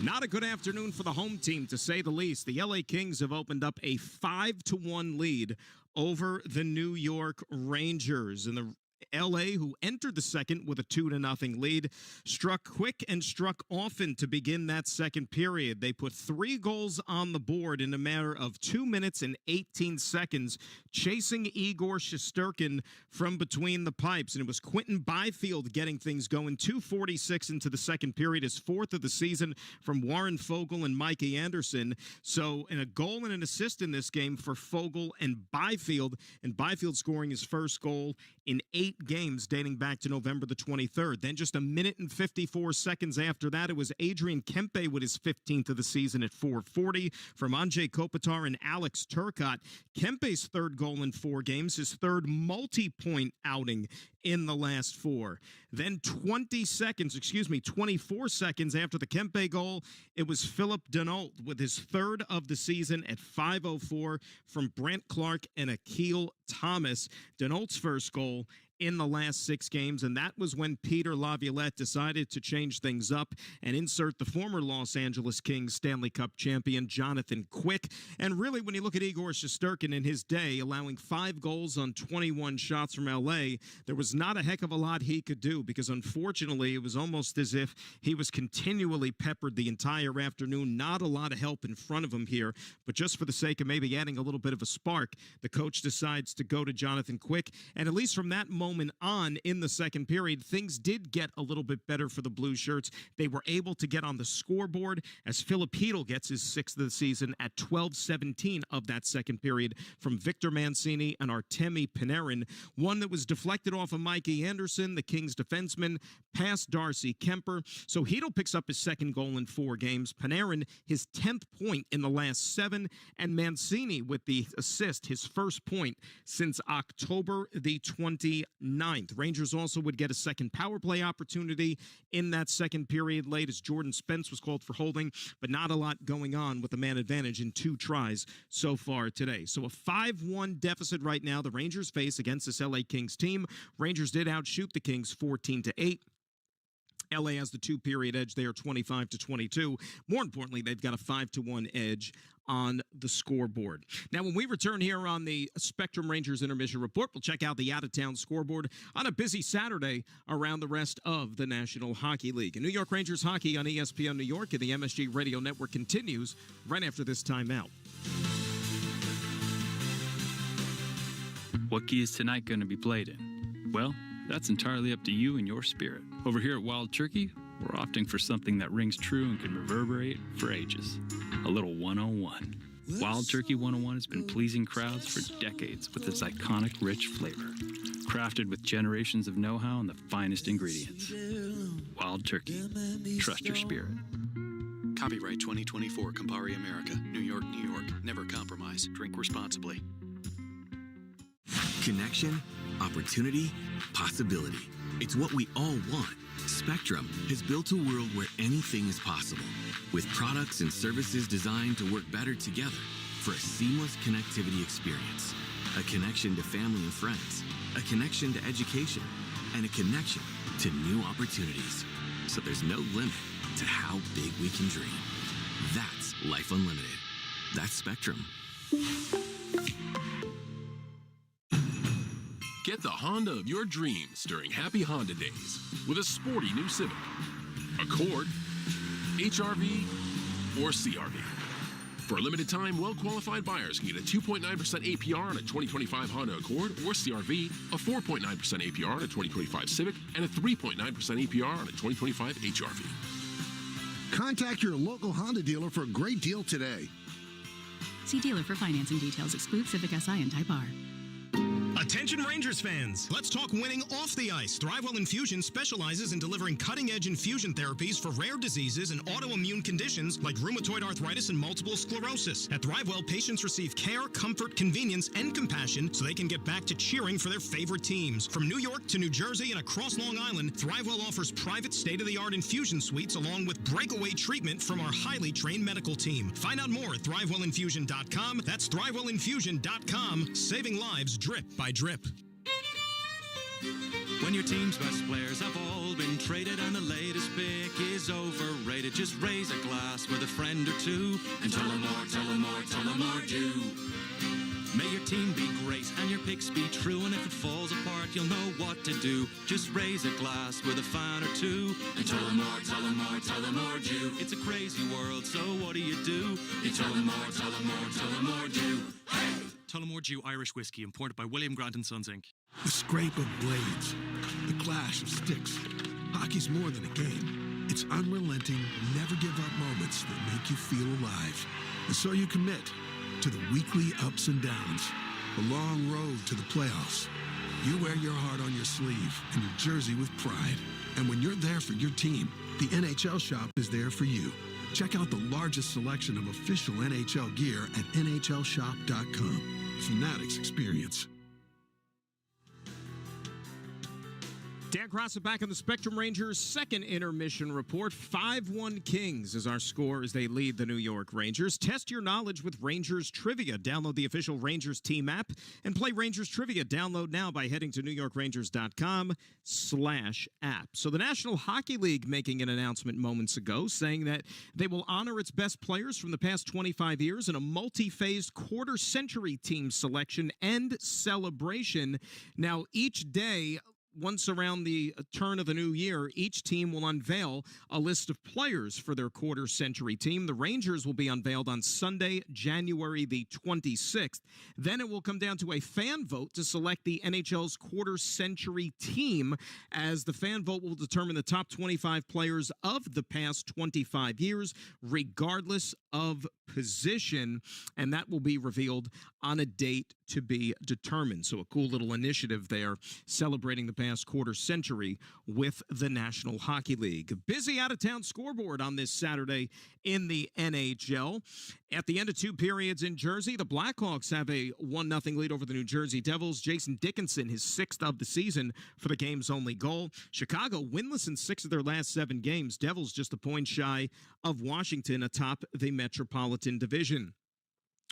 Not a good afternoon for the home team, to say the least. The LA Kings have opened up a 5-1 lead over the New York Rangers. And the LA, who entered the second with a 2-0 lead, struck quick and struck often to begin that second period. They put 3 goals on the board in a matter of 2 minutes and 18 seconds, chasing Igor Shesterkin from between the pipes. And it was Quinton Byfield getting things going. 2:46 into the second period, his 4th of the season from Warren Foegele and Mikey Anderson. So, in a goal and an assist in this game for Foegele and Byfield scoring his first goal in 8 games dating back to November the 23rd. Then just a minute and 54 seconds after that, it was Adrian Kempe with his 15th of the season at 4:40 from Anze Kopitar and Alex Turcotte. Kempe's 3rd goal in 4 games, his 3rd multi-point outing in the last 4. Then 24 seconds after the Kempe goal, it was Philip Denault with his 3rd of the season at 5:04 from Brent Clark and Akil Thomas. Denault's first goal in the last 6 games, and that was when Peter Laviolette decided to change things up and insert the former Los Angeles Kings Stanley Cup champion Jonathan Quick. And really, when you look at Igor Shesterkin in his day, allowing 5 goals on 21 shots from L.A., there was not a heck of a lot he could do because, unfortunately, it was almost as if he was continually peppered the entire afternoon. Not a lot of help in front of him here, but just for the sake of maybe adding a little bit of a spark, the coach decides to go to Jonathan Quick. And at least from that moment on in the second period, things did get a little bit better for the Blue Shirts. They were able to get on the scoreboard as Filip Chytil gets his 6th of the season at 12:17 of that second period from Victor Mancini and Artemi Panarin. One that was deflected off of Mikey Anderson, the Kings defenseman, past Darcy Kemper. So Chytil picks up his 2nd goal in 4 games. Panarin, his 10th point in the last 7, and Mancini with the assist, his first point since October the 29th. Rangers also would get a second power play opportunity in that second period late as Jordan Spence was called for holding, but not a lot going on with the man advantage in 2 tries so far today. So a 5-1 deficit right now the Rangers face against this LA Kings team. Rangers did outshoot the Kings 14-8. LA has the 2-period edge there, 25-22. More importantly, they've got a 5-1 edge on the scoreboard. Now, when we return here on the Spectrum Rangers Intermission Report, we'll check out the out-of-town scoreboard on a busy Saturday around the rest of the National Hockey League. And New York Rangers hockey on ESPN New York and the MSG Radio Network continues right after this timeout. What key is tonight going to be played in? Well, that's entirely up to you and your spirit. Over here at Wild Turkey, we're opting for something that rings true and can reverberate for ages. A little 101. Wild Turkey 101 has been pleasing crowds for decades with its iconic rich flavor. Crafted with generations of know-how and the finest ingredients. Wild Turkey. Trust your spirit. Copyright 2024 Campari America, New York, New York. Never compromise. Drink responsibly. Connection, opportunity, possibility. It's what we all want. Spectrum has built a world where anything is possible, with products and services designed to work better together for a seamless connectivity experience. A connection to family and friends, a connection to education, and a connection to new opportunities. So there's no limit to how big we can dream. That's Life Unlimited. That's Spectrum. Get the Honda of your dreams during Happy Honda Days with a sporty new Civic, Accord, HR-V, or CR-V. For a limited time, well-qualified buyers can get a 2.9% APR on a 2025 Honda Accord or CR-V, a 4.9% APR on a 2025 Civic, and a 3.9% APR on a 2025 HR-V. Contact your local Honda dealer for a great deal today. See dealer for financing details. Exclude Civic Si and Type R. Attention Rangers fans, let's talk winning off the ice. ThriveWell Infusion specializes in delivering cutting-edge infusion therapies for rare diseases and autoimmune conditions like rheumatoid arthritis and multiple sclerosis. At ThriveWell, patients receive care, comfort, convenience, and compassion so they can get back to cheering for their favorite teams. From New York to New Jersey and across Long Island, ThriveWell offers private state-of-the-art infusion suites along with breakaway treatment from our highly trained medical team. Find out more at ThriveWellInfusion.com. That's ThriveWellInfusion.com. Saving lives drip by drip. When your team's best players have all been traded and the latest pick is overrated, just raise a glass with a friend or two and tell them more, tell them more, tell them more, do. May your team be great and your picks be true, and if it falls apart, you'll know what to do. Just raise a glass with a fan or two and tell them more, tell them more, tell them more, do. It's a crazy world, so what do? You tell them more, tell them more, tell them more, do. Hey! Tullamore Dew Irish Whiskey, imported by William Grant & Sons, Inc. The scrape of blades, the clash of sticks. Hockey's more than a game. It's unrelenting, never give up moments that make you feel alive. And so you commit to the weekly ups and downs, the long road to the playoffs. You wear your heart on your sleeve and your jersey with pride. And when you're there for your team, the NHL Shop is there for you. Check out the largest selection of official NHL gear at NHLShop.com. Fanatics experience. Dan Crossett back in the Spectrum Rangers' second intermission report. 5-1 Kings is our score as they lead the New York Rangers. Test your knowledge with Rangers Trivia. Download the official Rangers team app and play Rangers Trivia. Download now by heading to NewYorkRangers.com/app. So the National Hockey League making an announcement moments ago saying that they will honor its best players from the past 25 years in a multi-phased quarter-century team selection and celebration. Now, each day, once around the turn of the new year, each team will unveil a list of players for their quarter-century team. The Rangers will be unveiled on Sunday, January the 26th. Then it will come down to a fan vote to select the NHL's quarter-century team, as the fan vote will determine the top 25 players of the past 25 years, regardless of position, and that will be revealed on a date to be determined. So a cool little initiative there, celebrating the past quarter century with the National Hockey League. Busy out-of-town scoreboard on this Saturday in the NHL. At the end of two periods in Jersey, the Blackhawks have a 1-0 lead over the New Jersey Devils. Jason Dickinson, his sixth of the season for the game's only goal. Chicago winless in 6 of their last 7 games. Devils just a point shy of Washington atop the Metropolitan Division.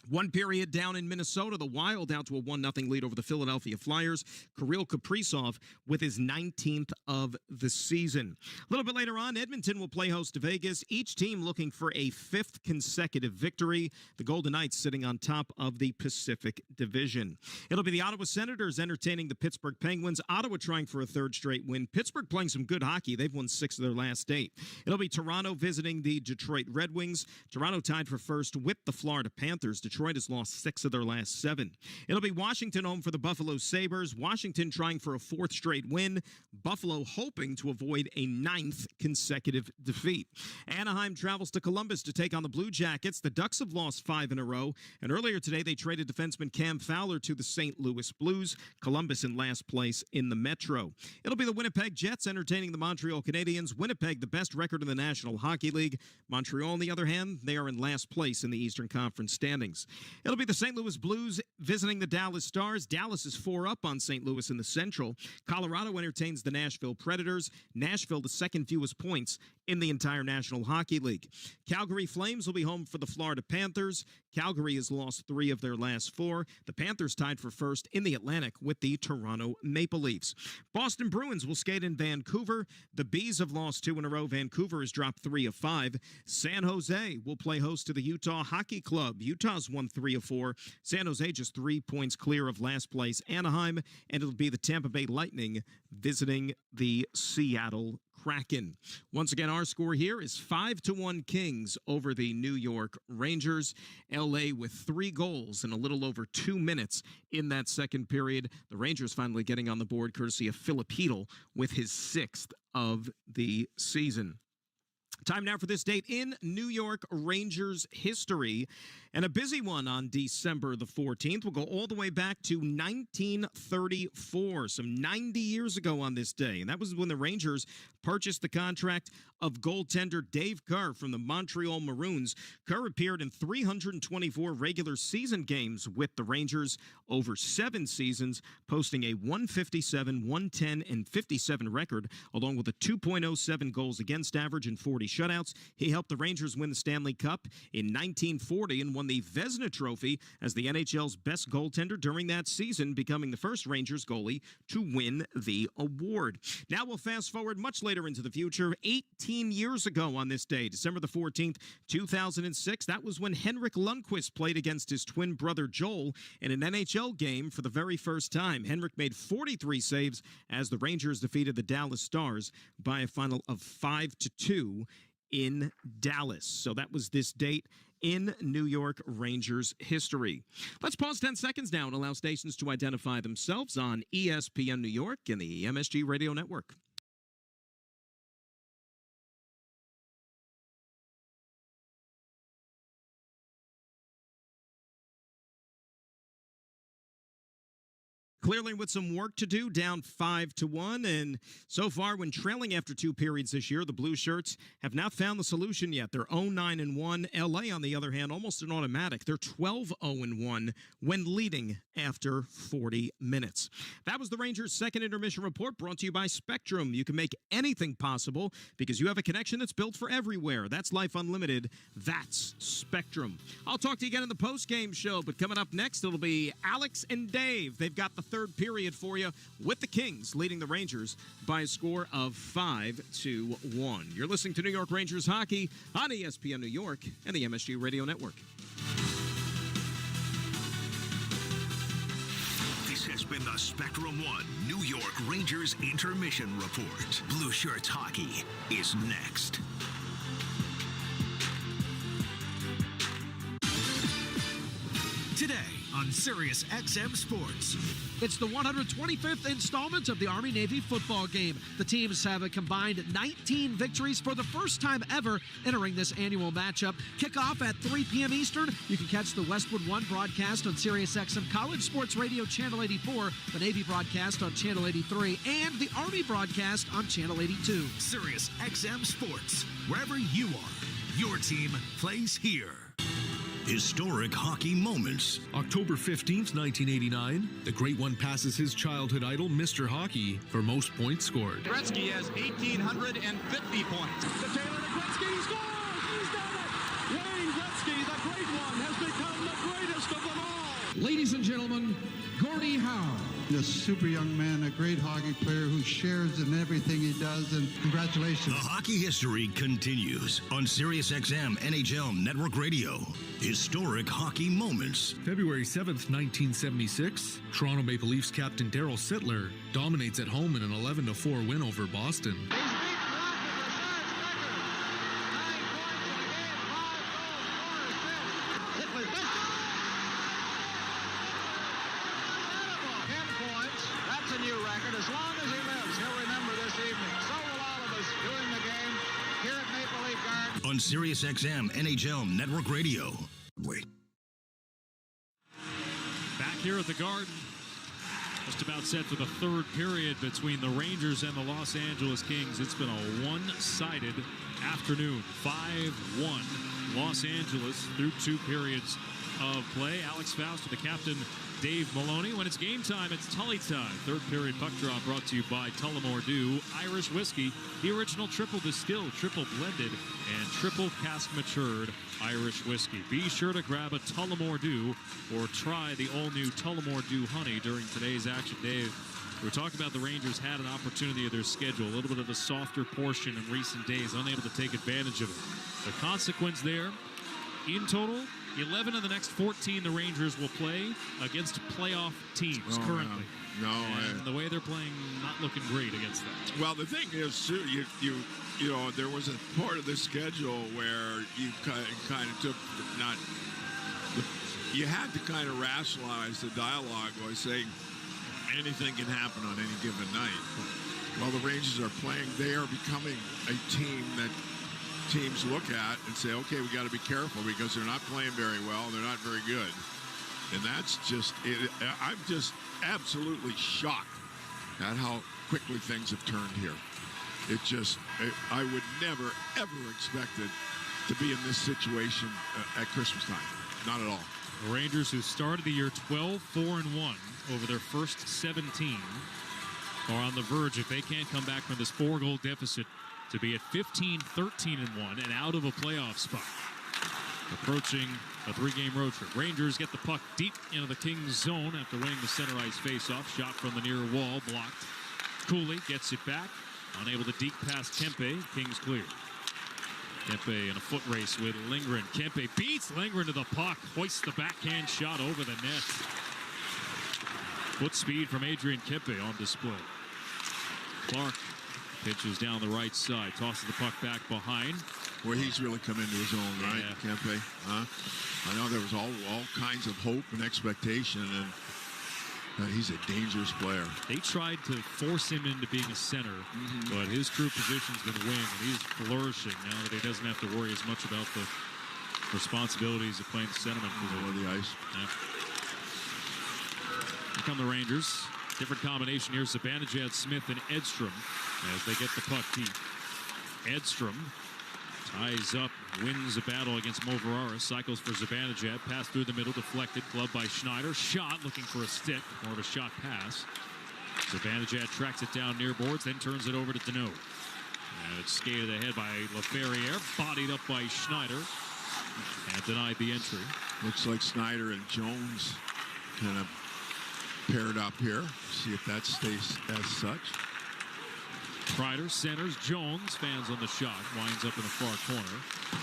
One period down in Minnesota, the Wild out to a 1-0 lead over the Philadelphia Flyers. Kirill Kaprizov with his 19th of the season. A little bit later on, Edmonton will play host to Vegas, each team looking for a 5th consecutive victory. The Golden Knights sitting on top of the Pacific Division. It'll be the Ottawa Senators entertaining the Pittsburgh Penguins. Ottawa trying for a 3rd straight win. Pittsburgh playing some good hockey. They've won 6 of their last 8. It'll be Toronto visiting the Detroit Red Wings. Toronto tied for first with the Florida Panthers. Detroit has lost 6 of their last 7. It'll be Washington home for the Buffalo Sabres. Washington trying for a 4th straight win. Buffalo hoping to avoid a 9th consecutive defeat. Anaheim travels to Columbus to take on the Blue Jackets. The Ducks have lost 5 in a row, and earlier today they traded defenseman Cam Fowler to the St. Louis Blues. Columbus in last place in the Metro. It'll be the Winnipeg Jets entertaining the Montreal Canadiens. Winnipeg, the best record in the National Hockey League. Montreal, on the other hand, they are in last place in the Eastern Conference standings. It'll be the St. Louis Blues visiting the Dallas Stars. Dallas is 4 up on St. Louis in the Central. Colorado entertains the Nashville Predators. Nashville, the second fewest points in the entire National Hockey League. Calgary Flames will be home for the Florida Panthers. Calgary has lost 3 of their last 4. The Panthers tied for first in the Atlantic with the Toronto Maple Leafs. Boston Bruins will skate in Vancouver. The Bees have lost 2 in a row. Vancouver has dropped 3 of 5. San Jose will play host to the Utah Hockey Club. Utah's won 3 of 4. San Jose just 3 points clear of last place Anaheim, and it'll be the Tampa Bay Lightning visiting the Seattle Kraken. Once again, our score here is 5-1 Kings over the New York Rangers. LA with 3 goals in a little over 2 minutes in that second period. The Rangers finally getting on the board courtesy of Philip Hedl with his 6th of the season. Time now for this date in New York Rangers history, and a busy one on December the 14th. We'll go all the way back to 1934, some 90 years ago on this day, and that was when the Rangers purchased the contract of goaltender Dave Kerr from the Montreal Maroons. Kerr appeared in 324 regular season games with the Rangers over 7 seasons, posting a .157, .110, and .57 record, along with a 2.07 goals against average and 40 shutouts. He helped the Rangers win the Stanley Cup in 1940 and won the Vezina Trophy as the NHL's best goaltender during that season, becoming the first Rangers goalie to win the award. Now we'll fast forward much later into the future. 18 years ago on this day, December the 14th, 2006, that was when Henrik Lundqvist played against his twin brother Joel in an NHL game for the very first time. Henrik made 43 saves as the Rangers defeated the Dallas Stars by a final of 5-2 in Dallas. So that was this date in New York Rangers history. Let's pause 10 seconds now and allow stations to identify themselves on ESPN New York and the MSG Radio Network. Clearly with some work to do, down 5-1. And so far, when trailing after 2 periods this year, the Blue Shirts have not found the solution yet. They're 0-9-1. LA, on the other hand, almost an automatic. They're 12-0-1 when leading after 40 minutes. That was the Rangers' second intermission report, brought to you by Spectrum. You can make anything possible because you have a connection that's built for everywhere. That's Life Unlimited. That's Spectrum. I'll talk to you again in the post-game show, but coming up next, it'll be Alex and Dave. They've got the third period for you with the Kings leading the Rangers by a score of 5-1. You're listening to New York Rangers hockey on ESPN New York and the MSG Radio Network. This has been the Spectrum One New York Rangers Intermission Report. Blue Shirts hockey is next. Today on Sirius XM Sports. It's the 125th installment of the Army-Navy football game. The teams have a combined 19 victories for the first time ever entering this annual matchup. Kickoff at 3 p.m. Eastern. You can catch the Westwood One broadcast on Sirius XM College Sports Radio Channel 84, the Navy broadcast on Channel 83, and the Army broadcast on Channel 82. Sirius XM Sports. Wherever you are, your team plays here. Historic hockey moments. October 15th, 1989, the Great One passes his childhood idol, Mr. Hockey, for most points scored. Gretzky has 1,850 points. The Taylor to Gretzky, he scores! He's done it! Wayne Gretzky, the Great One, has become the greatest of them all! Ladies and gentlemen, Gordie Howe. A super young man, a great hockey player who shares in everything he does, and congratulations. The hockey history continues on Sirius XM NHL Network Radio. Historic hockey moments. February 7th, 1976, Toronto Maple Leafs captain Daryl Sittler dominates at home in an 11-4 win over Boston. As long as he lives, he'll remember this evening. So will all of us doing the game here at Maple Leaf Gardens. On Sirius XM NHL Network Radio. Wait. Back here at the Garden, just about set for the third period between the Rangers and the Los Angeles Kings. It's been a one-sided afternoon. 5-1 Los Angeles through 2 periods of play. Alex Faust with the captain, Dave Maloney. When it's game time, it's Tully time. Third period puck draw brought to you by Tullamore Dew Irish Whiskey, the original triple distilled, triple blended, and triple cask matured Irish whiskey. Be sure to grab a Tullamore Dew or try the all-new Tullamore Dew Honey during today's action. Dave, we're talking about the Rangers had an opportunity of their schedule, a little bit of a softer portion in recent days, unable to take advantage of it. The consequence there, in total, 11 of the next 14 the Rangers will play against playoff teams currently. And the way they're playing, not looking great against that. Well, the thing is, too, you know, there was a part of the schedule where you kind of took you had to kind of rationalize the dialogue by saying anything can happen on any given night. While the Rangers are playing, they are becoming a team that teams look at and say, okay, we got to be careful because they're not playing very well. They're not very good. And that's just, I'm just absolutely shocked at how quickly things have turned here. I would never, ever expect it to be in this situation at Christmas time. Not at all. The Rangers, who started the year 12-4-1 over their first 17, are on the verge, if they can't come back from this 4-goal deficit, to be at 15-13-1 and out of a playoff spot. Approaching a 3-game road trip. Rangers get the puck deep into the Kings zone after winning the center ice faceoff. Shot from the near wall, blocked. Cooley gets it back, unable to deke past Kempe. Kings clear. Kempe in a foot race with Lindgren. Kempe beats Lindgren to the puck, hoists the backhand shot over the net. Foot speed from Adrian Kempe on display. Clark pitches down the right side, tosses the puck back behind. Where he's really come into his own, right, Kempe? Huh? I know there was all kinds of hope and expectation, and he's a dangerous player. They tried to force him into being a center, but his true position's been wing, and he's flourishing now that he doesn't have to worry as much about the responsibilities of playing the centerman position. Over the ice. Yeah. Here come the Rangers. Different combination here. Zibanejad, Smith, and Edstrom as they get the puck deep. Edstrom ties up, wins a battle against Moverara, cycles for Zibanejad, pass through the middle, deflected, gloved by Schneider. Shot, looking for a stick, more of a shot pass. Zibanejad tracks it down near boards, then turns it over to Deneau. And it's skated ahead by LaFerriere, bodied up by Schneider, and denied the entry. Looks like Snyder and Jones kind of paired up here. See if that stays as such. Kreider centers. Jones fans on the shot. Winds up in the far corner.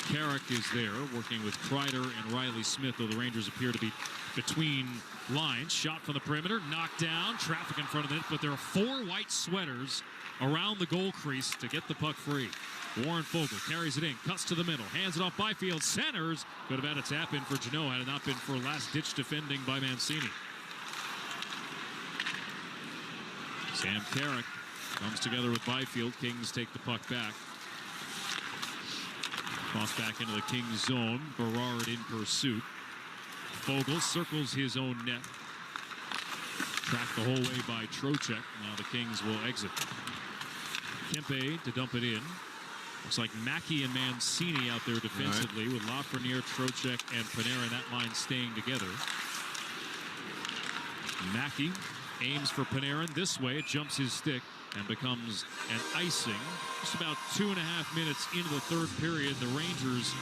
Carrick is there working with Kreider and Riley Smith, though the Rangers appear to be between lines. Shot from the perimeter. Knocked down. Traffic in front of it. But there are 4 white sweaters around the goal crease to get the puck free. Warren Foegele carries it in. Cuts to the middle. Hands it off Byfield. Centers. Could have had a tap in for Jeannot had it not been for last-ditch defending by Mancini. Sam Carrick comes together with Byfield. Kings take the puck back. Cross back into the Kings zone. Berard in pursuit. Foegele circles his own net. Tracked the whole way by Trocheck. Now the Kings will exit. Kempe to dump it in. Looks like Mackey and Mancini out there defensively with Lafreniere, Trocheck, and Panarin. That line staying together. Mackey aims for Panarin this way. It jumps his stick and becomes an icing. Just about 2.5 minutes into the third period, the Rangers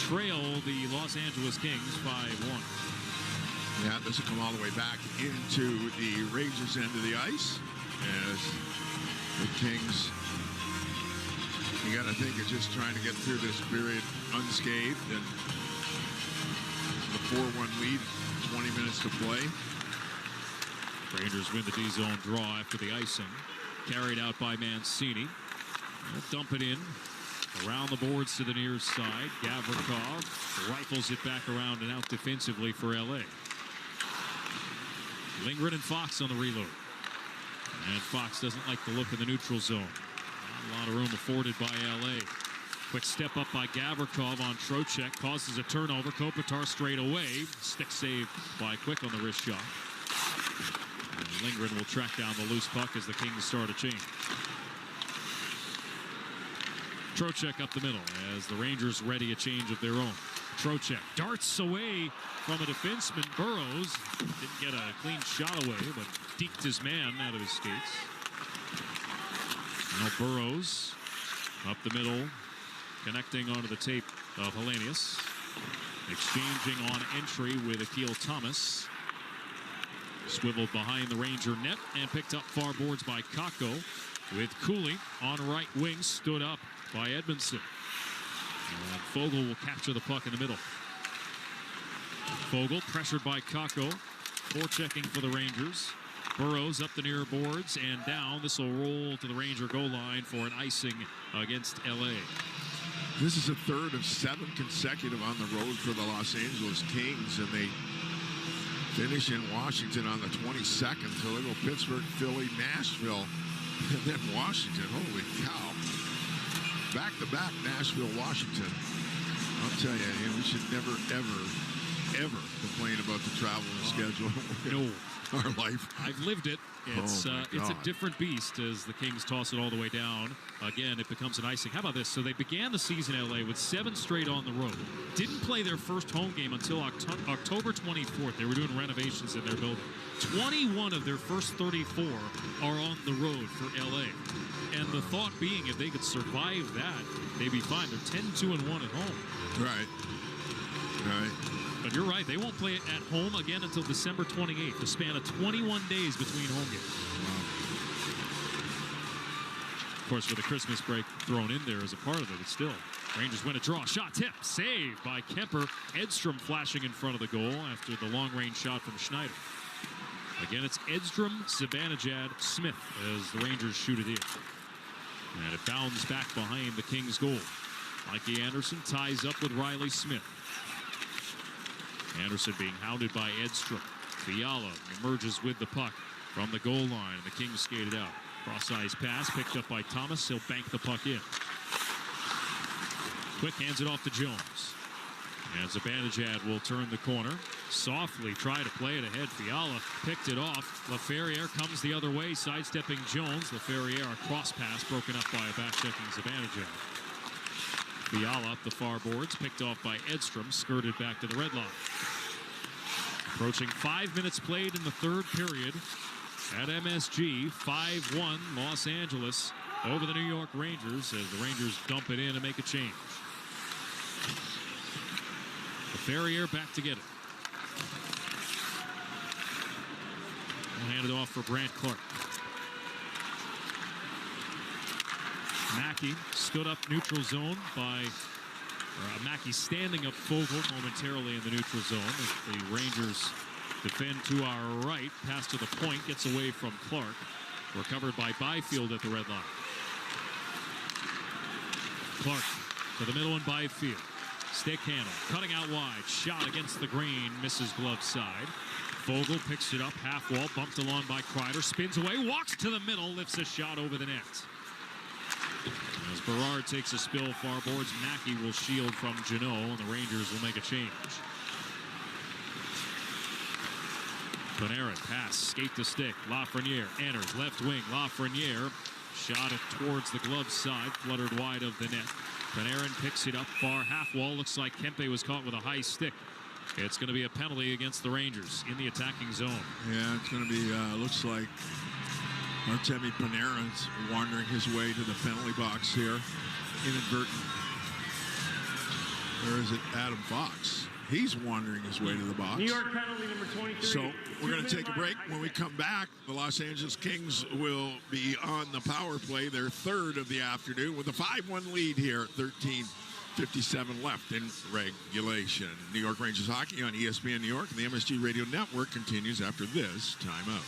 trail the Los Angeles Kings 5-1. Yeah, this will come all the way back into the Rangers' end of the ice as the Kings, you got to think, are just trying to get through this period unscathed, and the 4-1 lead, 20 minutes to play. Rangers win the D-zone draw after the icing. Carried out by Mancini. They'll dump it in. Around the boards to the near side. Gavrikov rifles it back around and out defensively for L.A. Lindgren and Fox on the reload. And Fox doesn't like the look in the neutral zone. A lot of room afforded by L.A. Quick step up by Gavrikov on Trocheck. Causes a turnover. Kopitar straight away. Stick saved by Quick on the wrist shot. And Lindgren will track down the loose puck as the Kings start a change. Trocheck up the middle as the Rangers ready a change of their own. Trocheck darts away from a defenseman. Burrows didn't get a clean shot away, but deked his man out of his skates. Now Burrows up the middle, connecting onto the tape of Hellenius. Exchanging on entry with Akil Thomas. Swiveled behind the Ranger net and picked up far boards by Kakko, with Cooley on right wing, stood up by Edmondson. And Foegele will capture the puck in the middle. Foegele pressured by Kakko, forechecking for the Rangers. Burrows up the near boards and down. This will roll to the Ranger goal line for an icing against L.A. This is a third of 7 consecutive on the road for the Los Angeles Kings, and they finish in Washington on the 22nd. So they go Pittsburgh, Philly, Nashville, and then Washington. Holy cow. Back-to-back Nashville, Washington. I'll tell you, we should never, ever complain about the travel schedule. No. Our life. I've lived it. It's a different beast as the Kings toss it all the way down. Again, it becomes an icing. How about this? So they began the season in L.A. with 7 straight on the road. Didn't play their first home game until October 24th. They were doing renovations in their building. 21 of their first 34 are on the road for L.A. And the thought being, if they could survive that, they'd be fine. They're 10-2-1 at home. Right. But you're right, they won't play it at home again until December 28th, a span of 21 days between home games. Of course, with the Christmas break thrown in there as a part of it, but still. Rangers win a draw. Shot tip. Saved by Kemper. Edstrom flashing in front of the goal after the long-range shot from Schneider. Again, it's Edstrom, Zibanejad, Smith as the Rangers shoot it in. And it bounds back behind the Kings' goal. Mikey Anderson ties up with Riley Smith. Anderson being hounded by Edstrom. Fiala emerges with the puck from the goal line. The Kings skated out. Cross-ice pass picked up by Thomas. He'll bank the puck in. Quick hands it off to Jones. And Zibanejad will turn the corner. softly try to play it ahead. Fiala picked it off. LaFerriere comes the other way, sidestepping Jones. LaFerriere, a cross pass broken up by a back-checking Zibanejad. Fiala up the far boards, picked off by Edstrom, skirted back to the red line. Approaching 5 minutes played in the third period at MSG. 5-1 Los Angeles over the New York Rangers as the Rangers dump it in and make a change. Ferrier back to get it. We'll hand it off for Brandt Clark. Mackey stood up neutral zone by Mackey standing up Fogle momentarily in the neutral zone as the Rangers defend to our right. Pass to the point, gets away from Clark. Recovered by Byfield at the red line. Clark to the middle and Byfield. Stick handle, cutting out wide. Shot against the green, misses glove side. Fogle picks it up, half wall, bumped along by Kreider. Spins away, walks to the middle, lifts a shot over the net. As Berard takes a spill far boards, Mackey will shield from Jeannot, and the Rangers will make a change. Panarin pass, skate to stick. Lafreniere enters, left wing. Lafreniere shot it towards the glove side, fluttered wide of the net. Panarin picks it up far half wall. Looks like Kempe was caught with a high stick. It's going to be a penalty against the Rangers in the attacking zone. Yeah, it's going to be, looks like Artemi Panarin's wandering his way to the penalty box here. Inadvertent. Or is it Adam Fox? He's wandering his way to the box. New York penalty number 23. So we're going to take a break. When we come back, the Los Angeles Kings will be on the power play, their third of the afternoon, with a 5-1 lead here at 13:57 left in regulation. New York Rangers hockey on ESPN New York and the MSG Radio Network continues after this timeout.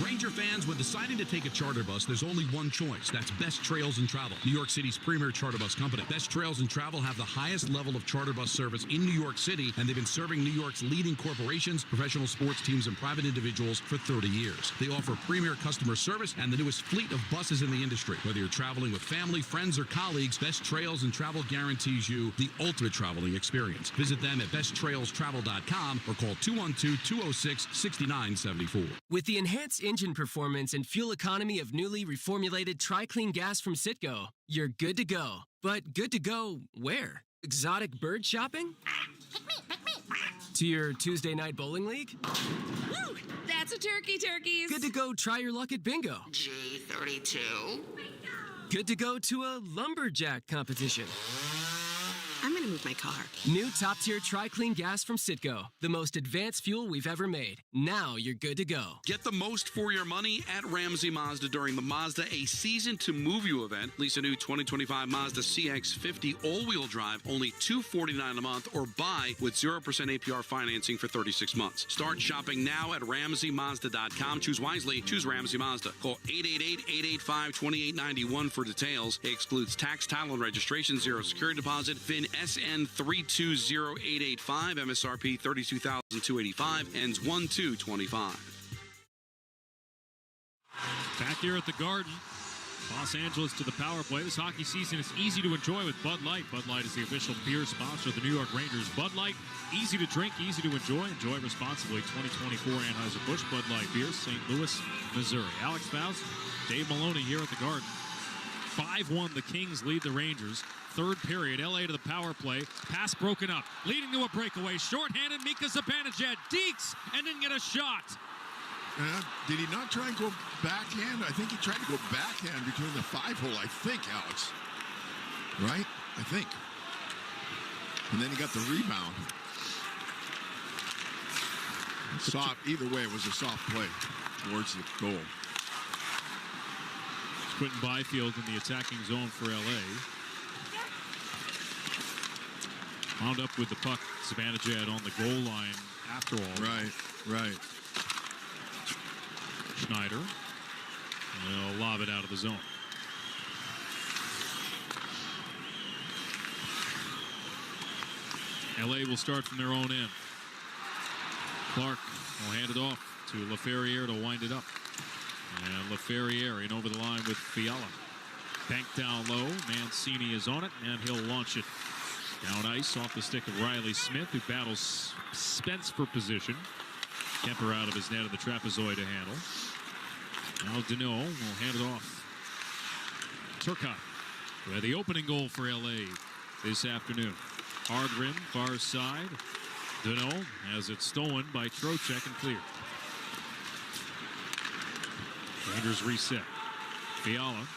Ranger fans, when deciding to take a charter bus, there's only one choice. That's Best Trails and Travel, New York City's premier charter bus company. Best Trails and Travel have the highest level of charter bus service in New York City, and they've been serving New York's leading corporations, professional sports teams, and private individuals for 30 years. They offer premier customer service and the newest fleet of buses in the industry. Whether you're traveling with family, friends, or colleagues, Best Trails and Travel guarantees you the ultimate traveling experience. Visit them at besttrailstravel.com or call 212-206-6974. With the enhanced engine performance and fuel economy of newly reformulated Tri-Clean gas from Citgo, you're good to go. But good to go where? Exotic bird shopping? To your Tuesday night bowling league? Woo! That's a turkeys. Good to go try your luck at bingo. G32. Good to go to a lumberjack competition. I'm gonna move my car. New top-tier Tri-Clean gas from Citgo. The most advanced fuel we've ever made. Now you're good to go. Get the most for your money at Ramsey Mazda during the Mazda A Season to Move You event. Lease a new 2025 Mazda CX-50 all-wheel drive, only $249 a month, or buy with 0% APR financing for 36 months. Start shopping now at RamseyMazda.com. Choose wisely. Choose Ramsey Mazda. Call 888-885-2891 for details. It excludes tax, title, and registration. Zero security deposit. VIN SN 320885, MSRP $32,285, ends 1/2/25. Back here at the Garden, Los Angeles to the power play. This hockey season is easy to enjoy with Bud Light. Bud Light is the official beer sponsor of the New York Rangers. Bud Light, easy to drink, easy to enjoy. Enjoy responsibly. 2024 Anheuser-Busch Bud Light beer, St. Louis, Missouri. Alex Faust, Dave Maloney here at the Garden. 5-1, the Kings lead the Rangers. Third period, LA to the power play. Pass broken up, leading to a breakaway. Shorthanded, Mika Zibanejad dekes and didn't get a shot. Did he not try and go backhand? I think he tried to go backhand between the 5-hole, I think, Alex. Right? I think. And then he got the rebound. Soft, either way, it was a soft play towards the goal. Quentin Byfield in the attacking zone for LA. Wound up with the puck. Zibanejad on the goal line after all. Right. Schneider. They'll lob it out of the zone. LA will start from their own end. Clark will hand it off to LaFerriere to wind it up. And LaFerriere in over the line with Fiala. Banked down low. Mancini is on it, and he'll launch it Down ice off the stick of Riley Smith, who battles Spence for position. Kemper out of his net of the trapezoid to handle. Now Deneau will hand it off. Turcotte, who had the opening goal for LA this afternoon. Hard rim, far side. Deneau has it stolen by Trocheck and cleared. Rangers reset. Fiala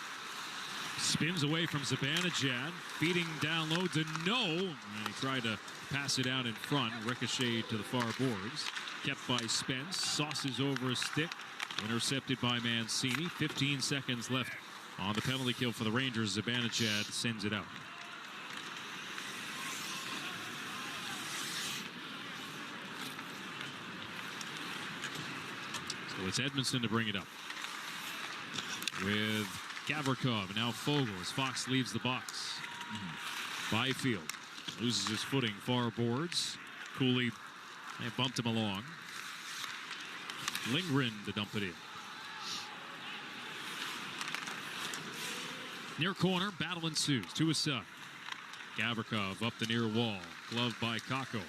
spins away from Zibanejad, feeding down low to Deneau. And he tried to pass it out in front, ricocheted to the far boards. Kept by Spence, sauces over a stick, intercepted by Mancini. 15 seconds left on the penalty kill for the Rangers. Zibanejad sends it out. So it's Edmondson to bring it up. With Gavrikov, now Fogle as Fox leaves the box. Byfield loses his footing, far boards. Cooley bumped him along. Lindgren to dump it in. Near corner, battle ensues. To his side. Gavrikov up the near wall. Gloved by Kakko.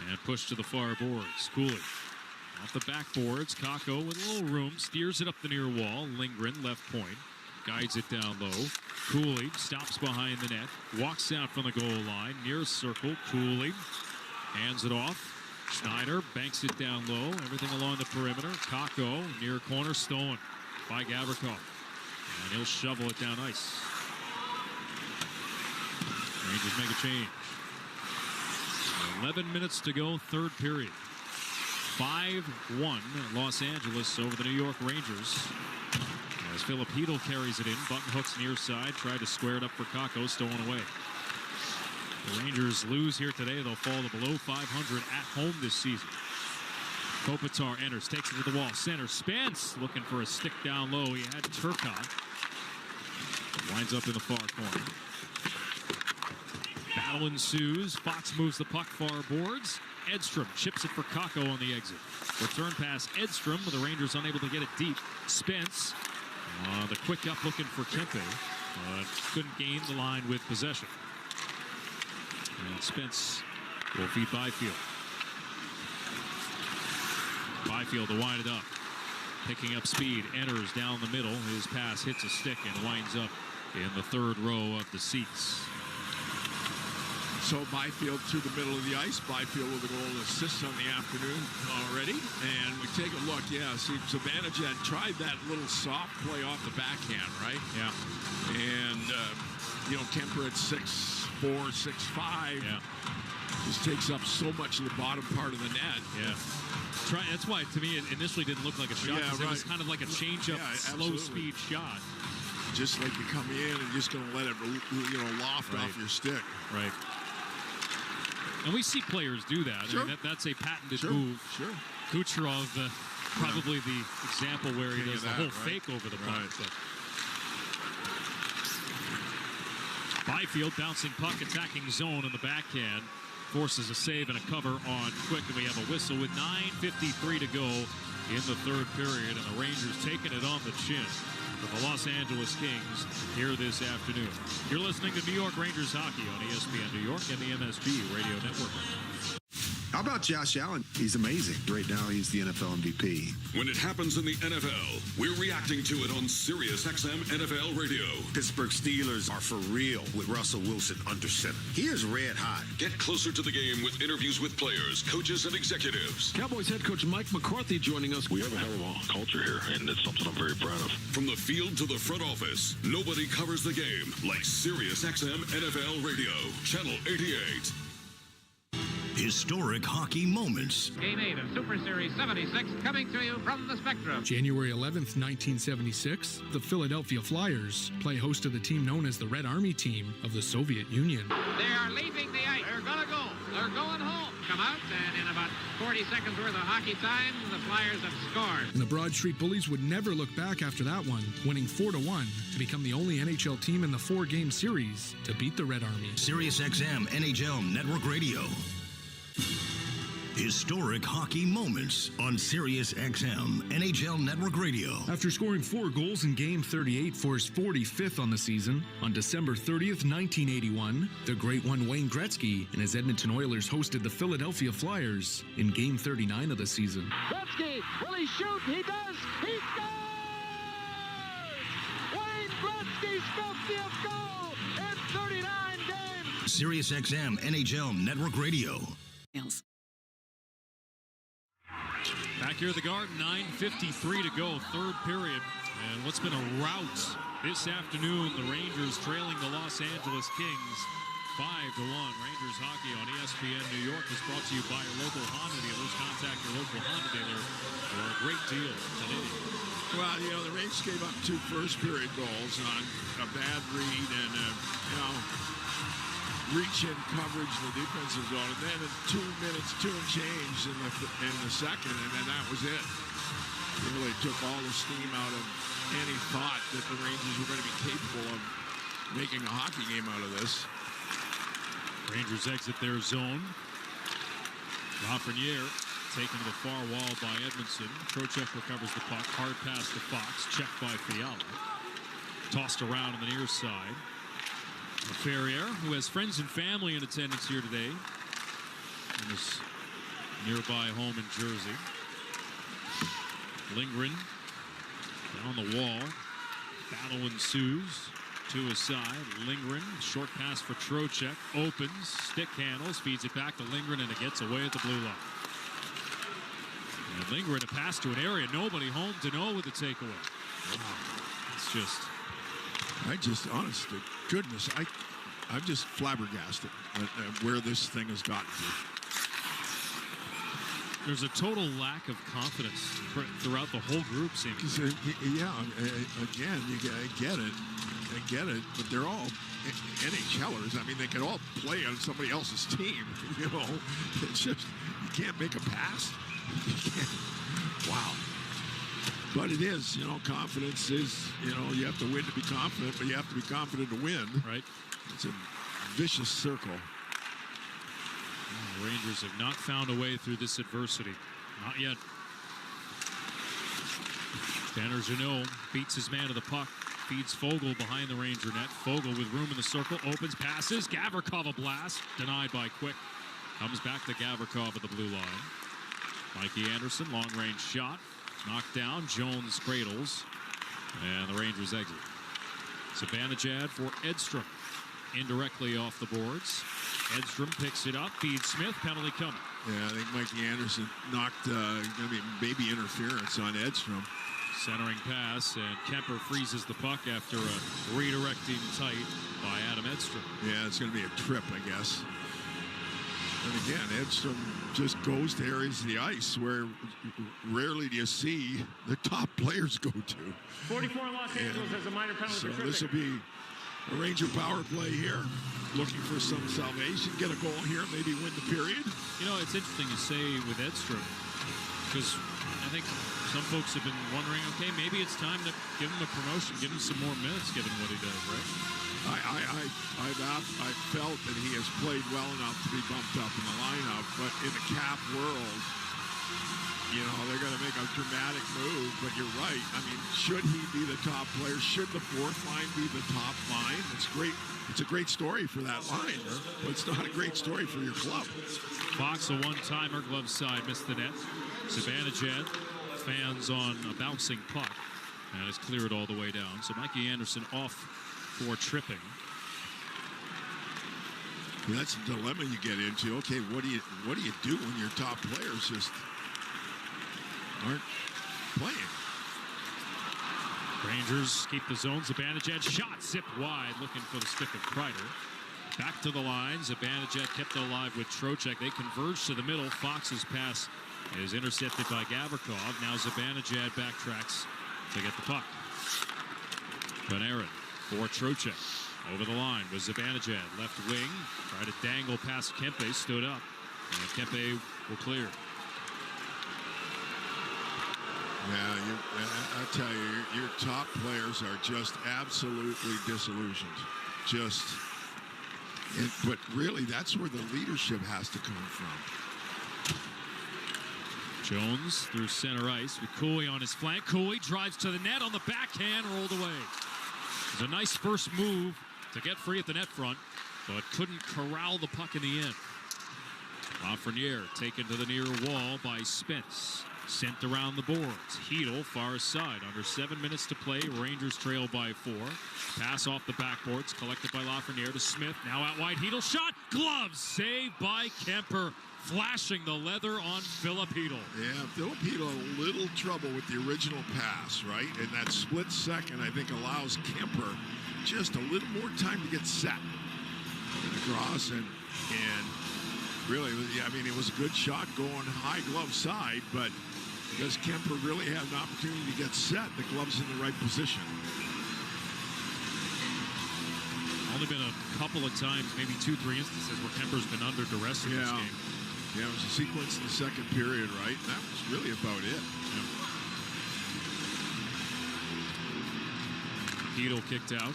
And pushed to the far boards. Cooley off the backboards. Kakko with a little room. Steers it up the near wall. Lindgren left point. Guides it down low. Cooley stops behind the net. Walks out from the goal line. Near circle. Cooley hands it off. Schneider banks it down low. Everything along the perimeter. Kakko near corner. Stolen by Gavrikov. And he'll shovel it down ice. Rangers make a change. 11 minutes to go, third period. 5-1 Los Angeles over the New York Rangers. As Philip Hedl carries it in. Button hooks near side. Tried to square it up for Kakko. Stolen away. The Rangers lose here today. They'll fall to below 500 at home this season. Kopitar enters, takes it to the wall. Center, Spence looking for a stick down low. He had Turcotte. Winds up in the far corner. Battle ensues. Fox moves the puck far boards. Edstrom chips it for Kakko on the exit. Return pass Edstrom, with the Rangers unable to get it deep. Spence, the quick up looking for Kempe. Couldn't gain the line with possession. And Spence will feed Byfield. Byfield to wind it up. Picking up speed, enters down the middle. His pass hits a stick and winds up in the third row of the seats. So Byfield to the middle of the ice. Byfield with a goal and assist on the afternoon already. And we take a look. Yeah, see, Zibanejad tried that little soft play off the backhand, right? Yeah. And, Kemper at 6'4", 6'5". Yeah. Just takes up so much of the bottom part of the net. Yeah. That's why, to me, it initially didn't look like a shot. Yeah, right. It was kind of like a change-up, slow-speed shot. Just like you come in and just going to let it, loft off your stick. Right. And we see players do that. Sure. I mean, that's a patented Sure. move. Sure. Kucherov, probably the example where he does the whole right. fake over the puck. But Byfield bouncing puck, attacking zone in the backhand. Forces a save and a cover on Quick, and we have a whistle with 9:53 to go in the third period, and the Rangers taking it on the chin for the Los Angeles Kings here this afternoon. You're listening to New York Rangers hockey on ESPN New York and the MSG Radio Network. How about Josh Allen? He's amazing. Right now, he's the NFL MVP. When it happens in the NFL, we're reacting to it on SiriusXM NFL Radio. Pittsburgh Steelers are for real with Russell Wilson under center. He is red hot. Get closer to the game with interviews with players, coaches, and executives. Cowboys head coach Mike McCarthy joining us. We have a hell of a culture here, and it's something I'm very proud of. From the field to the front office, nobody covers the game like SiriusXM NFL Radio, Channel 88. Historic hockey moments. Game 8 of Super Series 76 coming to you from the Spectrum. January 11th, 1976, the Philadelphia Flyers play host to the team known as the Red Army team of the Soviet Union. They are leaving the ice. They're going to go. They're going home. Come out, and in about 40 seconds worth of hockey time, the Flyers have scored. And the Broad Street Bullies would never look back after that one, winning 4-1 to become the only NHL team in the 4-game series to beat the Red Army. SiriusXM NHL Network Radio. Historic hockey moments on Sirius XM NHL Network Radio. After scoring 4 goals in Game 38 for his 45th on the season, on December 30th, 1981, the Great One Wayne Gretzky and his Edmonton Oilers hosted the Philadelphia Flyers in Game 39 of the season. Gretzky, will he shoot? He does! He scores! Wayne Gretzky's 50th goal in 39 games! Sirius XM NHL Network Radio. Back here at the Garden, 9:53 to go, third period. And what's been a rout this afternoon, the Rangers trailing the Los Angeles Kings 5-1. Rangers hockey on ESPN New York is brought to you by your local Honda dealers. Contact your local Honda dealer for a great deal today. Well, the Rangers gave up 2 first-period goals on a bad read and, reach in coverage in the defensive zone, and then in 2 minutes, 2 and change in the second, and then that was it. It really took all the steam out of any thought that the Rangers were going to be capable of making a hockey game out of this. Rangers exit their zone. Lafreniere taken to the far wall by Edmondson. Trocheck recovers the puck. Hard pass to Fox. Checked by Fiala. Tossed around on the near side. Ferrier, who has friends and family in attendance here today in his nearby home in Jersey. Lindgren down the wall. Battle ensues. To his side. Lindgren, short pass for Trocheck. Opens, stick handles, feeds it back to Lindgren, and it gets away at the blue line. And Lindgren, a pass to an area. Nobody home to know with the takeaway. Wow. It's honest to goodness, I'm just flabbergasted at where this thing has gotten to. There's a total lack of confidence throughout the whole group, seems. Yeah, again, I get it, but they're all NHLers. I mean, they can all play on somebody else's team. It's just, you can't make a pass. You can't. Wow. But it is, confidence is, you have to win to be confident, but you have to be confident to win. Right. It's a vicious circle. The Rangers have not found a way through this adversity. Not yet. Tanner Jeannot beats his man to the puck. Feeds Fogle behind the Ranger net. Fogle with room in the circle. Opens, passes. Gavrikov a blast. Denied by Quick. Comes back to Gavrikov at the blue line. Mikey Anderson, long-range shot. Knocked down. Jones cradles. And the Rangers exit. Zibanejad for Edstrom. Indirectly off the boards. Edstrom picks it up. Feeds Smith. Penalty coming. Yeah, I think Mikey Anderson knocked maybe interference on Edstrom. Centering pass, and Kemper freezes the puck after a redirecting tight by Adam Edstrom. Yeah, it's going to be a trip, I guess. And again, Edstrom just goes to areas of the ice where rarely do you see the top players go to. 44 Los Angeles has a minor penalty so for this will be a Ranger power play here. Looking for some salvation, get a goal here, maybe win the period. It's interesting to say with Edstrom, because I think some folks have been wondering, okay, maybe it's time to give him a promotion, give him some more minutes, given what he does, right? I felt that he has played well enough to be bumped up in the lineup, but in the Cap world, they're going to make a dramatic move. But you're right. I mean, should he be the top player? Should the fourth line be the top line? It's great. It's a great story for that line, but it's not a great story for your club. Fox, a one-timer, glove side, missed the net. Zibanejad fans on a bouncing puck, and it's cleared all the way down. So Mikey Anderson off for tripping. That's a dilemma you get into. Okay, what do you do when your top players just aren't playing? Rangers keep the zone. Zibanejad shot zipped wide, looking for the stick of Kreider. Back to the line. Zibanejad kept it alive with Trocheck. They converge to the middle. Fox's pass is intercepted by Gavrikov. Now Zibanejad backtracks to get the puck. Panarin for Trocheck. Over the line with Zibanejad. Left wing. Tried to dangle past Kempe. Stood up. And Kempe will clear. Yeah, I tell you, your top players are just absolutely disillusioned. But really, that's where the leadership has to come from. Jones through center ice with Cooley on his flank. Cooley drives to the net on the backhand, rolled away. It was a nice first move to get free at the net front, but couldn't corral the puck in the end. Lafreniere taken to the near wall by Spence. Sent around the boards. Hedl, far side. Under 7 minutes to play. Rangers trail by 4. Pass off the backboards. Collected by Lafreniere to Smith. Now out wide. Hedl shot. Gloves. Saved by Kemper. Flashing the leather on Philip Hedl. Yeah, Philip Hedl a little trouble with the original pass, right? And that split second, I think, allows Kemper just a little more time to get set. Across and really, yeah, I mean, it was a good shot going high glove side, but because Kemper really had an opportunity to get set, the glove's in the right position. Only been a couple of times, maybe 2-3 instances where Kemper's been under duress in this game. Yeah, it was a sequence in the second period, right? That was really about it. Hedl kicked out.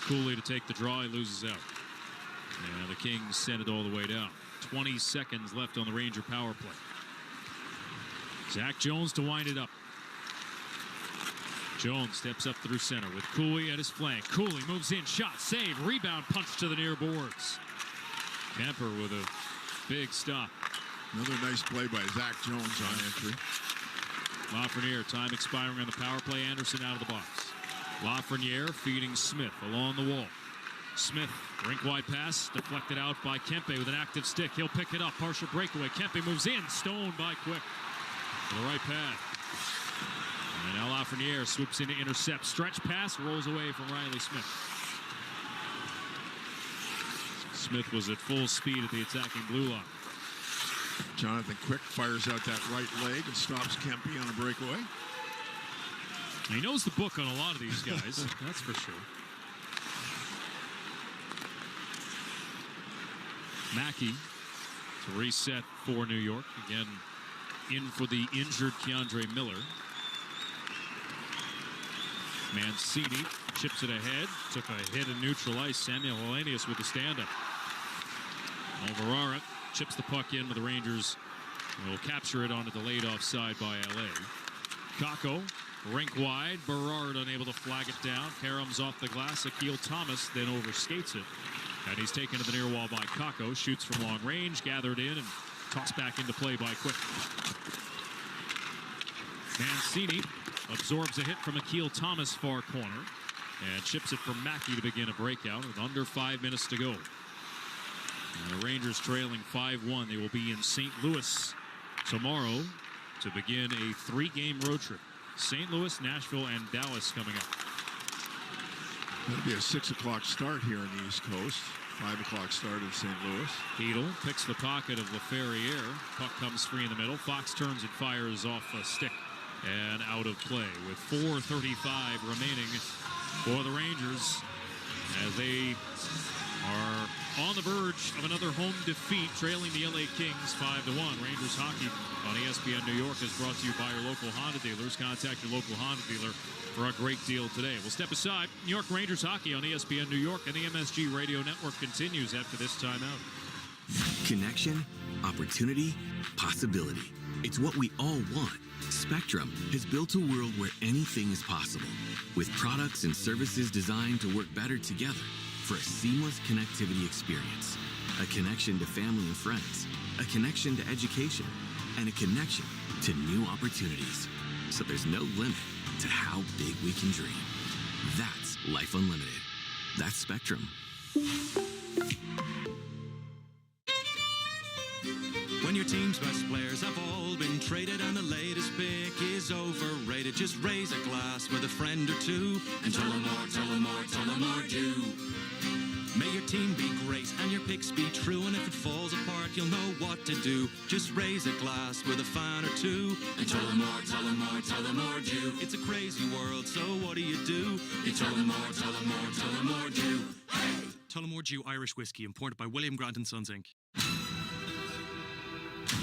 Cooley to take the draw. He loses out. And the Kings send it all the way down. 20 seconds left on the Ranger power play. Zach Jones to wind it up. Jones steps up through center with Cooley at his flank. Cooley moves in, shot, save, rebound, punch to the near boards. Kemper with a big stop. Another nice play by Zach Jones on entry. Lafreniere, time expiring on the power play. Anderson out of the box. Lafreniere feeding Smith along the wall. Smith, rink-wide pass, deflected out by Kempe with an active stick. He'll pick it up, partial breakaway. Kempe moves in, stoned by Quick. To the right path. And now Lafreniere swoops in to intercept. Stretch pass, rolls away from Riley Smith. Smith was at full speed at the attacking blue line. Jonathan Quick fires out that right leg and stops Kempe on a breakaway. He knows the book on a lot of these guys, that's for sure. Mackey to reset for New York. Again, in for the injured Keandre Miller. Mancini chips it ahead. Took a hit in neutral ice. Samuel Hellenius with the stand-up. Alvarado chips the puck in, but the Rangers will capture it on a delayed offside by LA. Kakko, rink wide. Berard unable to flag it down. Karam's off the glass. Akil Thomas then overskates it. And he's taken to the near wall by Kakko. Shoots from long range, gathered in, and tossed back into play by Quick. Mancini absorbs a hit from Akil Thomas, far corner, and chips it for Mackey to begin a breakout with under 5 minutes to go. And the Rangers trailing 5-1. They will be in St. Louis tomorrow to begin a 3-game road trip. St. Louis, Nashville, and Dallas coming up. That'll be a 6 o'clock start here on the East Coast. 5 o'clock start in St. Louis. Hedl picks the pocket of Laferriere. Puck comes free in the middle. Fox turns and fires off a stick and out of play with 4:35 remaining for the Rangers as they are on the verge of another home defeat, trailing the LA Kings 5-1. Rangers hockey on ESPN New York is brought to you by your local Honda dealers. Contact your local Honda dealer for a great deal today. We'll step aside. New York Rangers hockey on ESPN New York and the MSG Radio Network continues after this timeout. Connection, opportunity, possibility. It's what we all want. Spectrum has built a world where anything is possible, with products and services designed to work better together for a seamless connectivity experience. A connection to family and friends, a connection to education, and a connection to new opportunities. So there's no limit to how big we can dream. That's Life Unlimited. That's Spectrum. When your team's best players have all been traded and the latest pick is overrated, just raise a glass with a friend or two and tell them more, tell them more, tell them more do. May your team be great and your picks be true, and if it falls apart, you'll know what to do. Just raise a glass with a fan or two and tell them more, tell them more, tell them more do. It's a crazy world, so what do? You tell them more, tell them more, tell them more do. Hey! Tullamore Dew Irish Whiskey, imported by William Grant & Sons, Inc.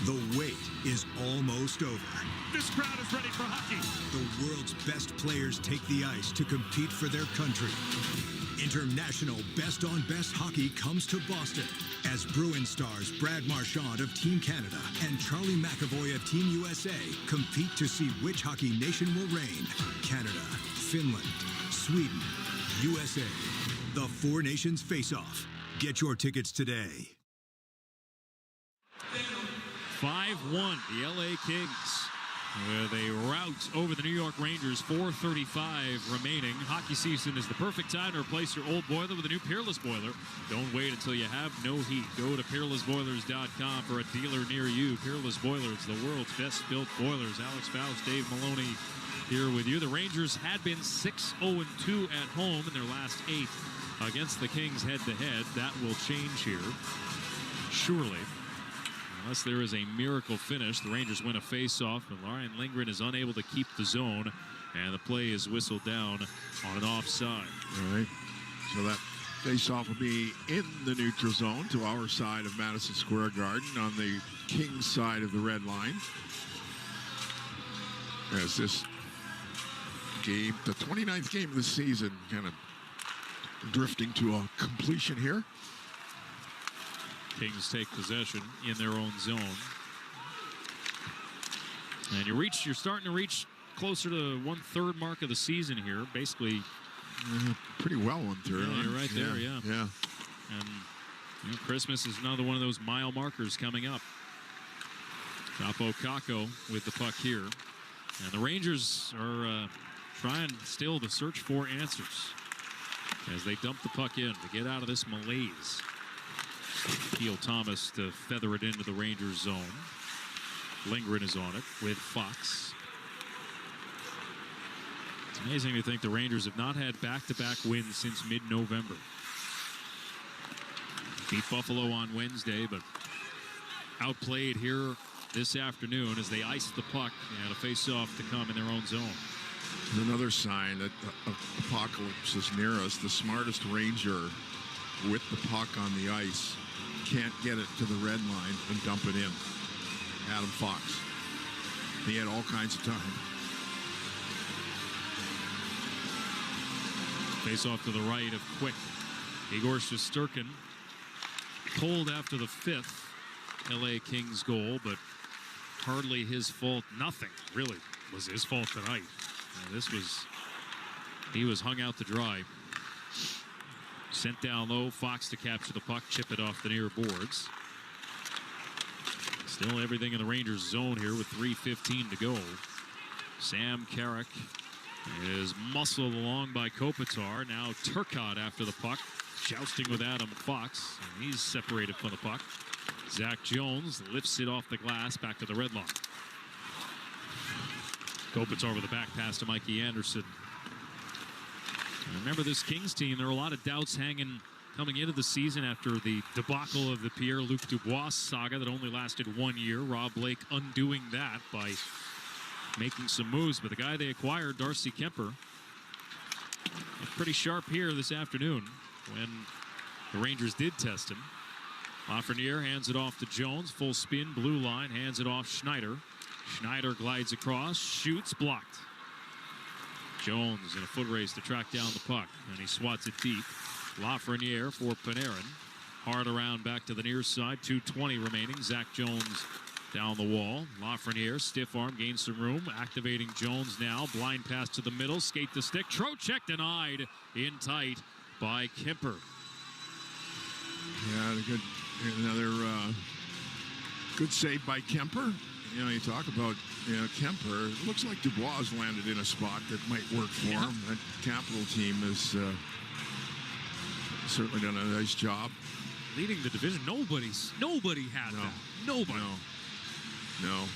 The wait is almost over. This crowd is ready for hockey. The world's best players take the ice to compete for their country. International Best on Best Hockey comes to Boston as Bruins stars Brad Marchand of Team Canada and Charlie McAvoy of Team USA compete to see which hockey nation will reign. Canada, Finland, Sweden, USA. The Four Nations face-off. Get your tickets today. 5-1, the LA Kings with a rout over the New York Rangers, 4:35 remaining. Hockey season is the perfect time to replace your old boiler with a new Peerless boiler. Don't wait until you have no heat. Go to peerlessboilers.com for a dealer near you. Peerless Boilers, the world's best built boilers. Alex Faust, Dave Maloney here with you. The Rangers had been 6-0-2 at home in their last 8 against the Kings head-to-head. That will change here, surely. Unless there is a miracle finish. The Rangers win a face-off, but Ryan Lindgren is unable to keep the zone, and the play is whistled down on an offside. All right. So that face-off will be in the neutral zone to our side of Madison Square Garden on the Kings side of the red line. As this game, the 29th game of the season, kind of drifting to a completion here. Kings take possession in their own zone. And you're starting to reach closer to 1/3 mark of the season here. Basically, pretty well 1/3. Yeah, you're right there, yeah. Yeah. And Christmas is another one of those mile markers coming up. Capo Caco with the puck here. And the Rangers are trying still to search for answers as they dump the puck in to get out of this malaise. Keel Thomas to feather it into the Rangers zone. Lindgren is on it with Fox. It's amazing to think the Rangers have not had back-to-back wins since mid-November. Beat Buffalo on Wednesday, but outplayed here this afternoon as they iced the puck and a face-off to come in their own zone. Another sign that apocalypse is near us. The smartest Ranger with the puck on the ice can't get it to the red line and dump it in. Adam Fox. He had all kinds of time. Face off to the right of Quick. Igor Shesterkin pulled after the 5th LA Kings goal, but hardly his fault. Nothing really was his fault tonight. He was hung out to dry. Sent down low, Fox to capture the puck, chip it off the near boards. Still everything in the Rangers zone here with 3:15 to go. Sam Carrick is muscled along by Kopitar. Now Turcotte after the puck, jousting with Adam Fox. And he's separated from the puck. Zach Jones lifts it off the glass back to the red line. Kopitar with a back pass to Mikey Anderson. Remember this Kings team, there were a lot of doubts coming into the season after the debacle of the Pierre-Luc Dubois saga that only lasted 1 year. Rob Blake undoing that by making some moves. But the guy they acquired, Darcy Kemper, was pretty sharp here this afternoon when the Rangers did test him. Lafreniere hands it off to Jones. Full spin, blue line, hands it off Schneider. Schneider glides across, shoots, blocked. Jones in a foot race to track down the puck, and he swats it deep. Lafreniere for Panarin. Hard around back to the near side, 2:20 remaining. Zach Jones down the wall. Lafreniere, stiff arm, gains some room. Activating Jones now. Blind pass to the middle, skate the stick. Trocheck denied in tight by Kemper. Yeah, another good save by Kemper. You talk about Kemper. It looks like Dubois has landed in a spot that might work for him. That Capital team has certainly done a nice job. Leading the division, nobody had that. Nobody. No.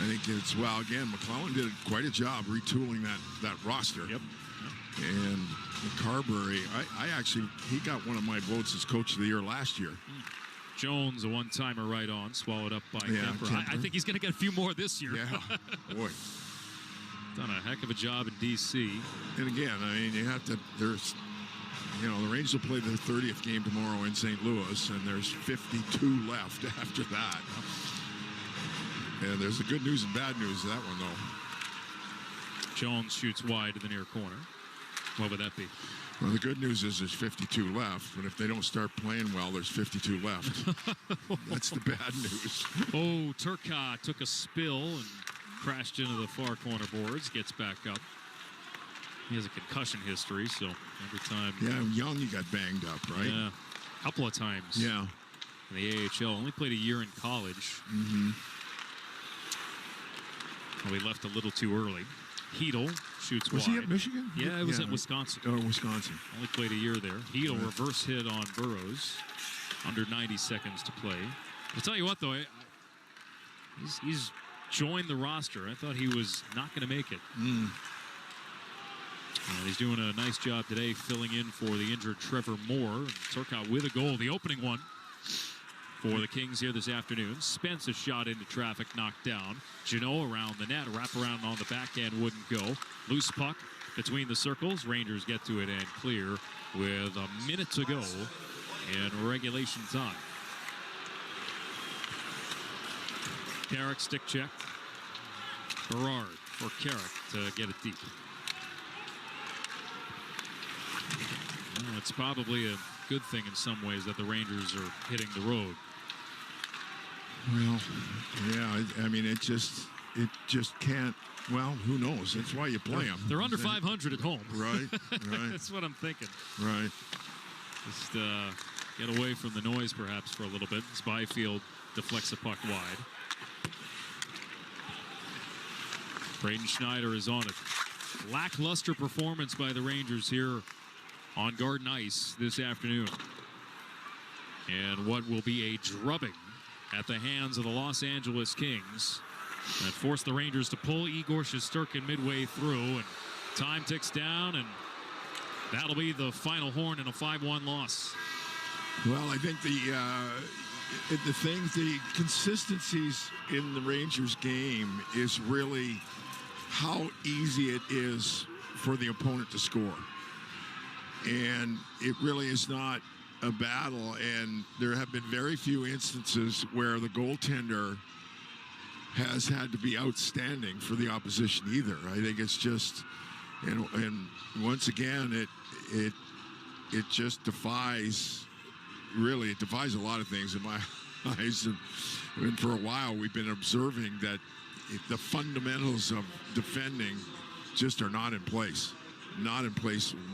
I think it's, again, McClellan did quite a job retooling that roster. Yep. And Carberry, he got one of my votes as Coach of the Year last year. Jones, a one-timer right on, swallowed up by Kemper. I think he's going to get a few more this year. Yeah, boy. Done a heck of a job in D.C. And again, you have to, the Rangers will play their 30th game tomorrow in St. Louis, and there's 52 left after that. And there's the good news and bad news of that one, though. Jones shoots wide to the near corner. What would that be? Well, the good news is there's 52 left, but if they don't start playing well, there's 52 left. That's the bad news. Oh, Turcotte took a spill and crashed into the far corner boards, gets back up. He has a concussion history, so every time... Yeah, young, he got banged up, right? Yeah, a couple of times. Yeah. In the AHL. Only played a year in college. Mm-hmm. Well, he left a little too early. Heedle shoots Was wide. he at Michigan? Yeah, it was at Wisconsin. Oh, Wisconsin. Only played a year there. Heedle reverse hit on Burroughs. Under 90 seconds to play. I'll tell you what, though, he's joined the roster. I thought he was not going to make it. He's doing a nice job today filling in for the injured Trevor Moore. And Turcotte with a goal, the opening one for the Kings here this afternoon. Spence a shot into traffic, knocked down. Jeannot around the net, wrap around on the backhand, wouldn't go. Loose puck between the circles. Rangers get to it and clear with a minute to go in regulation time. Carrick stick check. Berard for Carrick to get it deep. Well, it's probably a good thing in some ways that the Rangers are hitting the road. Well, yeah, I mean, it just can't. Well, who knows? That's why you play them. They're under 500 at home. Right, right. That's what I'm thinking. Right. Just get away from the noise, perhaps, for a little bit. As Byfield deflects the puck wide. Braden Schneider is on it. Lackluster performance by the Rangers here on Garden Ice this afternoon. And what will be a drubbing at the hands of the Los Angeles Kings. And forced the Rangers to pull Igor Shesterkin midway through. And time ticks down, and that'll be the final horn in a 5-1 loss. Well, I think the consistencies in the Rangers game is really how easy it is for the opponent to score. And it really is not a battle, and there have been very few instances where the goaltender has had to be outstanding for the opposition either. I think it's just, and once again, it just defies, really, it defies a lot of things in my eyes. And for a while, we've been observing that the fundamentals of defending just are not in place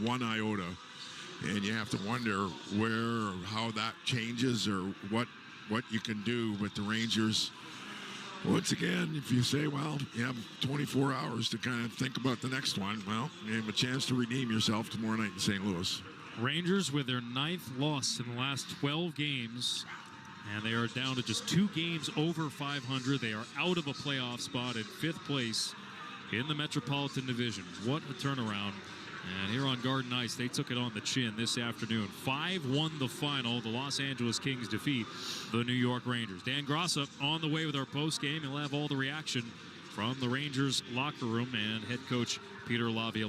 one iota. And you have to wonder where or how that changes or what you can do. But the Rangers, once again, if you say, well, you have 24 hours to kind of think about the next one, well, you have a chance to redeem yourself tomorrow night in St. Louis. Rangers with their 9th loss in the last 12 games, and they are down to just 2 games over 500. They are out of a playoff spot in 5th place in the Metropolitan Division. What a turnaround. And here on Garden Ice, they took it on the chin this afternoon. 5-1 the final. The Los Angeles Kings defeat the New York Rangers. Dan Grossa on the way with our postgame. He'll have all the reaction from the Rangers locker room and head coach Peter Laviolette.